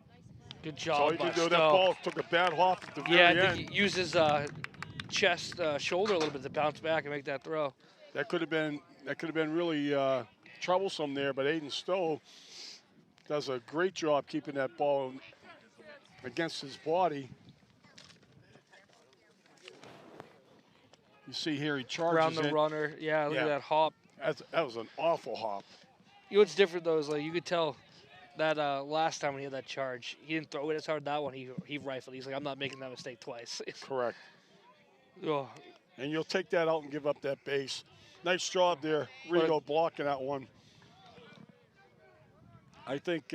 Good job. So he can do that. Ball took a bad hop at the very end. I think he used his chest, shoulder a little bit to bounce back and make that throw. That could have been really troublesome there, but Aiden Stowe does a great job keeping that ball against his body. You see here he charges Around the it. runner. Yeah, look at that hop. That was an awful hop. You know what's different though is like you could tell that last time when he had that charge, he didn't throw it as hard. That one he rifled. He's like, I'm not making that mistake twice. Correct. Oh, And you'll take that out and give up that base. Nice job there, Rigo, blocking that one. I think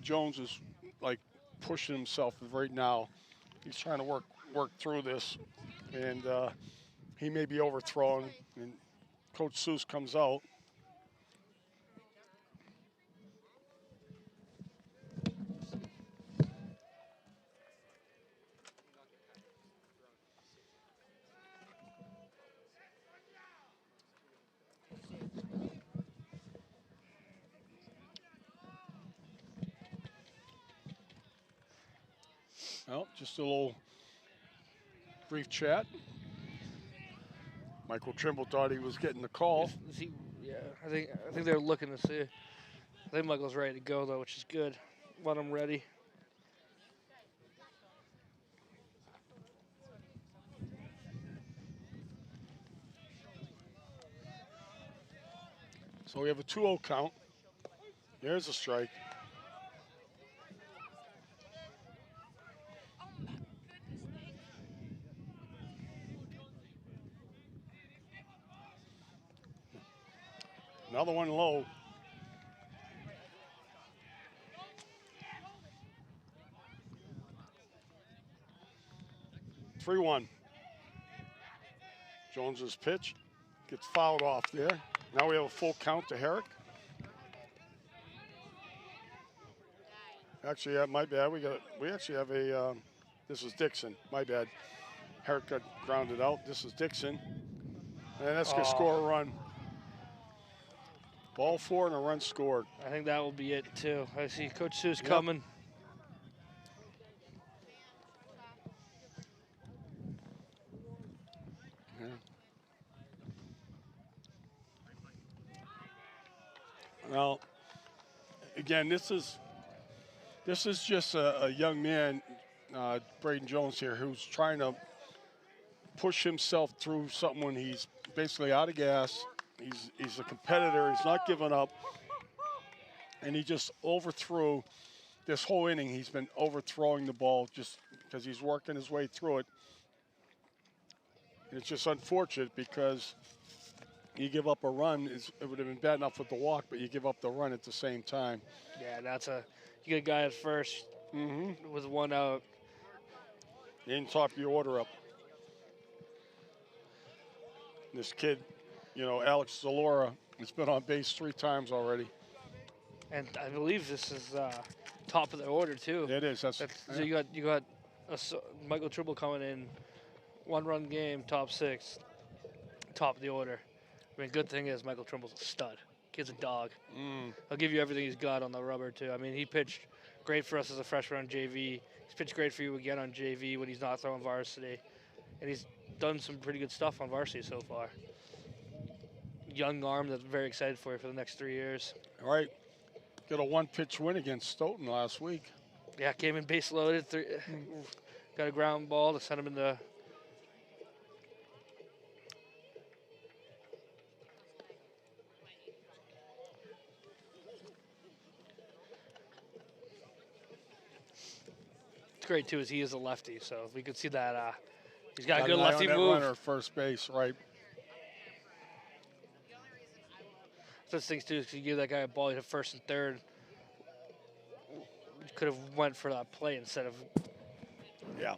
Jones is like pushing himself right now. He's trying to work through this, and he may be overthrown. And Coach Seuss comes out. Well, just a little brief chat. Michael Trimble thought he was getting the call. yeah, I think they're looking to see. I think Michael's ready to go though, which is good. Want him ready. So we have a 2-0 count. There's a strike. Another one low. Three 3-1. Jones's pitch gets fouled off there. Now we have a full count to Herrick. Actually, my bad. We actually have a. This is Dixon. My bad. Herrick got grounded out. This is Dixon, and that's gonna score a run. Ball 4 and a run scored. I think that will be it too. I see Coach Seuss coming. Yeah. Well, again, this is just a young man, Braden Jones here, who's trying to push himself through something when he's basically out of gas. He's a competitor. He's not giving up. And he just overthrew this whole inning. He's been overthrowing the ball just because he's working his way through it. And it's just unfortunate because you give up a run. It would have been bad enough with the walk, but you give up the run at the same time. Yeah, you get a guy at first with one out. You didn't top your order up. This kid, Alex Zalora, has been on base 3 times already. And I believe this is top of the order too. It is. So you got Michael Trimble coming in, 1-run game, top 6, top of the order. I mean, good thing is Michael Trimble's a stud. Kid's a dog. He'll give you everything he's got on the rubber too. I mean, he pitched great for us as a freshman on JV. He's pitched great for you again on JV when he's not throwing varsity, and he's done some pretty good stuff on varsity so far. Young arm that's very excited for you for the next 3 years. All right. Got a 1-pitch win against Stoughton last week. Yeah, came in base loaded. Got a ground ball to send him in the. It's great too, as he is a lefty, so we could see that he's got a good lefty move. Runner at first base, right? Those things too, because you give that guy a ball, he hit first and third. Could have went for that play instead of. Yeah.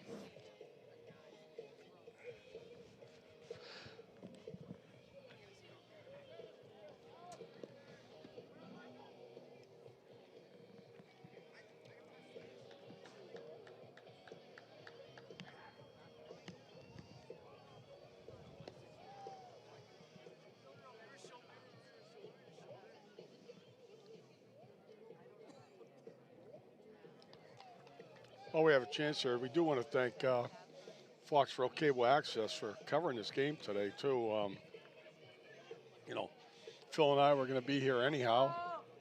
Well, we have a chance here. We do want to thank Foxboro Cable Access for covering this game today, too. Phil and I were going to be here anyhow,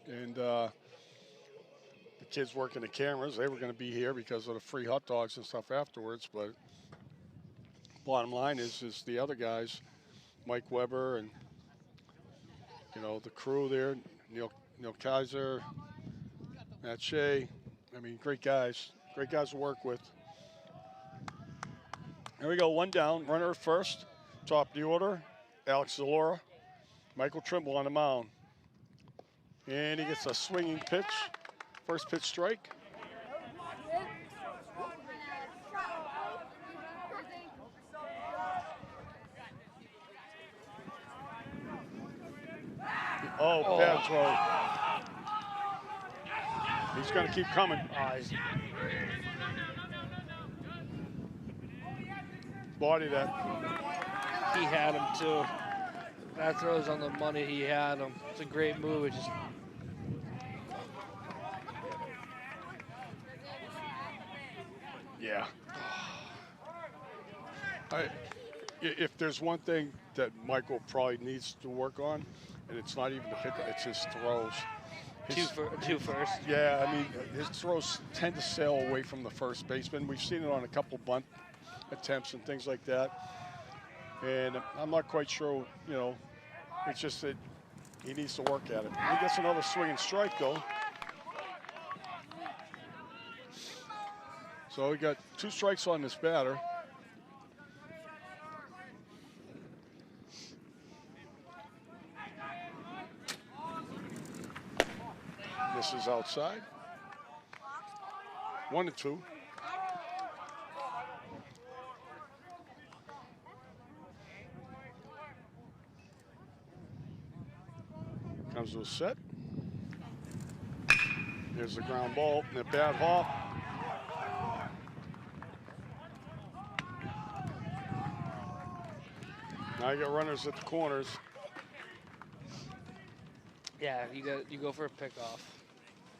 and the kids working the cameras, they were going to be here because of the free hot dogs and stuff afterwards, but bottom line is the other guys, Mike Weber and, you know, the crew there, Neil Kaiser, Matt Shea. I mean, great guys to work with. Here we go, one down, runner at first, top of the order, Alex Zalora, Michael Trimble on the mound. And he gets a swinging pitch, first pitch strike. Oh, bad throw. He's going to keep coming. Body that. He had him too. That throw's on the money. He had him. It's a great move. It just. Yeah. If there's one thing that Michael probably needs to work on, and it's not even the hit, it's his throws. Two first. Yeah, I mean, his throws tend to sail away from the first baseman. We've seen it on a couple bunt attempts and things like that. And I'm not quite sure, you know, it's just that he needs to work at it. He gets another swinging strike, though. So we got 2 strikes on this batter. This is outside. 1-2. Comes to a set. Here's the ground ball and a bad hop. Now you got runners at the corners. Yeah, you go for a pickoff.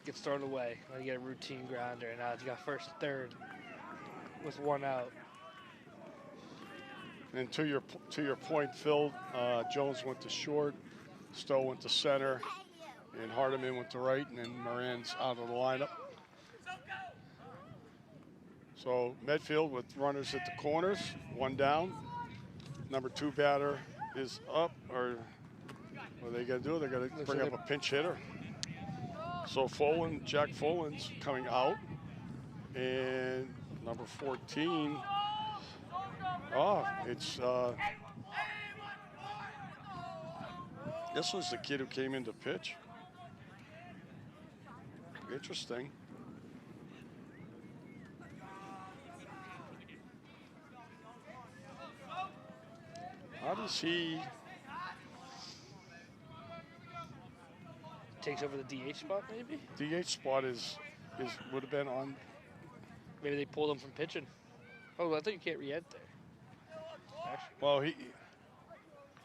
Gets thrown away. Now you get a routine grounder. Now you got first, third with 1 out. And to your point, Phil, Jones went to short, Stowe went to center, and Hardiman went to right, and then Moran's out of the lineup. So Medfield with runners at the corners, 1 down. Number 2 batter is up, or what are they going to do? They're going to bring up a pinch hitter. So Jack Folan's coming out, and number 14. It's this was the kid who came in to pitch. Interesting. How does he? Takes over the DH spot, maybe? DH spot would have been on. Maybe they pulled him from pitching. Oh, I thought you can't re-enter. Well,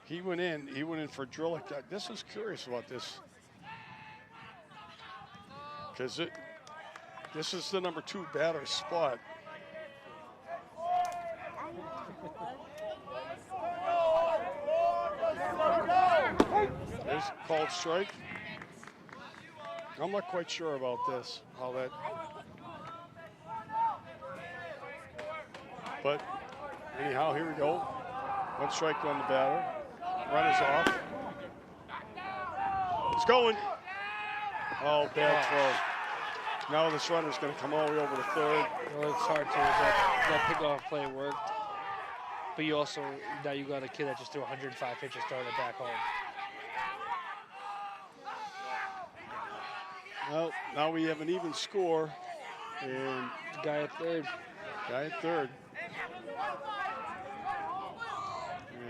he went in. He went in for Drillick. This is curious about this, because this is the number 2 batter spot. There's a called strike. I'm not quite sure about this, how that. But anyhow, here we go. 1 strike on the batter. Runner's off. It's going. Oh, bad throw. Now this runner's going to come all the way over to third. Well, it's hard to. That pickoff play worked. But you also, now you got a kid that just threw 105 pitches throwing it back home. Well, now we have an even score, and Guy at third.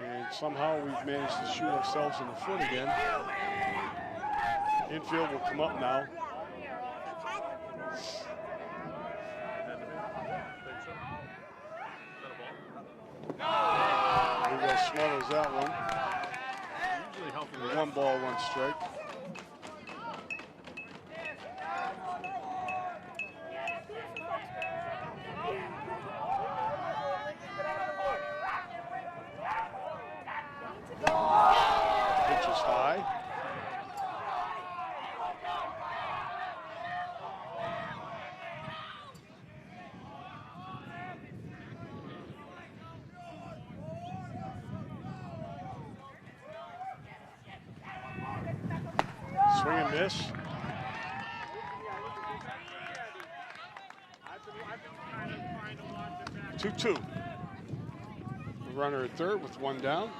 And somehow we've managed to shoot ourselves in the foot again. Infield will come up now. Maybe smothers that one. 1 ball, 1 strike. Pitch is high. Swing and miss. 2-2. The runner at third with one down.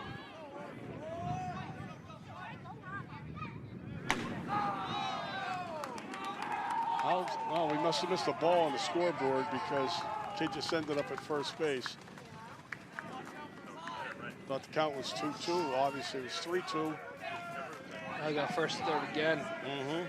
Well, we must have missed a ball on the scoreboard because kid just ended up at first base. Thought the count was 2-2. Obviously, it was 3-2. I got first and third again. Mm-hmm.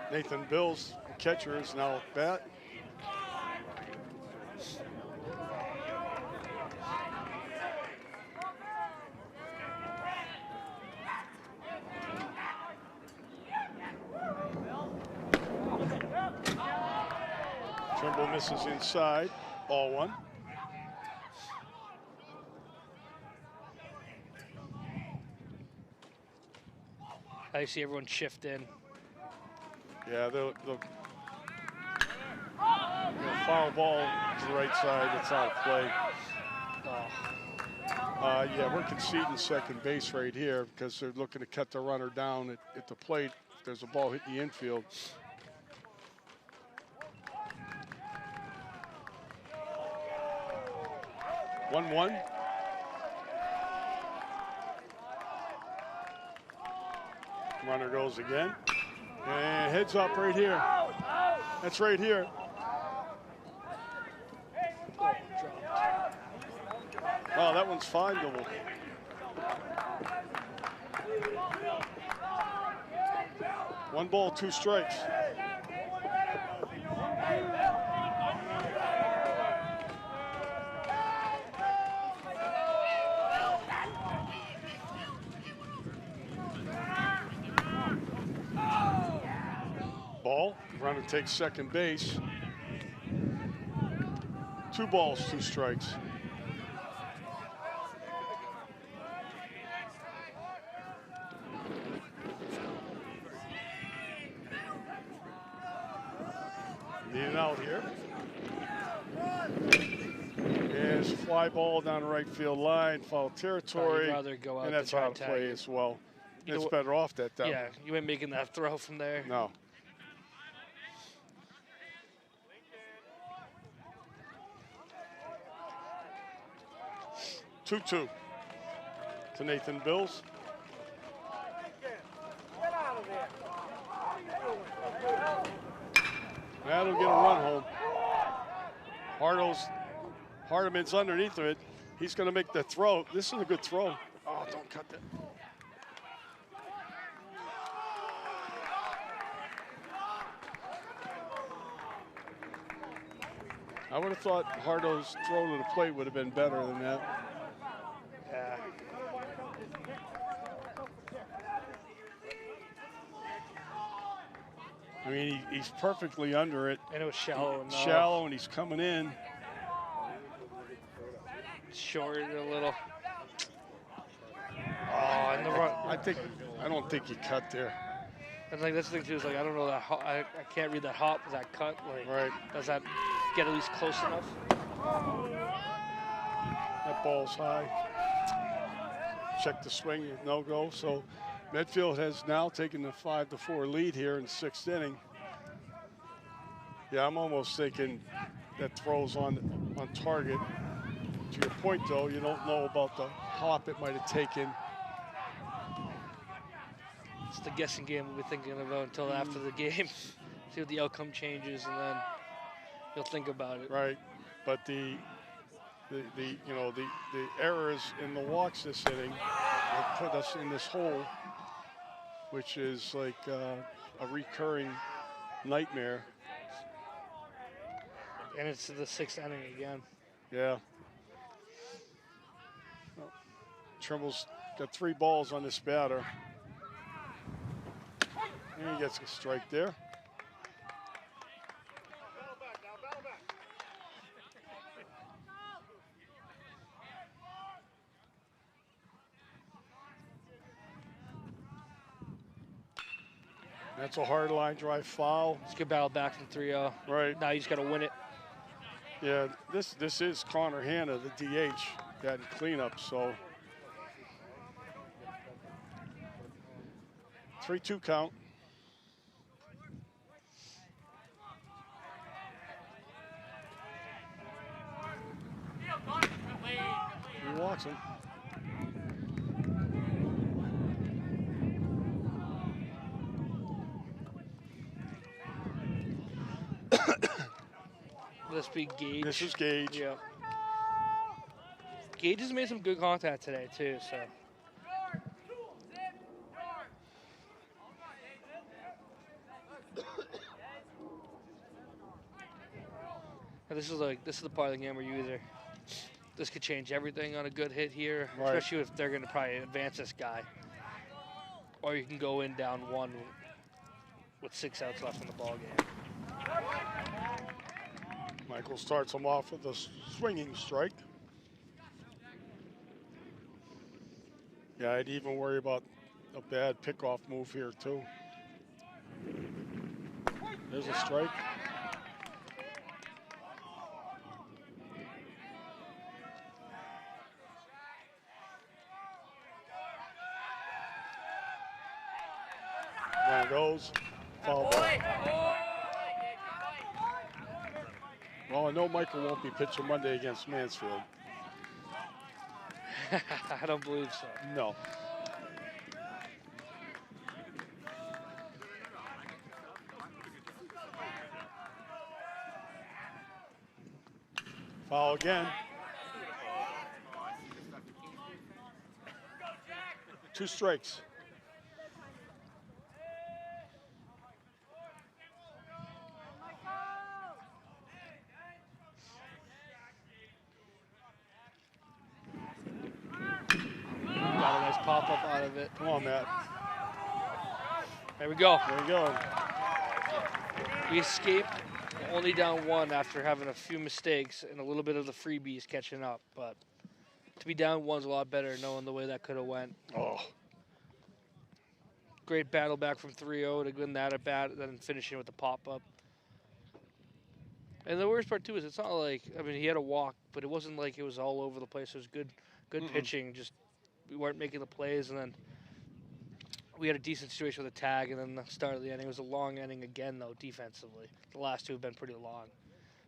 Nathan Bills, the catcher, is now at bat. Trimble misses inside, ball one. I see everyone shift in. Yeah, the foul ball to the right side, it's out of play. Yeah, we're conceding second base right here because they're looking to cut the runner down at the plate if there's a ball hitting the infield. One. Runner goes again. And heads up right here. That's right here. Wow, that one's findable. One ball, two strikes. Ball, runner takes second base. 2 balls, 2 strikes. Need it out here. There's a fly ball down the right field line, foul territory, and that's out of play as well. It's better off that down. Yeah, you ain't making that throw from there. No. Two to Nathan Bills. That'll get a run home. Hardeman's underneath of it. He's going to make the throw. This is a good throw. Oh, don't cut that. I would have thought Hardo's throw to the plate would have been better than that. Yeah. I mean, he's perfectly under it. And it was shallow enough. Shallow, and he's coming in. Short a little. Oh, and the run. I don't think he cut there. And like that's the thing too is like I don't know that I can't read that hop, that cut. Like, right. Does that get at least close enough? That ball's high. Check the swing, no go. So Medfield has now taken the 5-4 lead here in the 6th inning. Yeah, I'm almost thinking that throw's on target. To your point, though, you don't know about the hop it might have taken. It's the guessing game we'll be thinking about until after the game. See what the outcome changes, and then you'll think about it. Right, but the errors in the walks this inning have put us in this hole, which is like a recurring nightmare. And it's the 6th inning again. Yeah. Well, Trimble's got 3 balls on this batter. And he gets a strike there. That's a hard line drive foul. It's a good battle back from 3-0. Right. Now you just got to win it. Yeah, this is Connor Hanna, the DH, batting cleanup, so 3-2 count. He walks him. This be Gage. This is Gage. Yeah. Gage has made some good contact today too, so. And this is the part of the game where you either this could change everything on a good hit here, Right. especially if they're going to probably advance this guy, or you can go in down 1 with 6 outs left in the ball game. Michael starts him off with a swinging strike. Yeah, I'd even worry about a bad pickoff move here too. There's a strike. There it goes. Foul ball. Well, I know Michael won't be pitching Monday against Mansfield. I don't believe so. No. Foul again. 2 strikes. Got a nice pop-up out of it. Come on, Matt. There we go. There you go. We escaped only down 1 after having a few mistakes and a little bit of the freebies catching up. But to be down 1's a lot better knowing the way that could have went. Oh. Great battle back from 3-0 to win that at bat, then finishing with the pop-up. And the worst part, too, is it's not like, I mean, he had a walk, but it wasn't like it was all over the place. It was good pitching. Just we weren't making the plays, and then we had a decent situation with a tag, and then the start of the inning was a long inning again, though, defensively. The last 2 have been pretty long.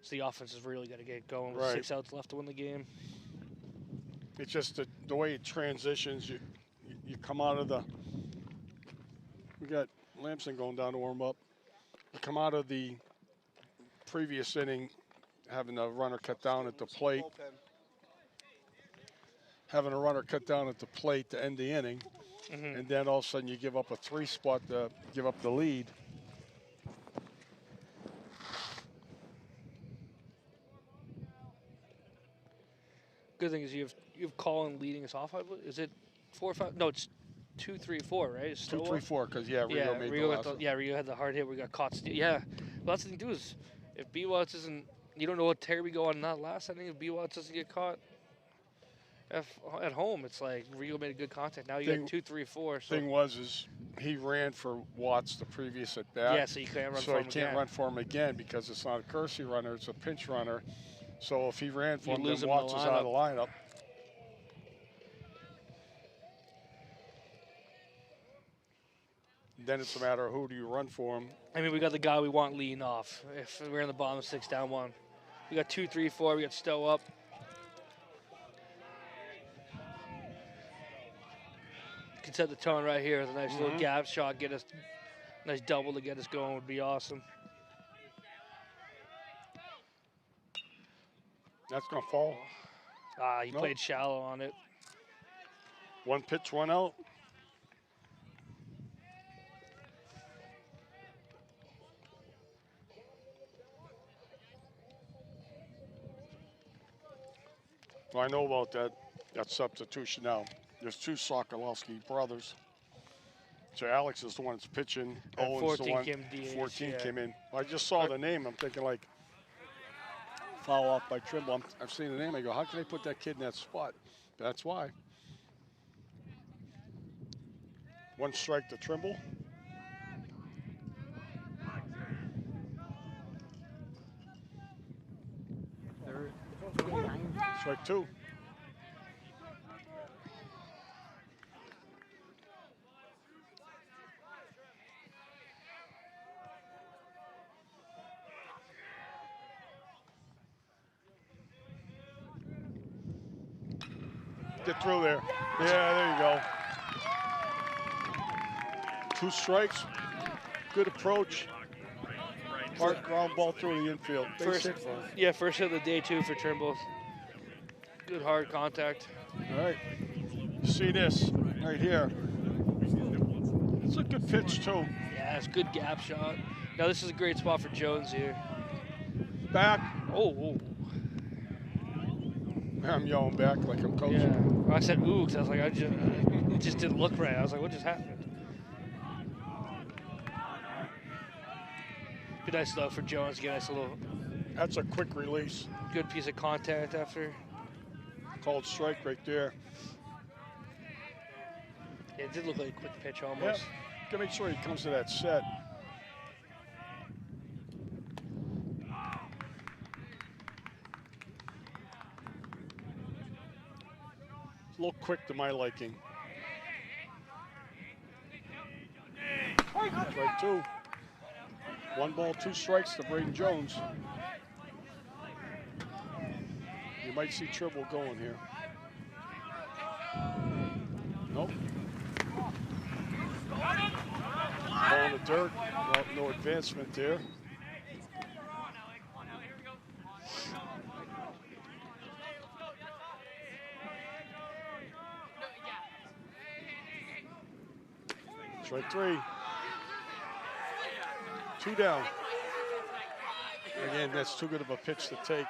So the offense is really going to get going with 6 outs left to win the game. It's just the way it transitions. You come out of the. We got Lamson going down to warm up. You come out of the previous inning, having a runner cut down at the plate. Having a runner cut down at the plate to end the inning. And then all of a sudden you give up a 3 spot to give up the lead. Good thing is you have Colin leading us off. Is it 4 or 5? No, it's 2, 3, 4, right? It's 2, 3, 4, because Rio made the last one. Rio had the hard hit. We got caught. Yeah, well, that's the thing too is if B Watts isn't, you don't know what tear we go on in that last inning. If B Watts doesn't get caught at home, it's like Rio made a good contact. Now you got 2, 3, 4. So. Thing is he ran for Watts the previous at bat. Yeah, so you can't run for him again. So he can't run for him again because it's not a courtesy runner; it's a pinch runner. So if he ran for him, then Watts is out of the lineup. Then it's a matter of who do you run for him. I mean, we got the guy we want leading off. If we're in the bottom 6 down 1, we got 2, 3, 4. We got Stowe up. Can set the tone right here with a nice little gap shot. Get us nice double to get us going would be awesome. That's gonna fall. He played shallow on it. 1 pitch, 1 out. Well, I know about that substitution now. There's 2 Sokolowski brothers. So Alex is the one that's pitching. And Owen's the 14 one. came DH, 14 yeah. came in. I just saw the name. I'm thinking like foul off by Trimble. I've seen the name. I go, how can they put that kid in that spot? That's why. 1 strike to Trimble. Strike 2. Get through there. Yeah, there you go. 2 strikes. Good approach. Hard ground ball through the infield. First hit of the day, too, for Trimble. Good hard contact. All right. See this right here. It's a good pitch, too. Yeah, it's a good gap shot. Now, this is a great spot for Jones here. Back. Oh. I'm yelling back like I'm coaching. Yeah. I said ooh, because I was like, it just didn't look right. I was like, what just happened? Be nice though for Jones to get a nice little. That's a quick release. Good piece of contact after. Called strike right there. Yeah, it did look like a quick pitch almost. Yep. Gotta make sure he comes to that set. It's a little quick to my liking. Strike 2. 1 ball, 2 strikes to Braden Jones. You might see Trimble going here. Nope. Ball in the dirt. Well, no advancement there. Strike 3. 2 down. Again, that's too good of a pitch to take.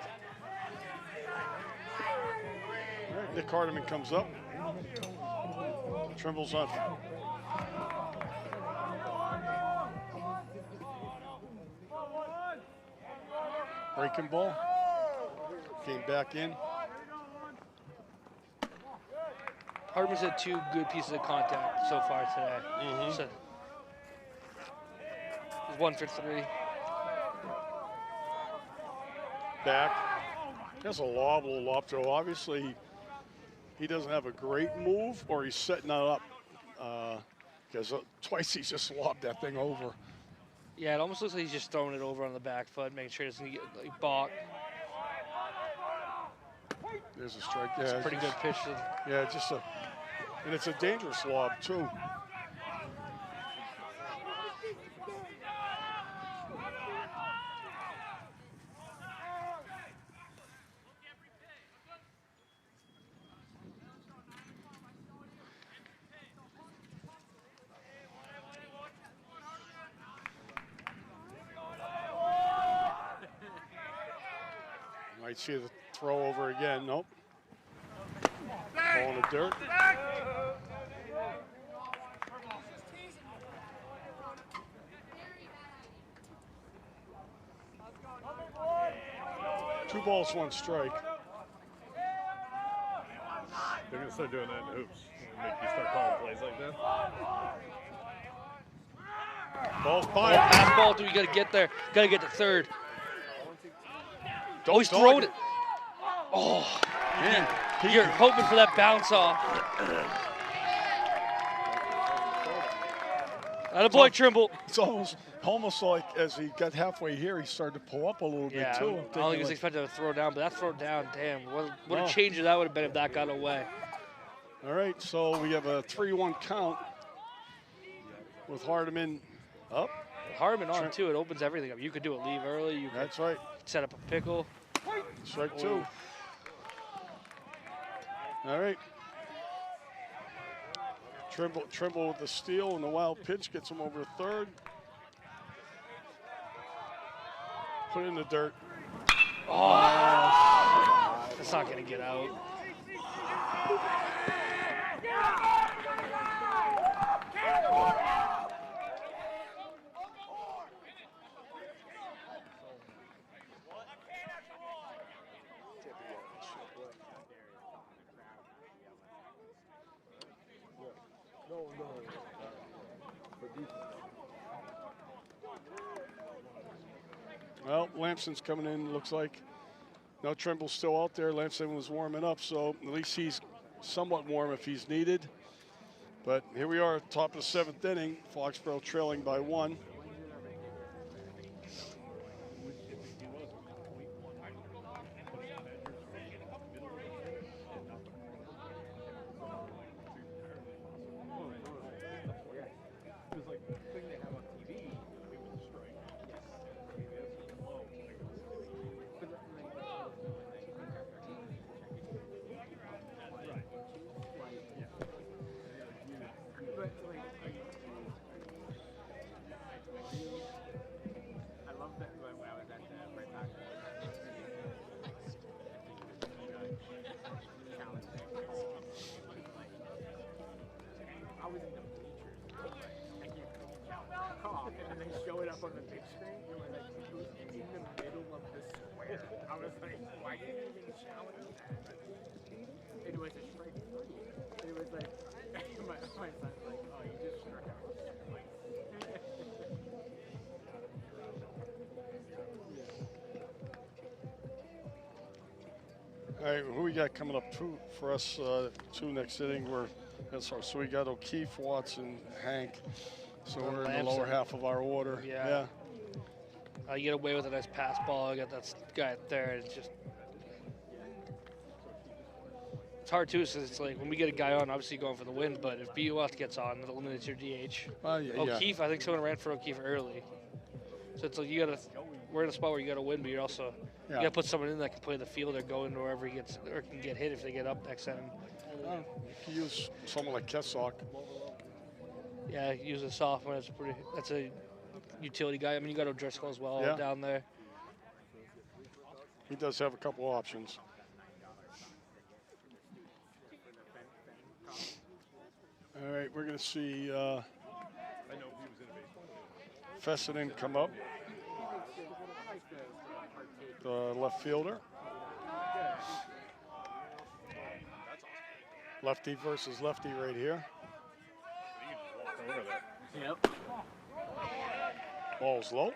All right, Nick Hardiman comes up. Trimble's on. Breaking ball. Came back in. Hardiman's had 2 good pieces of contact so far today. So, he's 1 for 3. Back. That's a little lob throw. Obviously, he doesn't have a great move, or he's setting it up. Because twice he's just lobbed that thing over. Yeah, it almost looks like he's just throwing it over on the back foot, making sure it doesn't get like balked. There's a strike. It's Yeah, a pretty good pitch. Yeah, and it's a dangerous lob too. Might see the throw over again. Nope. Ball in the dirt. Two balls, 1 strike. They're going to start doing that in hoops. Make you start calling plays like that. Ball's by. Pass ball, dude. You got to get there. Got to get to third. Don't he's throwing it. Oh, man. You're hoping for that bounce off. Attaboy, Trimble. It's almost like as he got halfway here, he started to pull up a little bit too. I don't think he was expecting to throw down, but that throw down, damn, what a changer that would have been if that got away. All right, so we have a 3-1 count with Hardiman up. Hardiman on too, it opens everything up. You could do a leave early. You could That's right. set up a pickle. Strike 2. All right. Trimble with the steal and the wild pitch gets him over third. Put it in the dirt. Oh, that's not going to get out. Well, Lampson's coming in, looks like. No, Trimble's still out there. Lampson was warming up, so at least he's somewhat warm if he's needed. But here we are, top of the 7th inning. Foxborough trailing by 1. On the big screen, it was like it was in the middle of the square. I was like, why are you even shouting that? It was a strike three. It was like, my son's like, oh, you just struck out. All right, who we got coming up for us two next inning? So we got O'Keefe, Watson, Hank. So we're in the lower half of our order. Yeah. You get away with a nice pass ball. I got that guy there. It's just it's hard too. So it's like when we get a guy on, obviously going for the win. But if BUF gets on, it eliminates your DH. O'Keefe, I think someone ran for O'Keefe early. So it's like we're in a spot where you got to win, but you're also you got to put someone in that can play the field or go into wherever he gets or can get hit if they get up next to him. You can use someone like Kessock. Yeah, use a sophomore. That's a utility guy. I mean, you got O'Driscoll as well down there. He does have a couple options. All right, we're going to see Fessenden come up, the left fielder. Lefty versus lefty right here. Yep. Ball's low.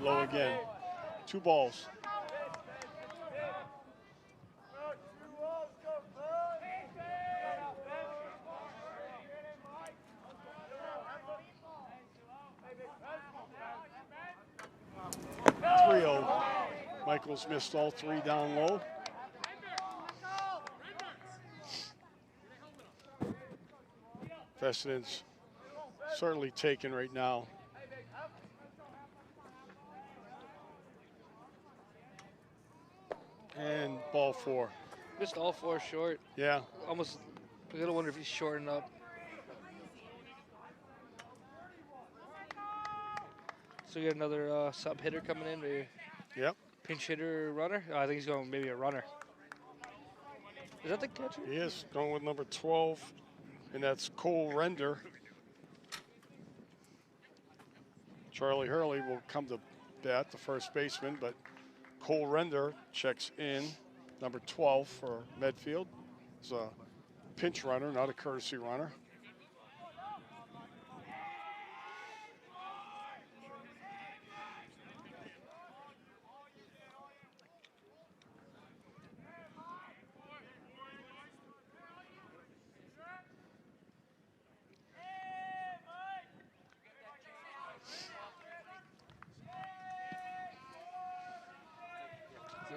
Low again. 2 balls. Michael's missed all 3 down low. Fessenden's certainly taken right now. And ball 4. Missed all 4 short. Yeah. Almost, I gotta wonder if he's shorting up. So you got another sub hitter coming in, or yep. Pinch hitter, runner? Oh, I think he's going maybe a runner. Is that the catcher? He is going with number 12, and that's Cole Render. Charlie Hurley will come to bat, the first baseman, but Cole Render checks in, number 12 for Medfield. He's a pinch runner, not a courtesy runner.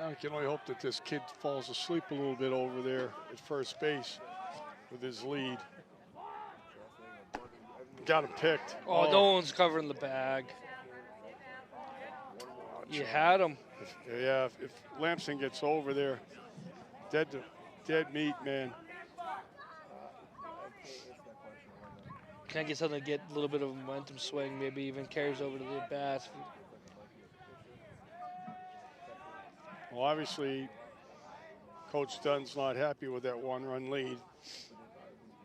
I can only hope that this kid falls asleep a little bit over there at first base with his lead. Got him picked. Oh, no one's covering the bag. You had him. If Lampson gets over there, dead meat, man. Can I get something to get a little bit of a momentum swing, maybe even carries over to the bat. Well, obviously, Coach Dunn's not happy with that one-run lead,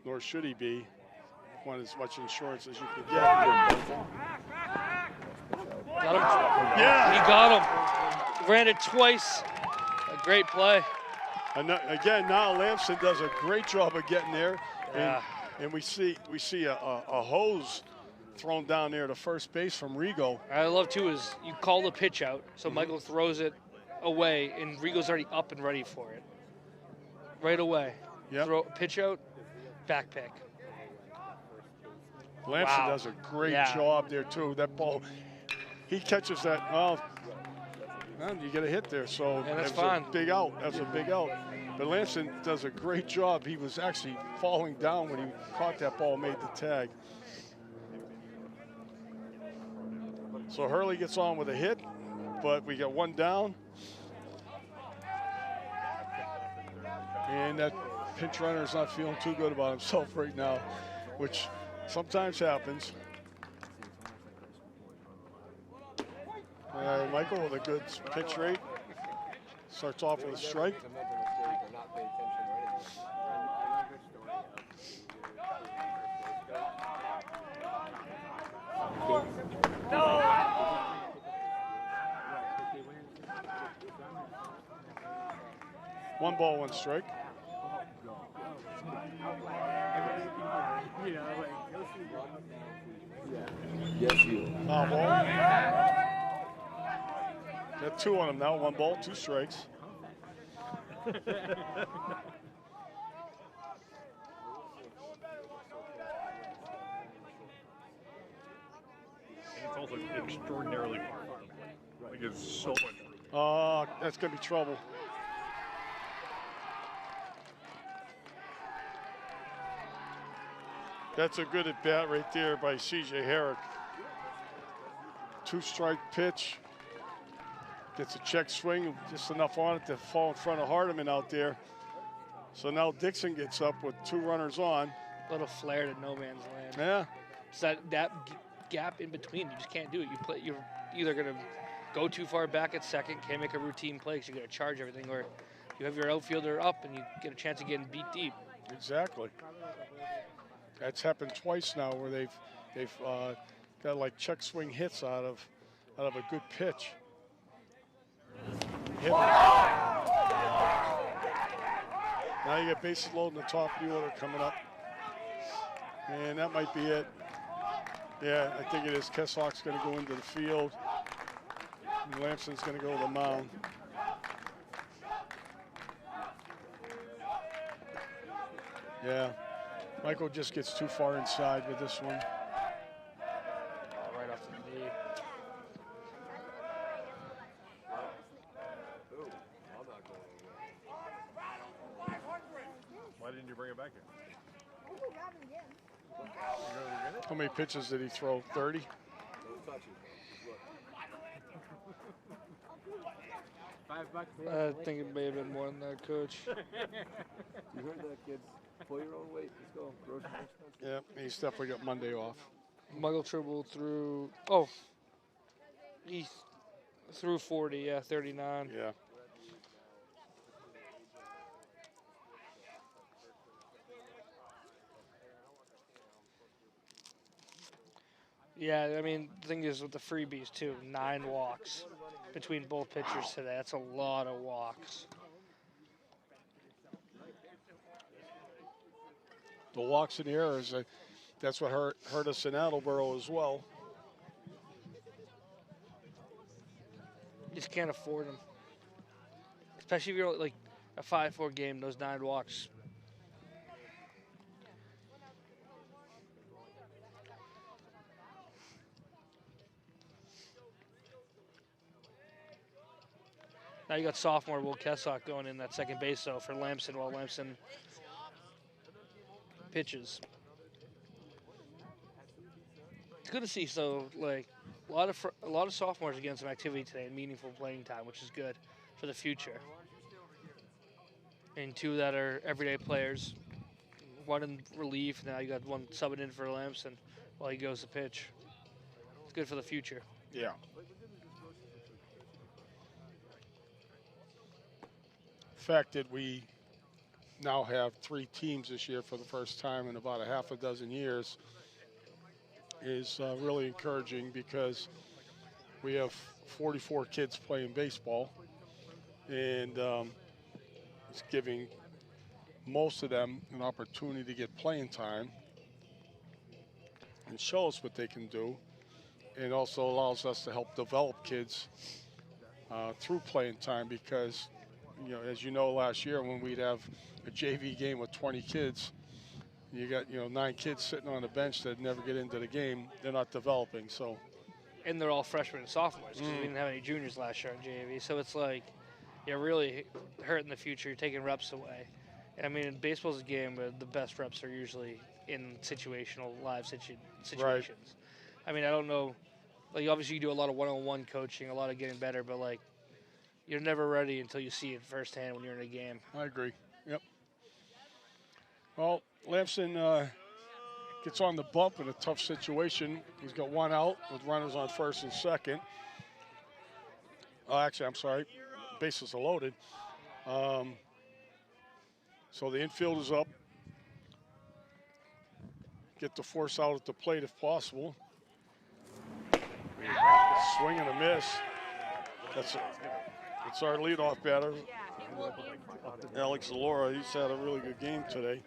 nor should he be. Want as much insurance as you can get. Got him. Yeah. He got him. Ran it twice. A great play. And again, now Lamson does a great job of getting there. Yeah. And we see a hose thrown down there to first base from Rigo. I love too is you call the pitch out, so Michael throws it away, and Rigo's already up and ready for it. Right away. Yep. Throw pitch out, back pick. Lamson does a great job there too. That ball, he catches that. Oh, well, you get a hit there, so that's that was fine. a big out. That was a big out. But Lamson does a great job. He was actually falling down when he caught that ball, made the tag. So Hurley gets on with a hit, but we got one down. And that pinch runner is not feeling too good about himself right now, which sometimes happens. Michael with a good pitch rate. Starts off with a strike. One ball, one strike. Yes, you. Foul ball. Got two on him now. One ball, two strikes. It's also extraordinarily far. Like it's so much room. That's gonna be trouble. That's a good at bat right there by C.J. Herrick. Two-strike pitch. Gets a check swing, just enough on it to fall in front of Hardiman out there. So now Dixon gets up with two runners on. Little flare to no man's land. Yeah. So that gap in between, you just can't do it. You're either going to go too far back at second, can't make a routine play because you're going to charge everything, or you have your outfielder up and you get a chance of getting beat deep. Exactly. That's happened twice now where they've got like check swing hits out of a good pitch. Hit. Now you got bases loaded in the top of the order coming up. And that might be it. Yeah, I think it is. Keslock's going to go into the field. And Lamson's going to go to the mound. Yeah. Michael just gets too far inside with this one. Right off the knee. Why didn't you bring it back here? How many pitches did he throw? 30? I think it may have been more than that, Coach. You heard that, kids. Pull your own weight. Let's go. Grocery expense. Yeah, he's definitely got Monday off. Michael Tribble threw, he threw 40, 39. Yeah. Yeah, I mean, the thing is with the freebies, too, 9 walks between both pitchers today. That's a lot of walks. The walks and the errors, that's what hurt us in Attleboro as well. You just can't afford them. Especially if you're like a 5-4 game, those 9 walks. Now you got sophomore Will Kessock going in that second base, though, for Lamson while Lamson pitches. It's good to see, like a lot of sophomores getting some activity today and meaningful playing time, which is good for the future. And 2 that are everyday players, 1 in relief. Now you got 1 subbing in for Lamson while he goes to pitch. It's good for the future. Yeah. fact that we now have 3 teams this year for the first time in about a half a dozen years is really encouraging, because we have 44 kids playing baseball, and it's giving most of them an opportunity to get playing time and show us what they can do, and also allows us to help develop kids through playing time, because, you know, as you know, last year when we'd have a JV game with 20 kids, you got, you know, 9 kids sitting on the bench that never get into the game. They're not developing. So, and they're all freshmen and sophomores, because we didn't have any juniors last year on JV. So it's like, you're really hurting the future. You're taking reps away. And I mean, baseball's a game where the best reps are usually in situational, live situations. Right. I mean, I don't know. Like, obviously, you do a lot of one-on-one coaching, a lot of getting better, but, like, you're never ready until you see it firsthand when you're in a game. I agree. Yep. Well, Lamson gets on the bump in a tough situation. He's got 1 out with runners on first and second. Actually, I'm sorry. Bases are loaded. So the infield is up. Get the force out at the plate if possible. Swing and a miss. It's our leadoff batter, Alex Alora. He's had a really good game today.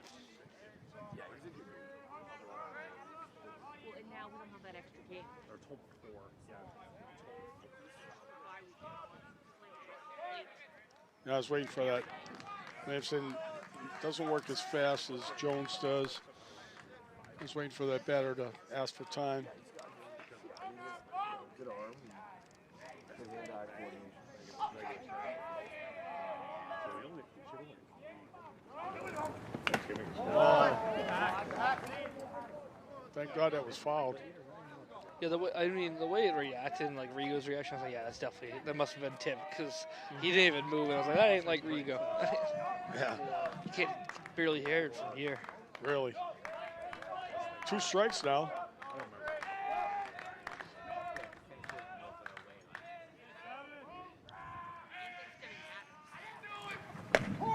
Well, and now we don't have that extra game. I was waiting for that. Lamson doesn't work as fast as Jones does. I was waiting for that batter to ask for time. Good arm. Good hand-eye coordination. Thank God that was fouled. Yeah, the way it reacted, and like Rigo's reaction, I was like, yeah, that must have been Tim, because he didn't even move. And I was like, that ain't like Rigo. Yeah. You can't barely hear it from here. Really. 2 strikes now.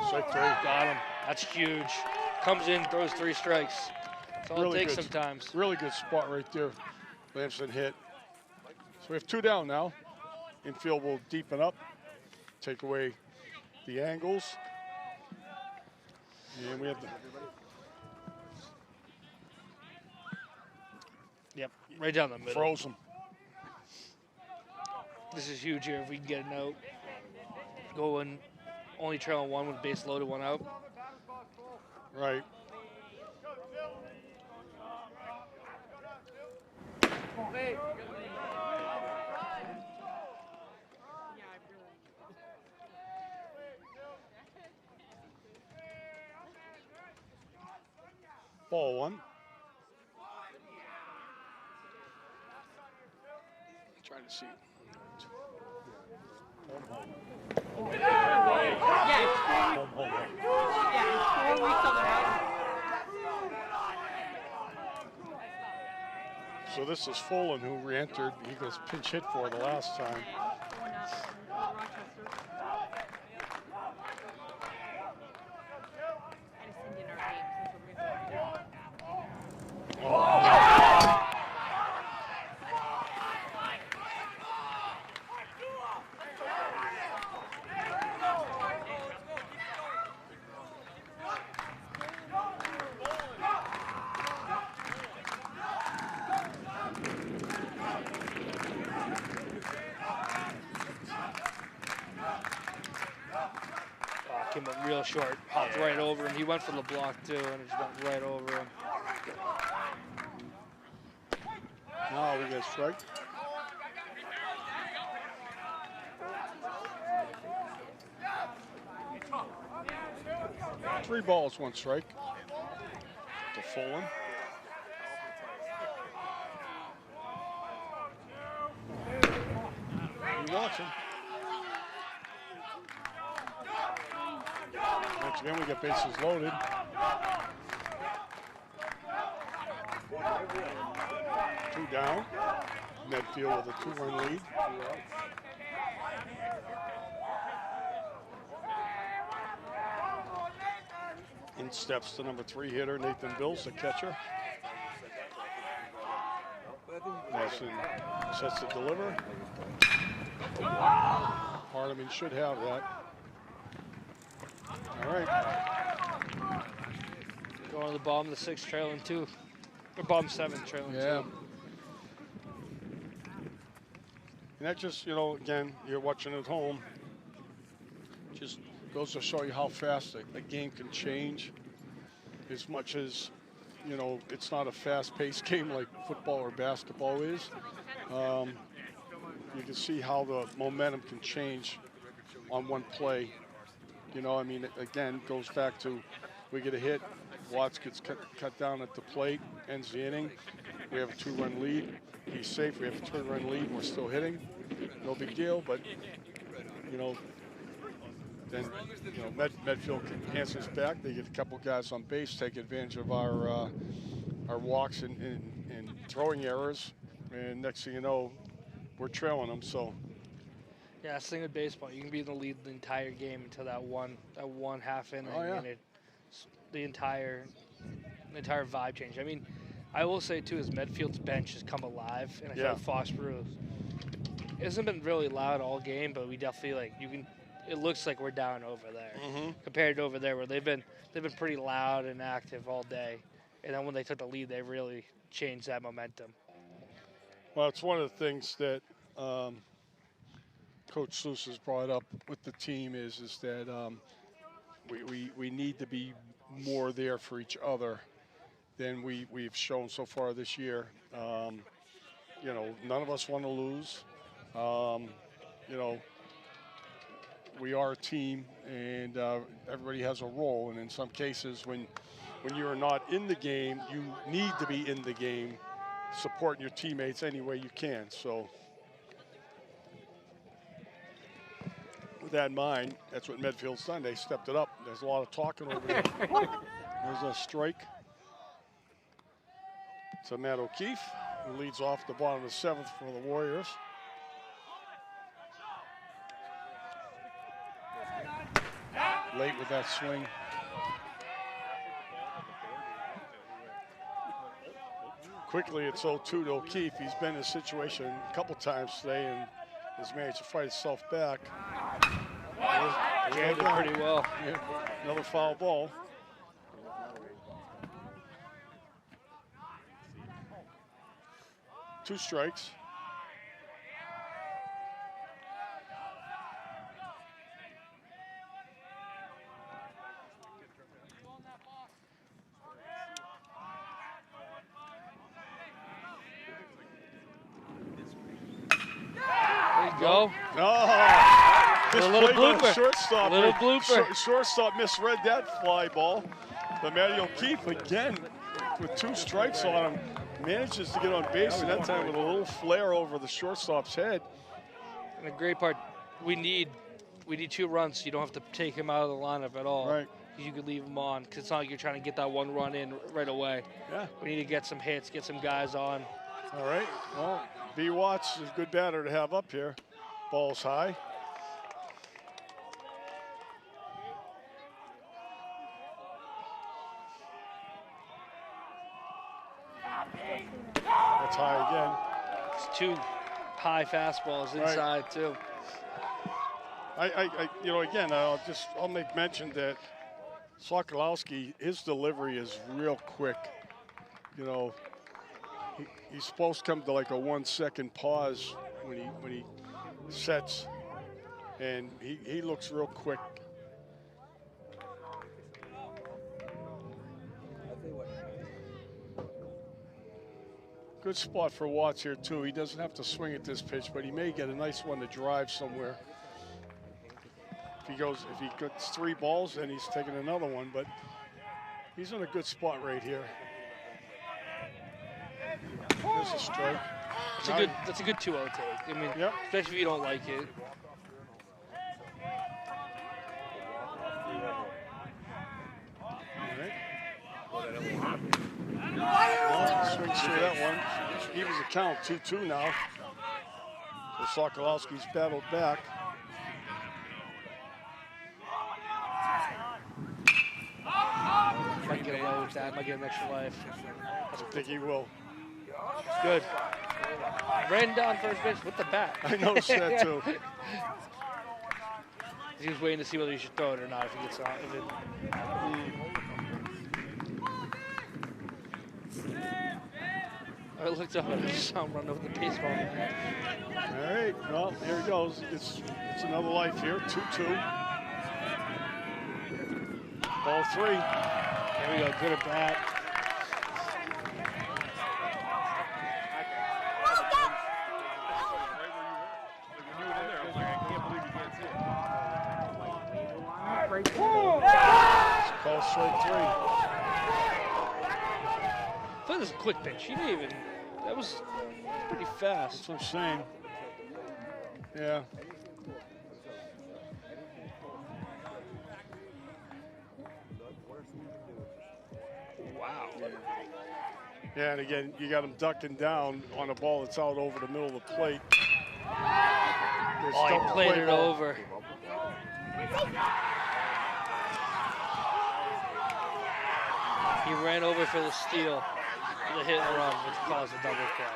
Strike 3. Got him. That's huge. Comes in, throws 3 strikes. That's all Really it takes good. sometimes. Really good spot right there. Lamson hit. So we have 2 down now. Infield will deepen up, take away the angles. And we have the... Yep, right down the middle. Froze him. This is huge here if we can get a note. Going only trailing 1 with base loaded, 1 out. Right. Ball 1. Trying to see. So this is Folan, who re-entered. He was pinch hit for the last time. Came up real short, hopped right over him. He went for the block too, and it just went right over him. Now we get a strike. Three balls, 1 strike to Folan. He wants him. Once again, we get bases loaded. Two down. Medfield with a 2-run lead. In steps the number 3 hitter, Nathan Bills, the catcher. Nelson sets to deliver. Hardeman should have that. All right. Going to the bottom of the 6th, trailing 2. Or bottom 7, trailing 2. And that just, you know, again, you're watching at home. Just goes to show you how fast a game can change. As much as, you know, it's not a fast-paced game like football or basketball is. You can see how the momentum can change on one play. You know, I mean, again, goes back to we get a hit, Watts gets cut down at the plate, ends the inning. We have a 2-run lead. He's safe. We have a 2-run lead. We're still hitting. No big deal, but, you know, then, you know, Medfield answers back. They get a couple guys on base, take advantage of our walks and throwing errors, and next thing you know, we're trailing them. So, yeah, that's the thing with baseball. You can be in the lead the entire game until that one half inning, and the entire vibe change. I mean, I will say too, is Medfield's bench has come alive, and I feel like Foxborough hasn't been really loud all game, but we definitely it looks like we're down over there compared to over there where they've been pretty loud and active all day, and then when they took the lead, they really changed that momentum. Well, it's one of the things that Coach Sluice has brought up with the team is that we need to be more there for each other than we've shown so far this year. You know, none of us want to lose. You know, we are a team, and everybody has a role. And in some cases, when you're not in the game, you need to be in the game, supporting your teammates any way you can. So, with that in mind, that's what Medfield's done. They stepped it up. There's a lot of talking over there. There's a strike to Matt O'Keefe, who leads off the bottom of the 7th for the Warriors. Late with that swing. Quickly, it's 0-2 to O'Keefe. He's been in a situation a couple times today and has managed to fight himself back. Jammed it pretty well. Yeah, another foul ball. Two strikes. Go. Oh, a little blooper. Shortstop. A little blooper. Shortstop misread that fly ball. But Matty O'Keefe, again, with 2 strikes on him, manages to get on base, and that time with a little flare over the shortstop's head. And the great part, we need 2 runs, so you don't have to take him out of the lineup at all. Right. You could leave him on, because it's not like you're trying to get that 1 run in right away. Yeah. We need to get some hits, get some guys on. All right. Well, B. Watts is a good batter to have up here. Ball's high. That's high again. It's 2 high fastballs inside too. You know, again, I'll make mention that Sokolowski, his delivery is real quick. You know, he's supposed to come to like a 1-second pause when he sets, and he looks real quick. Good spot for Watts here too. He doesn't have to swing at this pitch, but he may get a nice one to drive somewhere. If he gets 3 balls, then he's taking another one, but he's in a good spot right here. There's a strike. That's a good 2-0 take. I mean, yep. Especially if you don't like it. Swings through that one. Evens the count, 2-2 now. So Sokolowski's battled back. can get away with that. Might get an extra life. I think he will. Good. Ran down first base with the bat. I noticed that too. He was waiting to see whether he should throw it or not if he gets on. If it, I looked up and I saw him run over the baseball. All right, well, here he goes. It's another life here, 2-2. Ball 3. There we go, good at bat. Call strike 3. I thought this was a quick pitch. He didn't even, that was pretty fast. That's what I'm saying. Yeah. Wow. Yeah, and again, you got him ducking down on a ball that's out over the middle of the plate. Oh, he played it over. He ran over for the steal, for the hit and run, which caused a double play.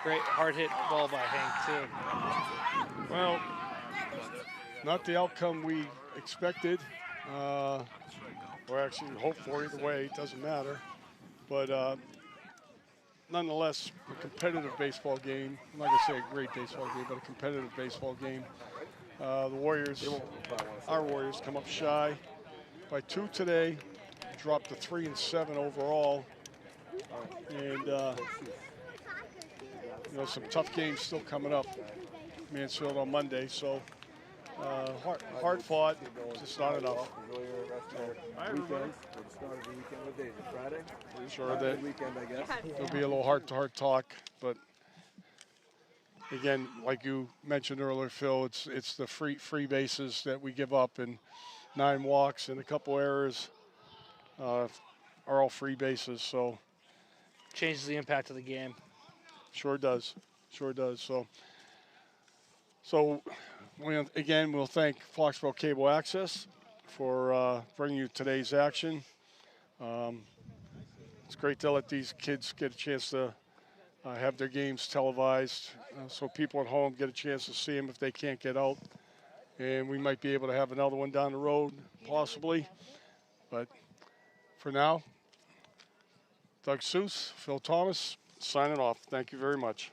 Great hard hit ball by Hank, too. Well, not the outcome we expected, or actually hoped for. Either way, it doesn't matter. But nonetheless, a competitive baseball game. I'm not going to say a great baseball game, but a competitive baseball game. The Warriors, our Warriors, come up shy by 2 today, dropped to 3-7 overall, and you know, some tough games still coming up. Mansfield on Monday, so hard fought, just not enough. Enjoy your rest of your weekends. We'll start of the weekend. What day is it? Friday? Sure that Weekend, I guess. there'll be a little heart-to-heart talk, but again, like you mentioned earlier, Phil, it's the free bases that we give up, and 9 walks and a couple errors are all free bases. So Changes the impact of the game. sure does, sure does. So we'll thank Foxboro Cable Access for bringing you today's action. It's great to let these kids get a chance to have their games televised, so people at home get a chance to see them if they can't get out. And we might be able to have another one down the road, possibly. But for now, Doug Seuss, Phil Thomas, signing off. Thank you very much.